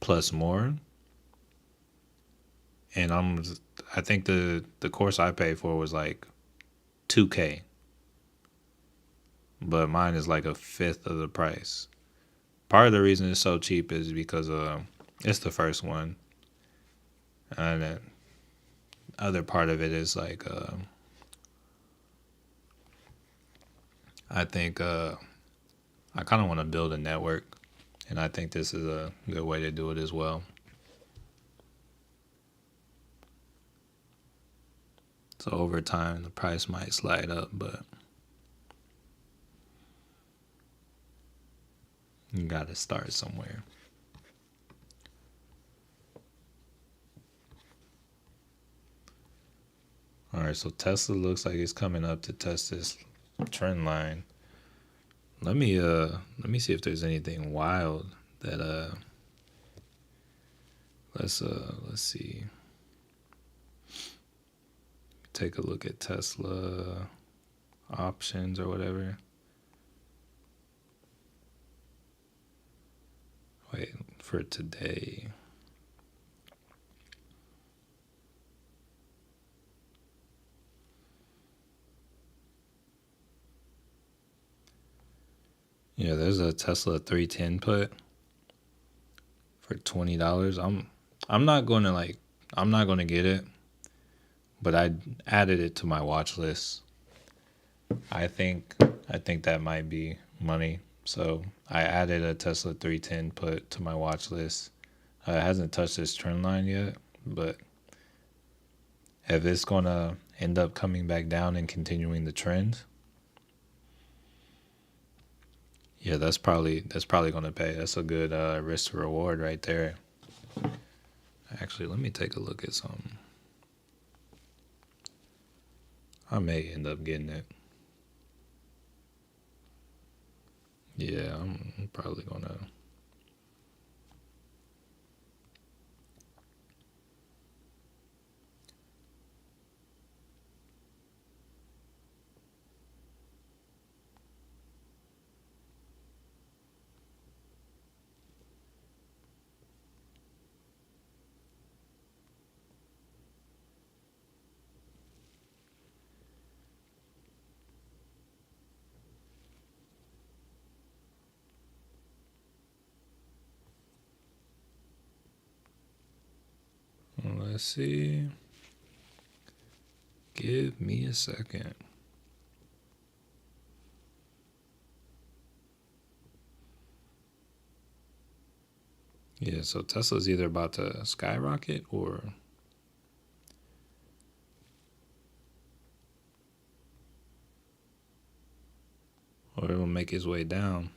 plus more. And I think the course I paid for was like 2K, but mine is like a fifth of the price. Part of the reason it's so cheap is because it's the first one, and the other part of it is like I think I kind of want to build a network, and I think this is a good way to do it as well. So over time, the price might slide up, but you got to start somewhere. All right, so Tesla looks like it's coming up to test this trend line. Let me see if there's anything wild that let's see. Take a look at Tesla options or whatever. Wait, for today. Yeah, there's a Tesla 310 put for $20. I'm not gonna get it, but I added it to my watch list. I think that might be money. So I added a Tesla 310 put to my watch list. It hasn't touched this trend line yet, but if it's gonna end up coming back down and continuing the trend, yeah, that's probably gonna pay. That's a good risk to reward right there. Actually, let me take a look at something. I may end up getting it. Yeah, I'm probably gonna. Let's see. Give me a second. Yeah, so Tesla's either about to skyrocket or it'll make its way down.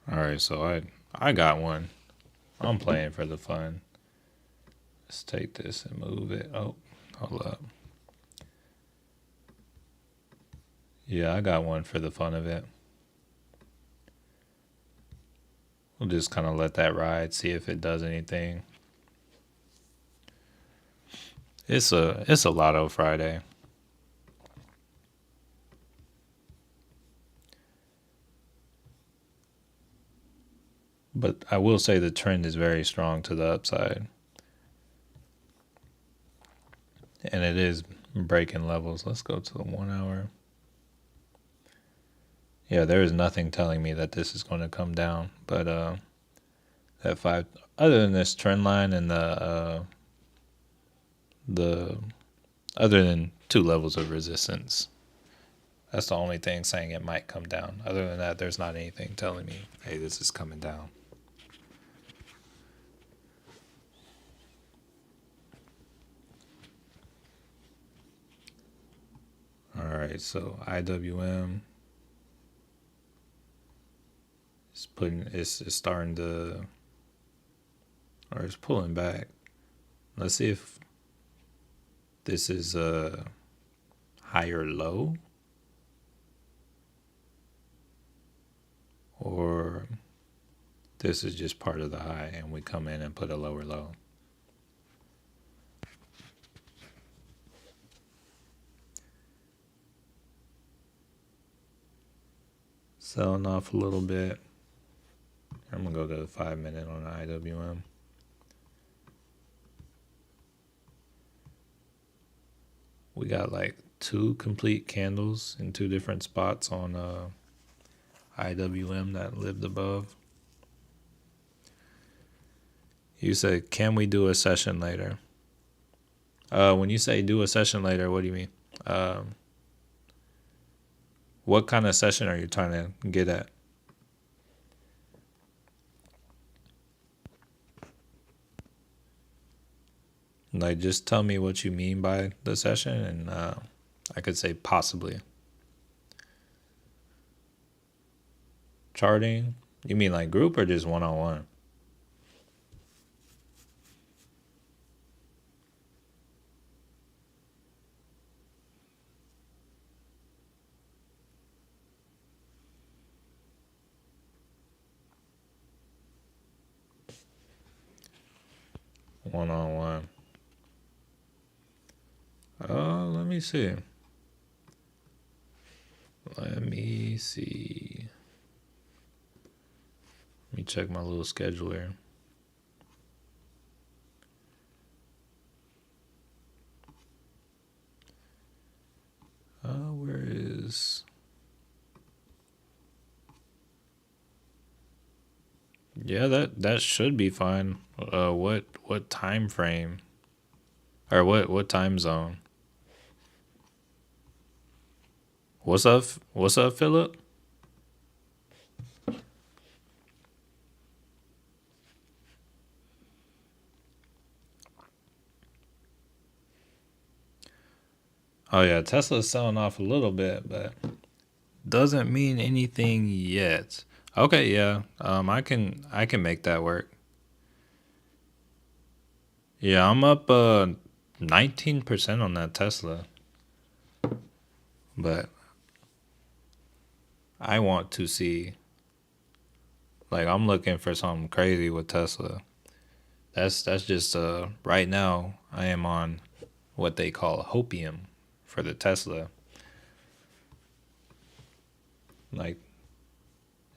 All right, so I got one. I'm playing for the fun. Let's take this and move it. Oh, hold up. Yeah, I got one for the fun of it. We'll just kind of let that ride, see if it does anything. It's a Lotto Friday. But I will say the trend is very strong to the upside. And it is breaking levels. Let's go to the 1 hour. Yeah, there is nothing telling me that this is going to come down. But that five, other than this trend line and the other than 2 levels of resistance, that's the only thing saying it might come down. Other than that, there's not anything telling me, hey, this is coming down. All right, so IWM is it's starting to, or it's pulling back. Let's see if this is a higher low, or this is just part of the high and we come in and put a lower low. Selling off a little bit. I'm gonna go to the 5 minute on the IWM. We got like 2 complete candles in 2 different spots on IWM that lived above. You said, can we do a session later? When you say do a session later, what do you mean? What kind of session are you trying to get at? Like, just tell me what you mean by the session, and I could say possibly. Charting? You mean like group or just one-on-one? One-on-one. Let me see. Let me see. Let me check my little scheduler. Where is... Yeah, that should be fine. What time frame? Or what time zone? What's up? What's up, Philip? Oh yeah, Tesla's selling off a little bit, but doesn't mean anything yet. Okay, yeah. I can make that work. Yeah, I'm up 19% on that Tesla. But I want to see, like, I'm looking for something crazy with Tesla. That's just right now I am on what they call hopium for the Tesla. Like,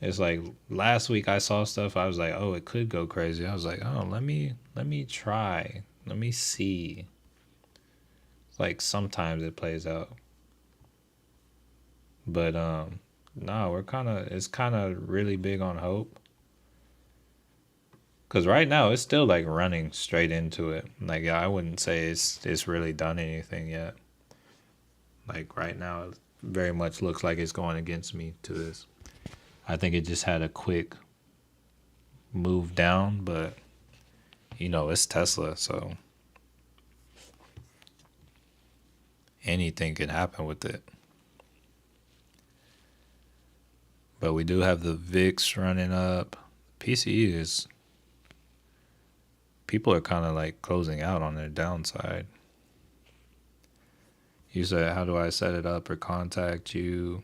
it's like last week I saw stuff, I was like, oh, it could go crazy. I was like, oh, let me try. Let me see. Like sometimes it plays out. But no, it's kind of really big on hope. Cause right now it's still like running straight into it. Like I wouldn't say it's really done anything yet. Like right now it very much looks like it's going against me to this. I think it just had a quick move down, but you know, it's Tesla, so anything can happen with it. But we do have the VIX running up. PCE is, people are kind of like closing out on their downside. You said, how do I set it up or contact you?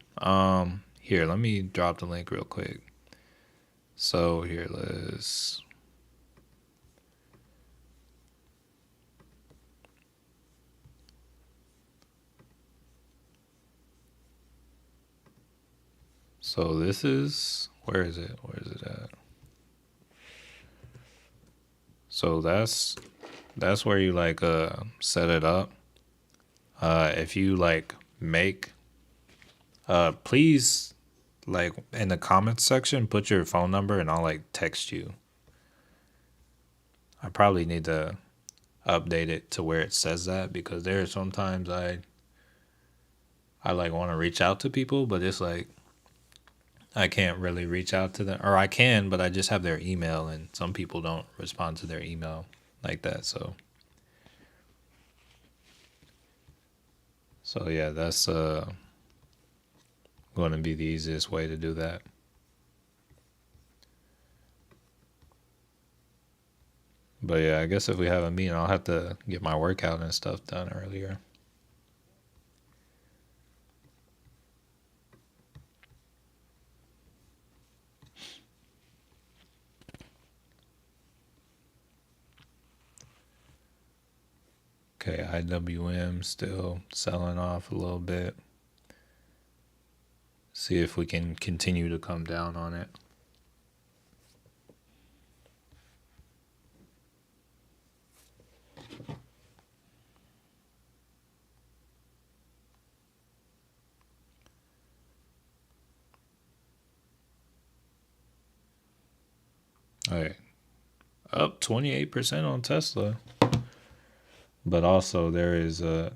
Here, let me drop the link real quick. So here, let's. So this is, where is it? Where is it at? So that's where you like set it up. If you like make please like in the comments section put your phone number and I'll like text you. I probably need to update it to where it says that because there are sometimes I like want to reach out to people, but it's like I can't really reach out to them, or I can, but I just have their email, and some people don't respond to their email like that. So yeah, that's going to be the easiest way to do that. But yeah, I guess if we have a meeting, I'll have to get my workout and stuff done earlier. Okay, IWM still selling off a little bit. See if we can continue to come down on it. All right, up 28% on Tesla. But also there is a,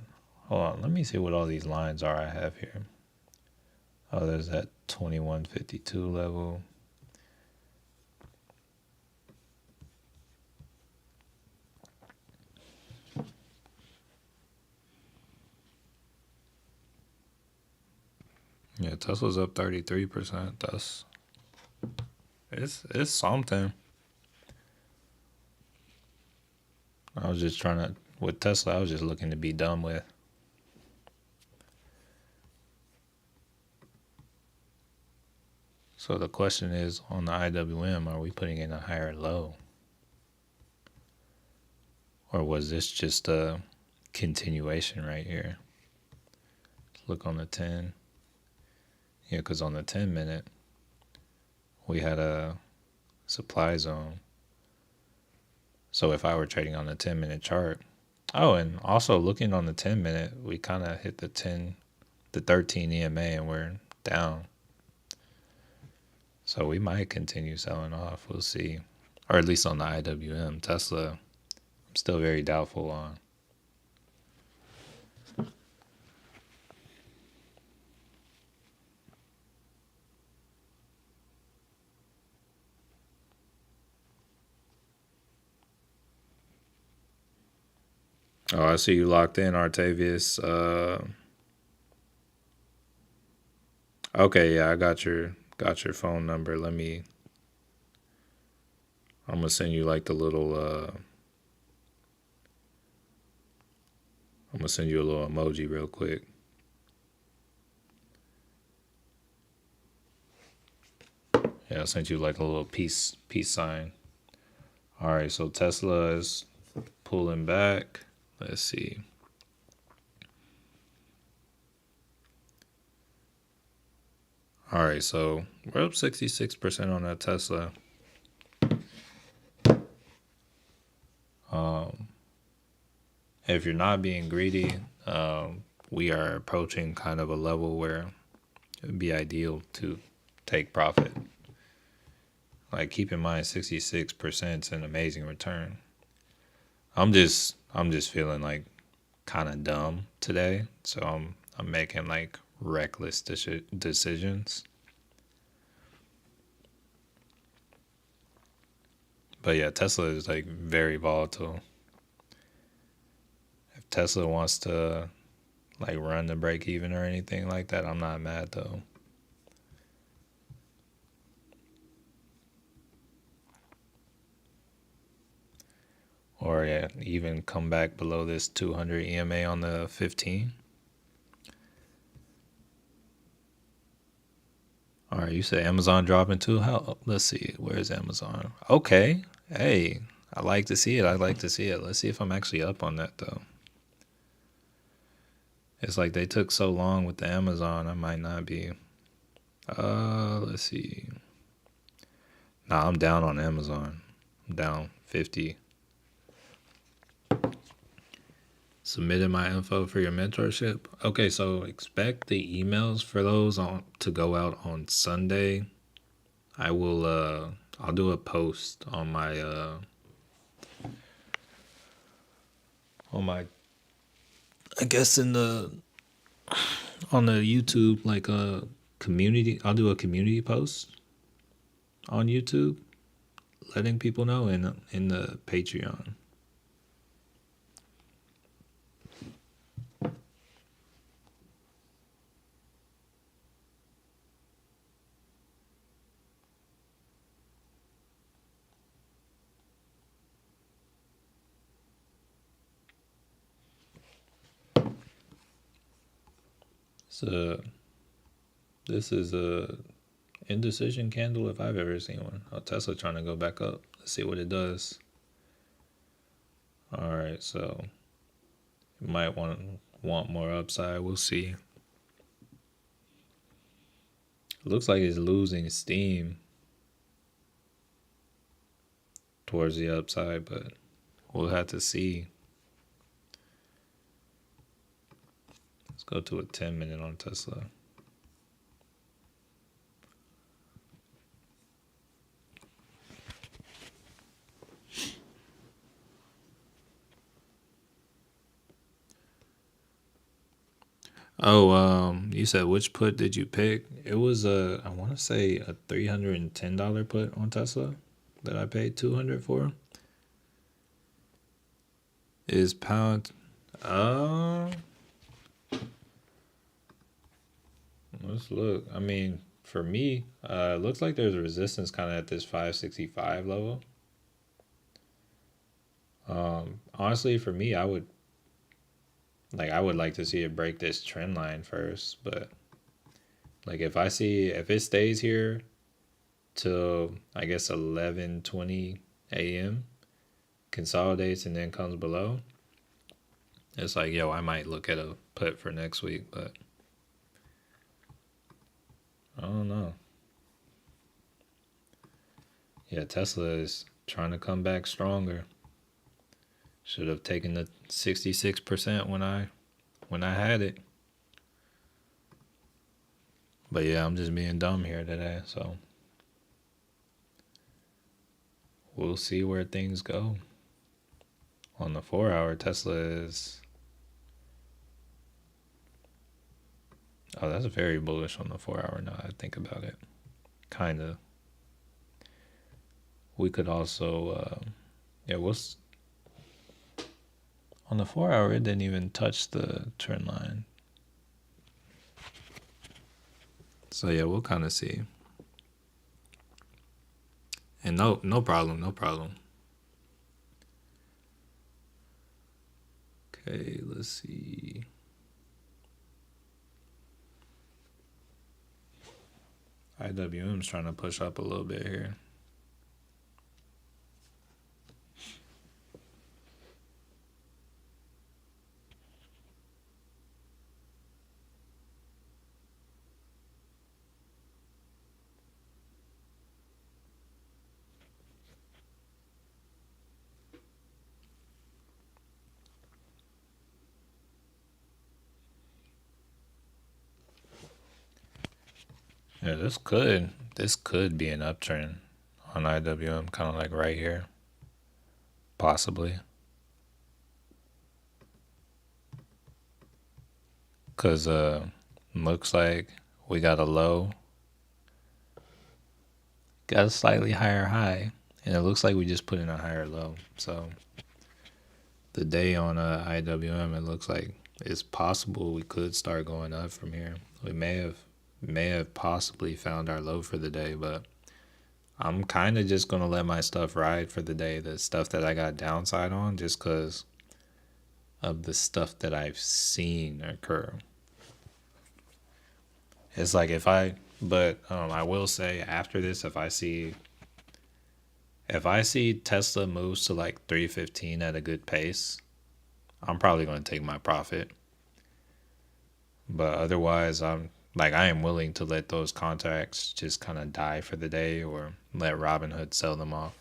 hold on, let me see what all these lines are I have here. Oh, there's that 2152 level. Yeah, Tesla's up 33%. It's something. I was just trying to, with Tesla, I was just looking to be done with. So the question is, on the IWM, are we putting in a higher low? Or was this just a continuation right here? Let's look on the 10. Yeah, because on the 10 minute, we had a supply zone. So if I were trading on the 10-minute chart, oh, and also looking on the 10-minute, we kind of hit the 13 EMA and we're down. So we might continue selling off. We'll see. Or at least on the IWM. Tesla, I'm still very doubtful on. Oh, I see you locked in, Artavius. Okay, yeah, I got your phone number. I'm gonna send you like the little I'm gonna send you a little emoji real quick. Yeah, I sent you like a little peace sign. All right, so Tesla is pulling back. Let's see. All right, so we're up 66% on that Tesla. If you're not being greedy, we are approaching kind of a level where it would be ideal to take profit. Like keep in mind, 66% is an amazing return. I'm just feeling like kind of dumb today, so I'm making like reckless decisions. But yeah, Tesla is like very volatile. If Tesla wants to like run the break even or anything like that, I'm not mad though. Or yeah, even come back below this 200 EMA on the 15. All right, you said Amazon dropping too. How? Let's see. Where's Amazon? Okay. Hey, I like to see it. I like to see it. Let's see if I'm actually up on that though. It's like they took so long with the Amazon. I might not be. Let's see. Nah, I'm down on Amazon. I'm down 50. Submitted my info for your mentorship. Okay, so expect the emails for those on to go out on Sunday. I will I'll do a post on my I guess in the on the YouTube like a community. I'll do a community post on YouTube letting people know in the Patreon. So this is a indecision candle if I've ever seen one. Oh, Tesla trying to go back up. Let's see what it does. All right, so you might want more upside. We'll see. It looks like it's losing steam towards the upside, but we'll have to see. Let's go to a 10-minute on Tesla. Oh, you said which put did you pick? It was I want to say a $310 put on Tesla that I paid 200 for. Is pound let's look. I mean, for me, it looks like there's a resistance kind of at this 565 level. Honestly, for me, I would like to see it break this trend line first, but like if it stays here till I guess 11:20 a.m. consolidates and then comes below, it's like, yo, I might look at a put for next week, but I don't know. Yeah, Tesla is trying to come back stronger. Should have taken the 66% when I had it. But yeah, I'm just being dumb here today, so we'll see where things go. On the 4-hour, Tesla is that's very bullish on the 4-hour now I think about it. Kinda. We could also on the 4-hour it didn't even touch the trend line. So yeah, we'll kind of see. And no problem, no problem. Okay, let's see. IWM's trying to push up a little bit here. Yeah, this could be an uptrend on IWM, kind of like right here, possibly. Cause looks like we got a low, got a slightly higher high, and it looks like we just put in a higher low. So the day on IWM, it looks like it's possible we could start going up from here. We may have possibly found our low for the day, but I'm kind of just gonna let my stuff ride for the day. The stuff that I got downside on, just cause of the stuff that I've seen occur. It's like if I But I will say after this, if I see Tesla moves to like 315 at a good pace, I'm probably going to take my profit. But otherwise, I am willing to let those contracts just kind of die for the day or let Robinhood sell them off.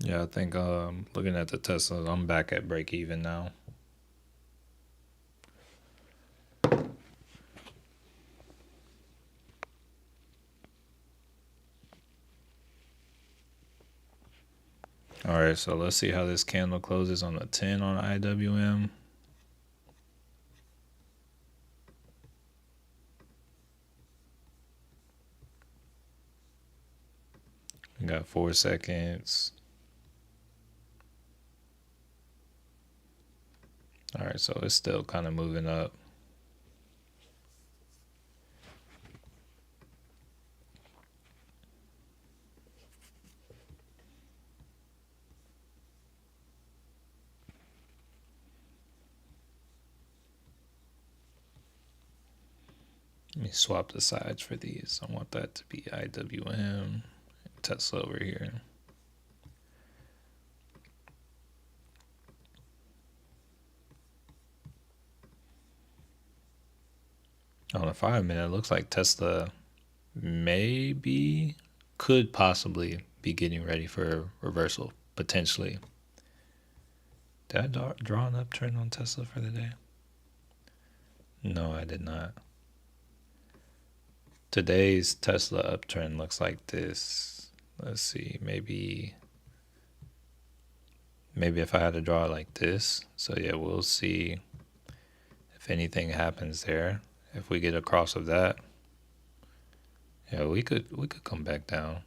Yeah, I think looking at the Teslas, I'm back at break even now. All right, so let's see how this candle closes on the 10 on IWM. We got 4 seconds. All right, so it's still kind of moving up. Let me swap the sides for these. I want that to be IWM, Tesla over here. On the 5 minute, it looks like Tesla could possibly be getting ready for a reversal, potentially. Did I draw an uptrend on Tesla for the day? No, I did not. Today's Tesla uptrend looks like this. Let's see, maybe if I had to draw it like this. So yeah, we'll see if anything happens there. If we get across of that, yeah, we could come back down.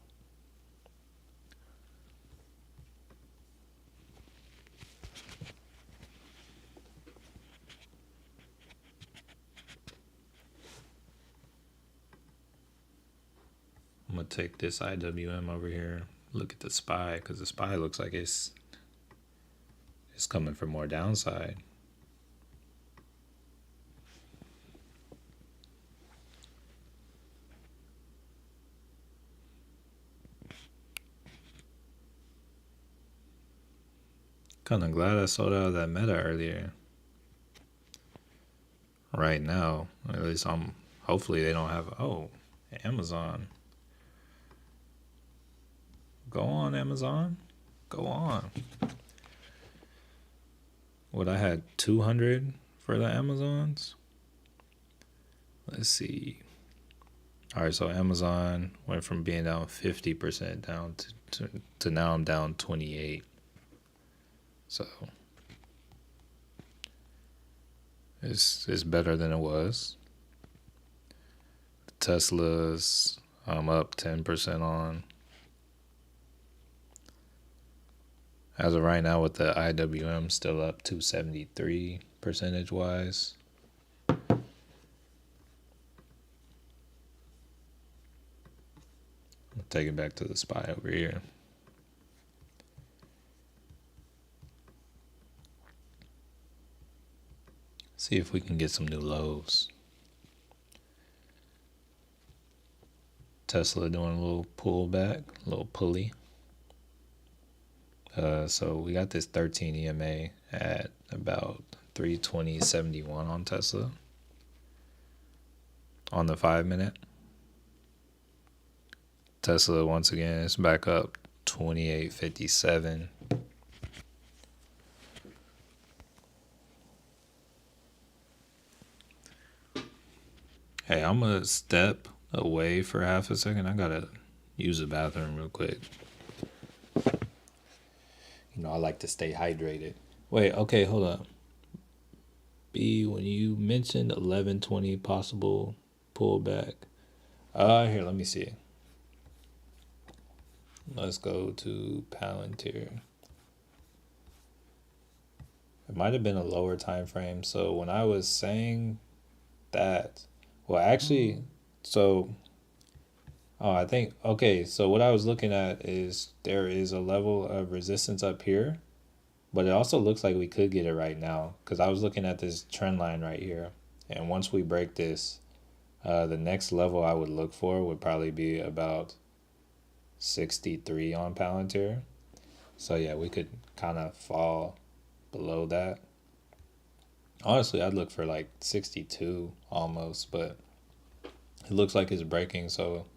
I'm gonna take this IWM over here. Look at the SPY, because the SPY looks like it's coming for more downside. Kind of glad I sold out of that meta earlier. Right now, at least hopefully they don't have. Oh, Amazon. Go on, Amazon. Go on. What, I had 200 for the Amazons? Let's see. All right, so Amazon went from being down 50% down to now I'm down 28. So it's better than it was. Tesla's I'm up 10% on. As of right now, with the IWM still up 273 percentage wise. I'll take it back to the SPY over here. See if we can get some new lows. Tesla doing a little pullback, a little pulley. So we got this 13 EMA at about 320.71 on Tesla on the 5 minute. Tesla once again is back up 28.57. Hey, I'm gonna step away for half a second. I gotta use the bathroom real quick. You know, I like to stay hydrated. Wait, okay, hold up. B, when you mentioned 1120 possible pullback, here, let me see. Let's go to Palantir. It might have been a lower time frame. So when I was saying that, well, actually, so I think okay. So what I was looking at is there is a level of resistance up here, but it also looks like we could get it right now because I was looking at this trend line right here, and once we break this, the next level I would look for would probably be about 63 on Palantir. So yeah, we could kind of fall below that. Honestly, I'd look for like 62 almost, but it looks like it's breaking. So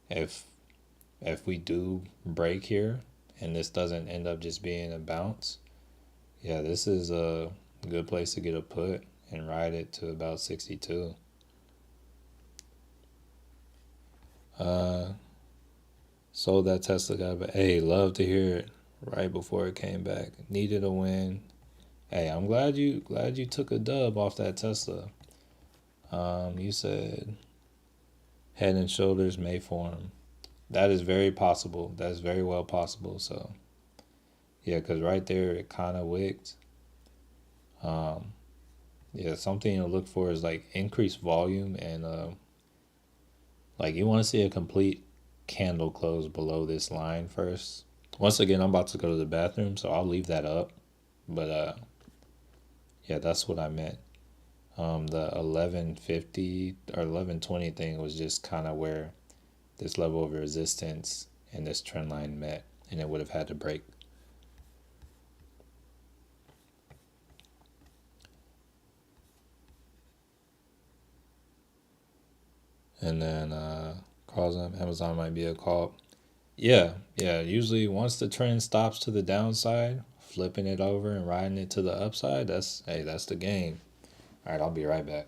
if if we do break here and this doesn't end up just being a bounce, yeah, this is a good place to get a put and ride it to about 62. Uh, Sold that Tesla guy, but hey, love to hear it right before it came back. Needed a win. Hey, I'm glad you took a dub off that Tesla. You said Head and Shoulders may form. That is very possible. That's very well possible. So yeah, because right there it kind of wicked. Um, yeah, something to look for is like increased volume and like you want to see a complete candle close below this line first. Once again, I'm about to go to the bathroom, so I'll leave that up. But yeah, that's what I meant. The 1150 or 1120 thing was just kind of where this level of resistance and this trend line met, and it would have had to break. And then calls them Amazon might be a call. Yeah, yeah. Usually, once the trend stops to the downside, flipping it over and riding it to the upside, that's the game. All right, I'll be right back.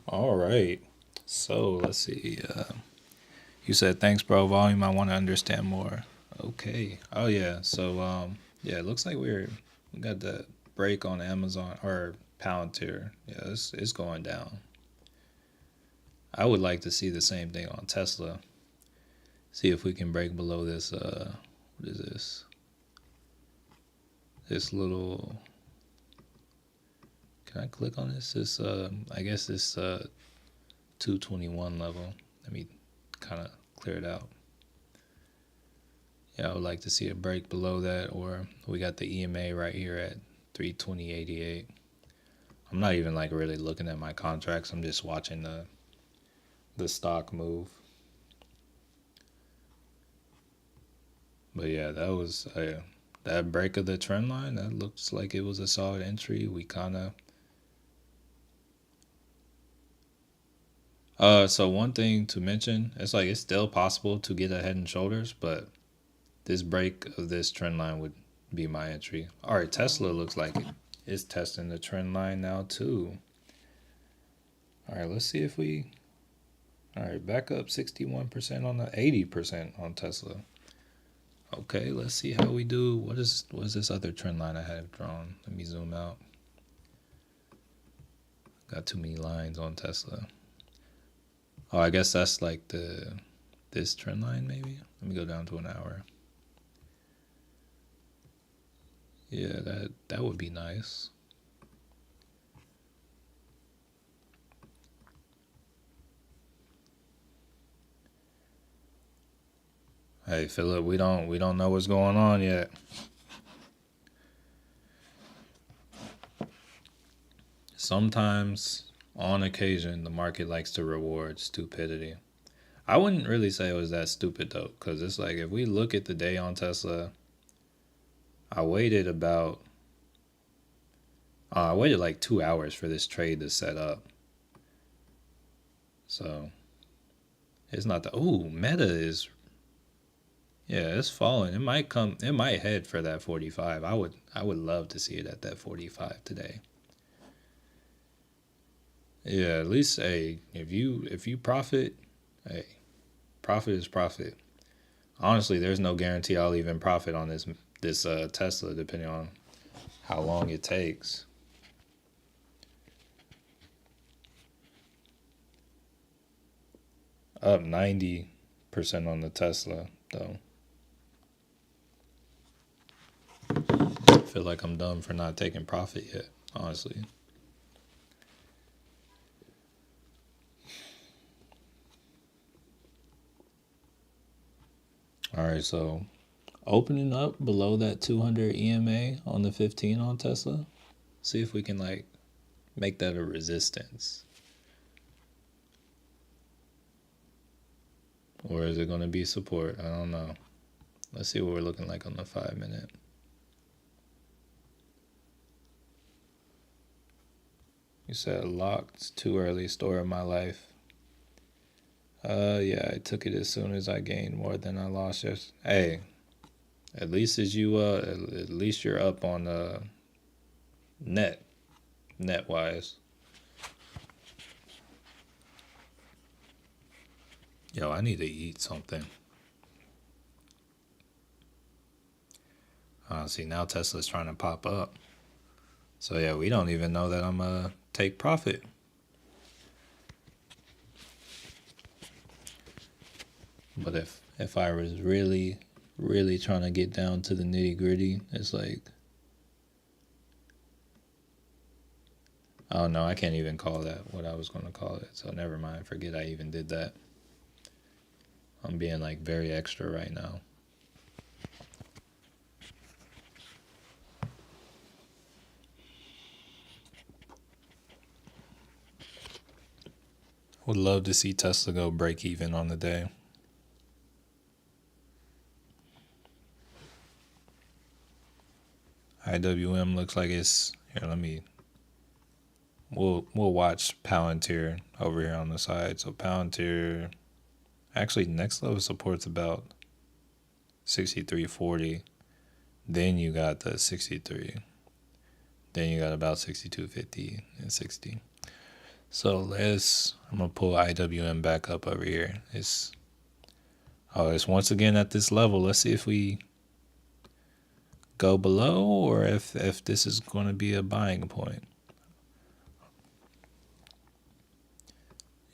All right. So let's see. You said thanks, bro. Volume. I want to understand more. Okay. Oh yeah. So yeah, it looks like we got that break on Amazon or Palantir. Yeah, it's going down. I would like to see the same thing on Tesla. See if we can break below this. What is this? This little. Can I click on this? This I guess this 221 level. Let me kind of clear it out. Yeah, I would like to see a break below that, or we got the EMA right here at 320.88. I'm not even like really looking at my contracts. I'm just watching the stock move. But yeah, that was that break of the trend line. That looks like it was a solid entry. We kind of so one thing to mention, it's like it's still possible to get a Head and Shoulders, but this break of this trend line would be my entry. All right, Tesla looks like it's testing the trend line now too. All right, let's see if we. All right, back up 61% on the 80% on Tesla. Okay, let's see how we do. What is this other trend line I have drawn? Let me zoom out. Got too many lines on Tesla. Oh, I guess that's like this trend line maybe. Let me go down to an hour. Yeah, that would be nice. Hey Philip, we don't know what's going on yet. Sometimes, on occasion, the market likes to reward stupidity. I wouldn't really say it was that stupid though, because it's like if we look at the day on Tesla, I waited about I waited like 2 hours for this trade to set up. So it's not the Meta is yeah, it's falling. It might come. It might head for that 45. I would love to see it at that 45 today. Yeah, at least if you profit, hey, profit is profit. Honestly, there's no guarantee I'll even profit on this Tesla, depending on how long it takes. Up 90% on the Tesla though. I feel like I'm dumb for not taking profit yet. Honestly. All right, so opening up below that 200 EMA on the 15 on Tesla. See if we can like make that a resistance. Or is it going to be support? I don't know. Let's see what we're looking like on the 5 minute. You said locked, too early, story of my life. Yeah, I took it as soon as I gained more than I lost. Yes. Hey, at least at least you're up on net net wise. Yo, I need to eat something. See now Tesla's trying to pop up. So yeah, we don't even know that I'm take profit. But if I was really trying to get down to the nitty gritty, it's like, oh no, I can't even call that what I was going to call it. So never mind. Forget I even did that. I'm being like very extra right now. Would love to see Tesla go break even on the day. IWM looks like it's here. We'll watch Palantir over here on the side. So Palantir actually next level support's about 63.40. Then you got the 63. Then you got about 62.50 and 60. So I'm gonna pull IWM back up over here. It's once again at this level. Let's see if we go below or if this is going to be a buying point.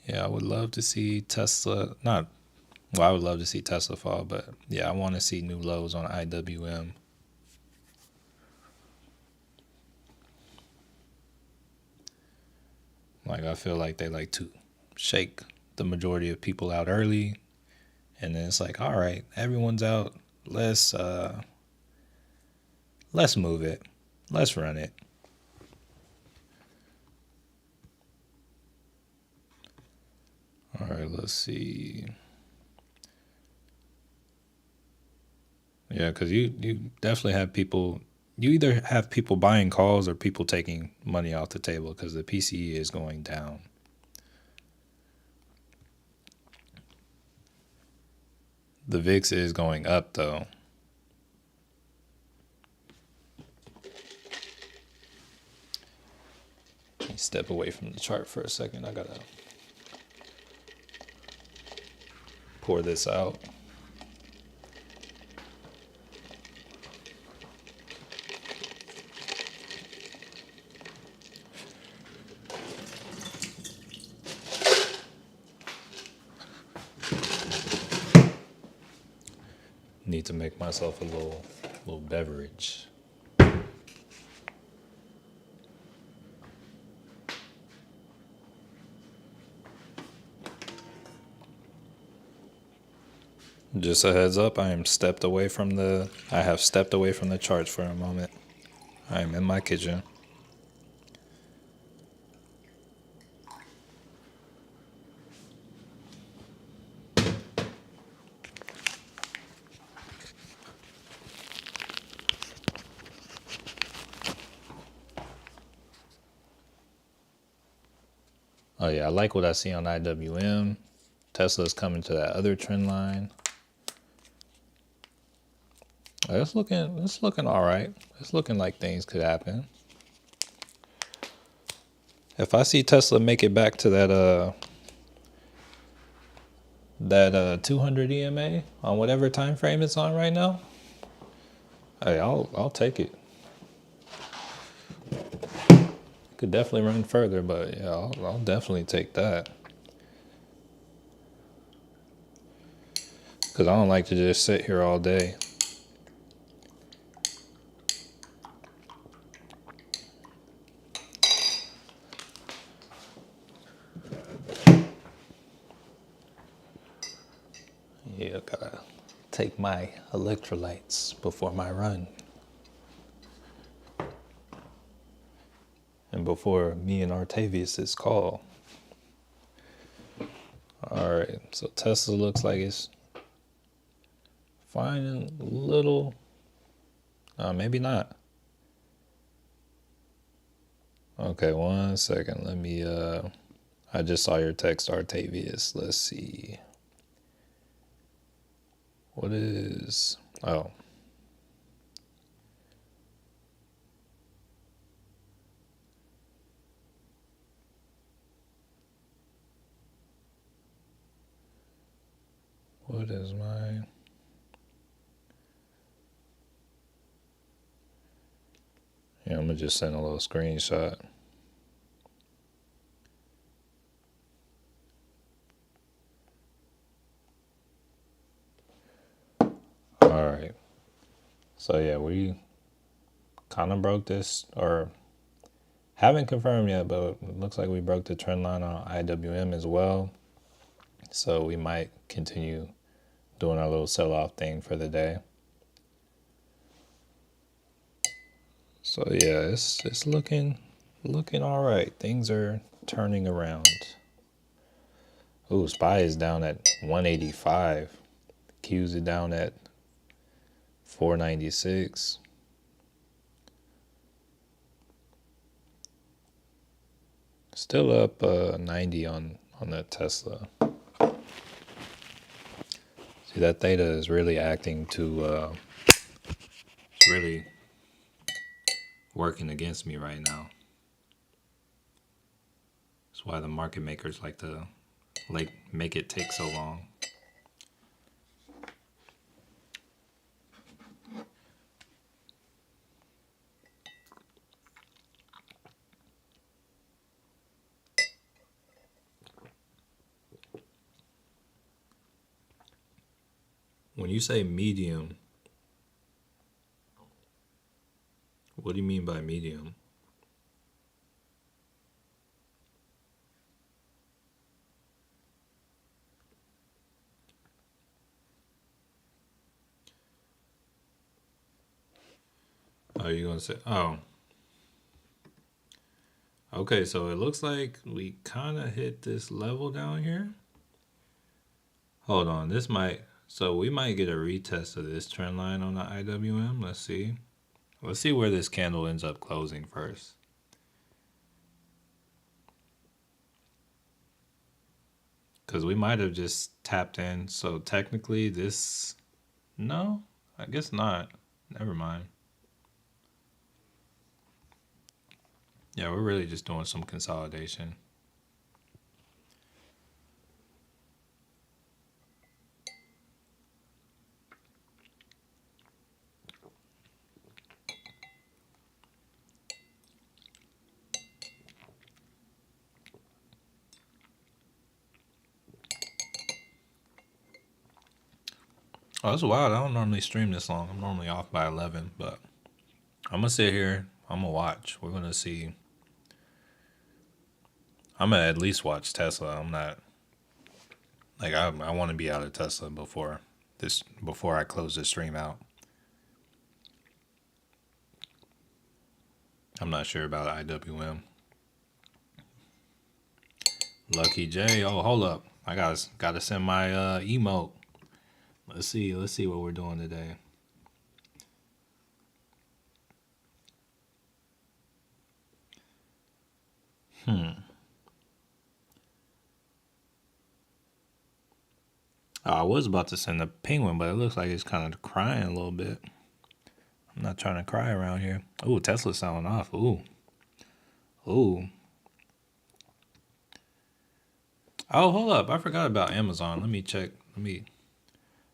Yeah, I would love to see Tesla not well, I would love to see Tesla fall, but yeah, I want to see new lows on IWM. Like I feel like they like to shake the majority of people out early, and then it's like, all right, everyone's out. Let's move it. Let's run it. All right, let's see. Yeah, because you definitely have people. You either have people buying calls or people taking money off the table because the PCE is going down. The VIX is going up though. Let me step away from the chart for a second. I gotta pour this out. Need to make myself a little beverage. Just a heads up, I have stepped away from the charts for a moment. I am in my kitchen. Oh yeah, I like what I see on IWM. Tesla's coming to that other trend line. It's looking all right. It's looking like things could happen. If I see Tesla make it back to that 200 EMA on whatever time frame it's on right now, hey, I'll take it. Could definitely run further, but yeah, I'll definitely take that. Because I don't like to just sit here all day. Yeah, gotta take my electrolytes before my run. And before me and Artavius' call. Alright, so Tesla looks like it's finding a little, maybe not. Okay, 1 second. Let me, I just saw your text, Artavius. Let's see. What is, oh. What is my, yeah, I'm gonna just send a little screenshot. Alright. So yeah, we kind of broke this, or haven't confirmed yet, but it looks like we broke the trend line on IWM as well. So we might continue doing our little sell-off thing for the day. So yeah, it's looking all right. Things are turning around. Ooh, SPY is down at 185. Q's it down at 496. Still up 90 on that Tesla. See, that theta is really acting to, it's really working against me right now. That's why the market makers like to make it take so long. When you say medium, what do you mean by medium? Are you gonna say, oh, okay, so it looks like we kind of hit this level down here. Hold on, so we might get a retest of this trend line on the IWM. Let's see. Let's see where this candle ends up closing first. Because we might have just tapped in. So technically this, no, I guess not. Never mind. Yeah, we're really just doing some consolidation. Oh, that's wild. I don't normally stream this long. I'm normally off by 11, but I'm going to sit here. I'm going to watch. We're going to see. I'm going to at least watch Tesla. I'm not, like, I want to be out of Tesla before this before I close the stream out. I'm not sure about IWM. Lucky J. Oh, hold up. I gotta send my emote. Let's see what we're doing today. Oh, I was about to send a penguin, but it looks like it's kind of crying a little bit. I'm not trying to cry around here. Ooh, Tesla's selling off. Ooh. Oh, hold up. I forgot about Amazon. Let me check.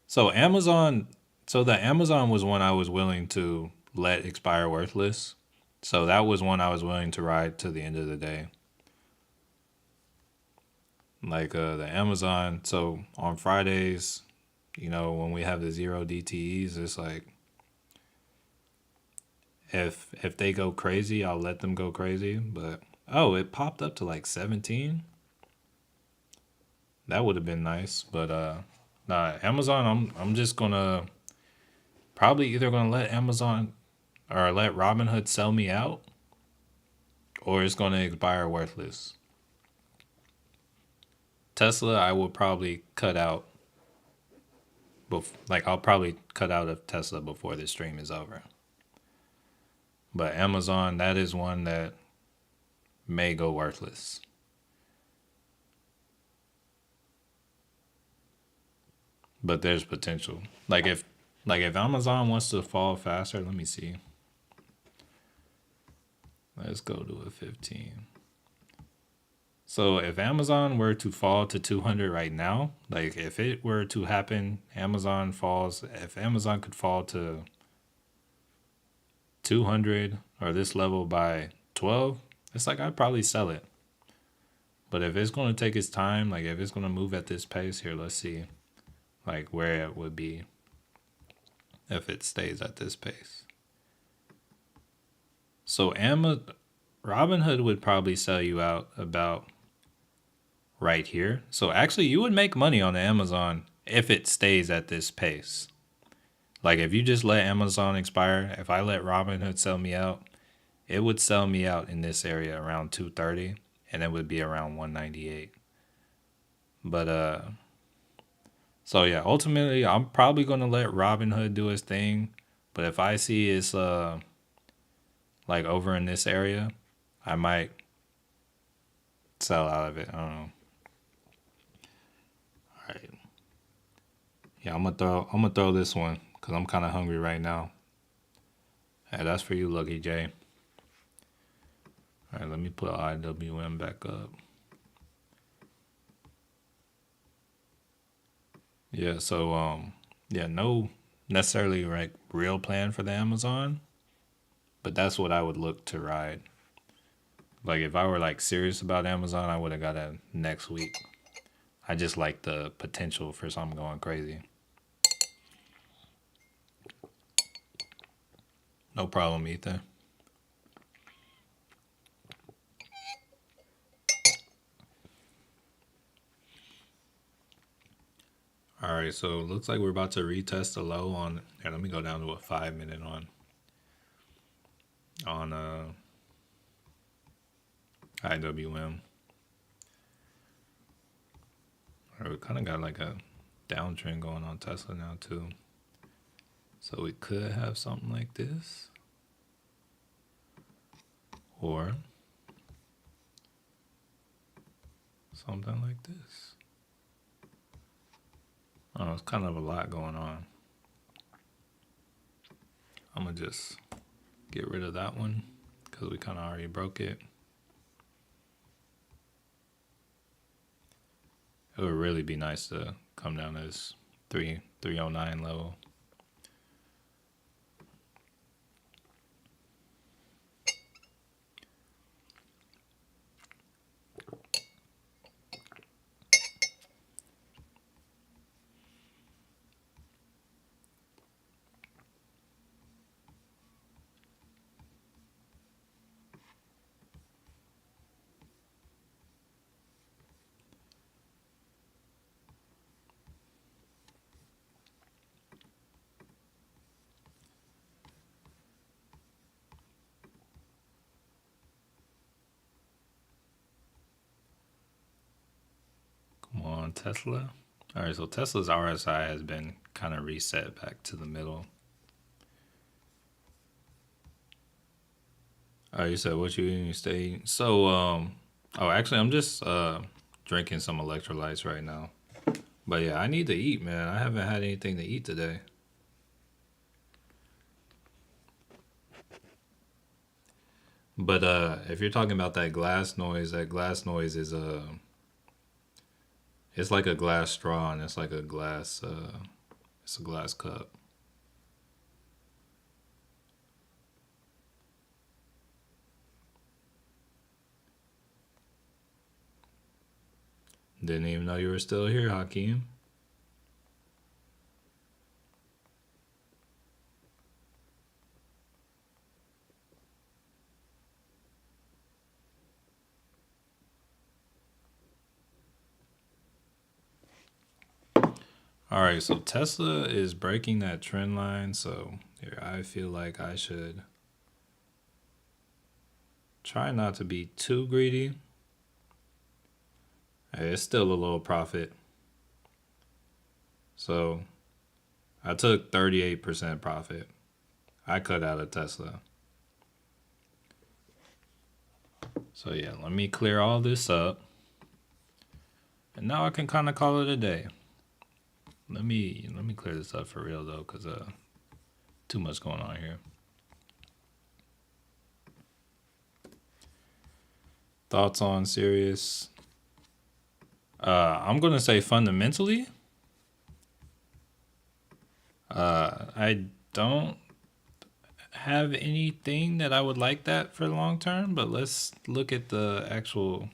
So Amazon, the Amazon was one I was willing to let expire worthless. So that was one I was willing to ride to the end of the day. Like the Amazon. So on Fridays, when we have the 0 DTEs, it's like if they go crazy, I'll let them go crazy. But it popped up to like 17. That would have been nice. But nah, Amazon. I'm just gonna probably either gonna let Amazon or let Robinhood sell me out, or it's gonna expire worthless. Tesla, I will probably cut out. I'll probably cut out of Tesla before this stream is over. But Amazon, that is one that may go worthless. But there's potential. If Amazon wants to fall faster, let me see. Let's go to a 15. So if Amazon were to fall to 200 right now, if it were to happen, if Amazon could fall to 200 or this level by 12, it's like I'd probably sell it. But if it's going to take its time, if it's going to move at this pace here, let's see where it would be if it stays at this pace. So Robinhood would probably sell you out about right here. So actually you would make money on the Amazon if it stays at this pace. If you just let Amazon expire, if I let Robinhood sell me out, it would sell me out in this area around 230 and it would be around 198. But so yeah, ultimately I'm probably going to let Robinhood do his thing, but if I see it's over in this area, I might sell out of it. I don't know. All right. Yeah, I'm gonna throw this one because I'm kind of hungry right now. Hey, that's for you, Lucky J. All right, let me put IWM back up. Yeah, so no necessarily real plan for the Amazon, but that's what I would look to ride. If I were serious about Amazon, I would have got it next week. I just like the potential for something going crazy. No problem, Ethan. All right, so it looks like we're about to retest the low on. Here, let me go down to a 5-minute on IWM. All right, we kind of got a downtrend going on Tesla now too. So we could have something like this, or something like this. Oh, it's kind of a lot going on. I'm gonna just get rid of that one because we kind of already broke it. It would really be nice to come down to this 309 level. on Tesla. All right, so Tesla's RSI has been kind of reset back to the middle. Oh, you said what you eating? Stay. So, oh, actually, I'm just drinking some electrolytes right now. But yeah, I need to eat, man. I haven't had anything to eat today. But if you're talking about that glass noise is it's like a glass straw and it's like a glass it's a glass cup. Didn't even know you were still here, Hakeem. All right, so Tesla is breaking that trend line, so here I feel like I should try not to be too greedy. Hey, it's still a little profit. So I took 38% profit. I cut out a Tesla. So yeah, let me clear all this up. And now I can kind of call it a day. Let me clear this up for real though, cause too much going on here. Thoughts on Sirius? I'm gonna say fundamentally. I don't have anything that I would like that for the long term, but let's look at the actual.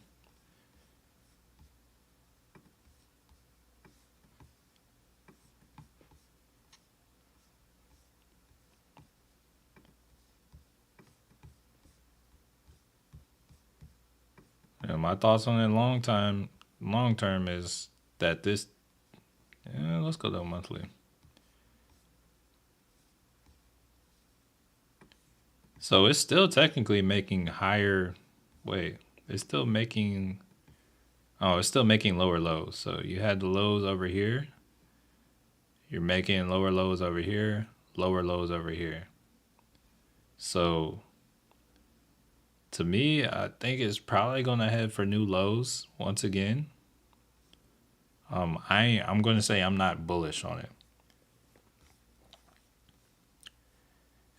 My thoughts on it long term is that this. Let's go to monthly. So it's still technically making higher. Wait, it's still making. Oh, it's still making lower lows. So you had the lows over here. You're making lower lows over here, lower lows over here. So to me, I think it's probably gonna head for new lows once again. I'm gonna say I'm not bullish on it.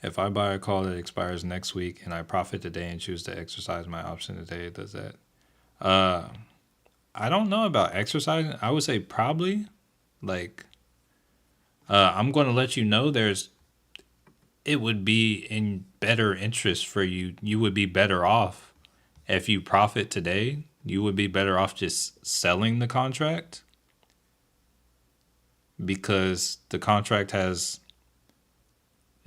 If I buy a call that expires next week and I profit today and choose to exercise my option today, does that? Uh, I don't know about exercising. I would say probably. Like, I'm going to let you know it would be in better interest for you. You would be better off if you profit today. You would be better off just selling the contract because the contract has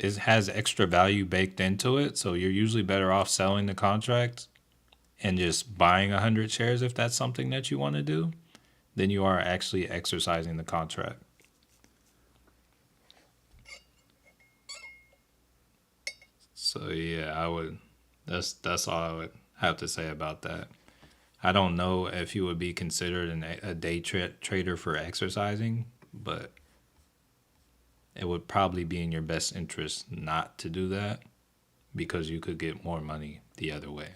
extra value baked into it. So you're usually better off selling the contract and just buying 100 shares if that's something that you want to do than you are actually exercising the contract. So yeah, I would. That's all I would have to say about that. I don't know if you would be considered a trader for exercising, but it would probably be in your best interest not to do that because you could get more money the other way.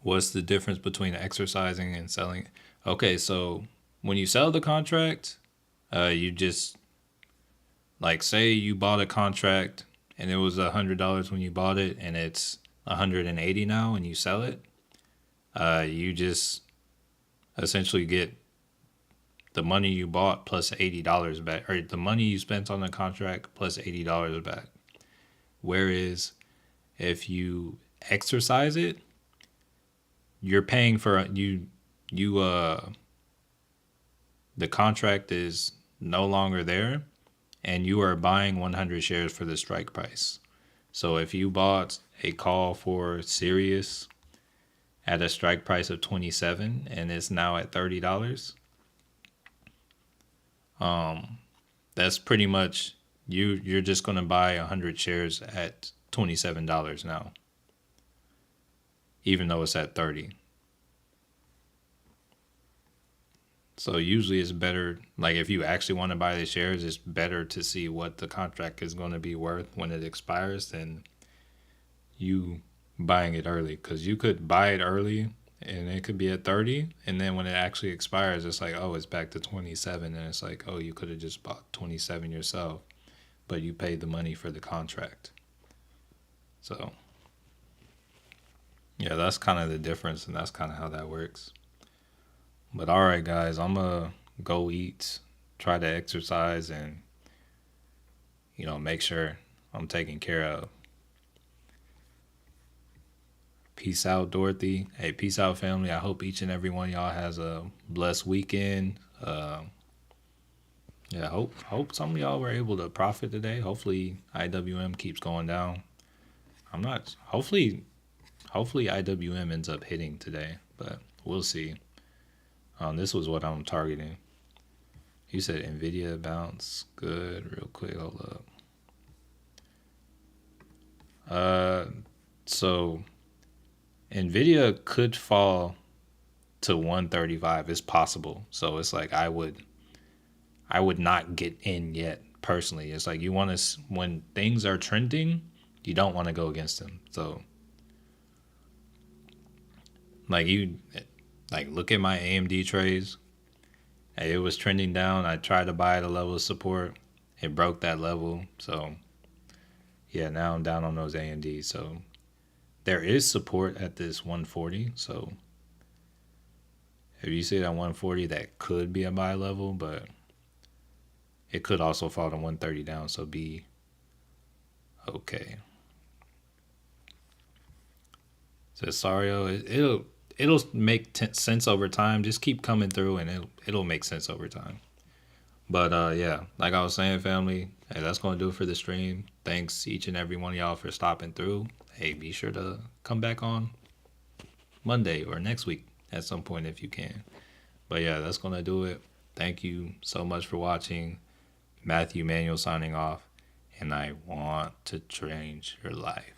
What's the difference between exercising and selling? Okay, so when you sell the contract, you just like say you bought a contract and it was $100 when you bought it and it's 180 now and you sell it. You just essentially get the money you bought plus $80 back, or the money you spent on the contract plus $80 back. Whereas if you exercise it, you're paying for the contract is no longer there and you are buying 100 shares for the strike price. So if you bought a call for Sirius at a strike price of 27 and it's now at $30, That's pretty much you're just gonna buy 100 shares at $27 now, even though it's at 30. So usually it's better, like if you actually want to buy the shares, it's better to see what the contract is going to be worth when it expires than you buying it early. Because you could buy it early and it could be at 30, and then when it actually expires, it's like, oh, it's back to 27, and it's like, oh, you could have just bought 27 yourself, but you paid the money for the contract. So yeah, that's kind of the difference, and that's kind of how that works. But all right, guys, I'm gonna go eat, try to exercise, and make sure I'm taken care of. Peace out, Dorothy. Hey, peace out, family. I hope each and every one of y'all has a blessed weekend. Yeah, hope some of y'all were able to profit today. Hopefully, IWM keeps going down. I'm not. Hopefully IWM ends up hitting today, but we'll see. This was what I'm targeting. You said Nvidia bounce. Good. Real quick. Hold up. So Nvidia could fall to 135. It's possible. So it's like I would not get in yet personally. It's like you want to, when things are trending, you don't want to go against them. So like look at my AMD trades. Hey, it was trending down. I tried to buy at a level of support. It broke that level. So yeah, now I'm down on those AMD. So there is support at this 140. So if you see that 140, that could be a buy level, but it could also fall to 130 down. So be okay. Says Sario, it'll make sense over time. Just keep coming through, and it'll make sense over time. But yeah, like I was saying, family, hey, that's gonna do it for the stream. Thanks each and every one of y'all for stopping through. Hey, be sure to come back on Monday or next week at some point if you can. But yeah, that's gonna do it. Thank you so much for watching. Matthew Manuel signing off, and I want to change your life.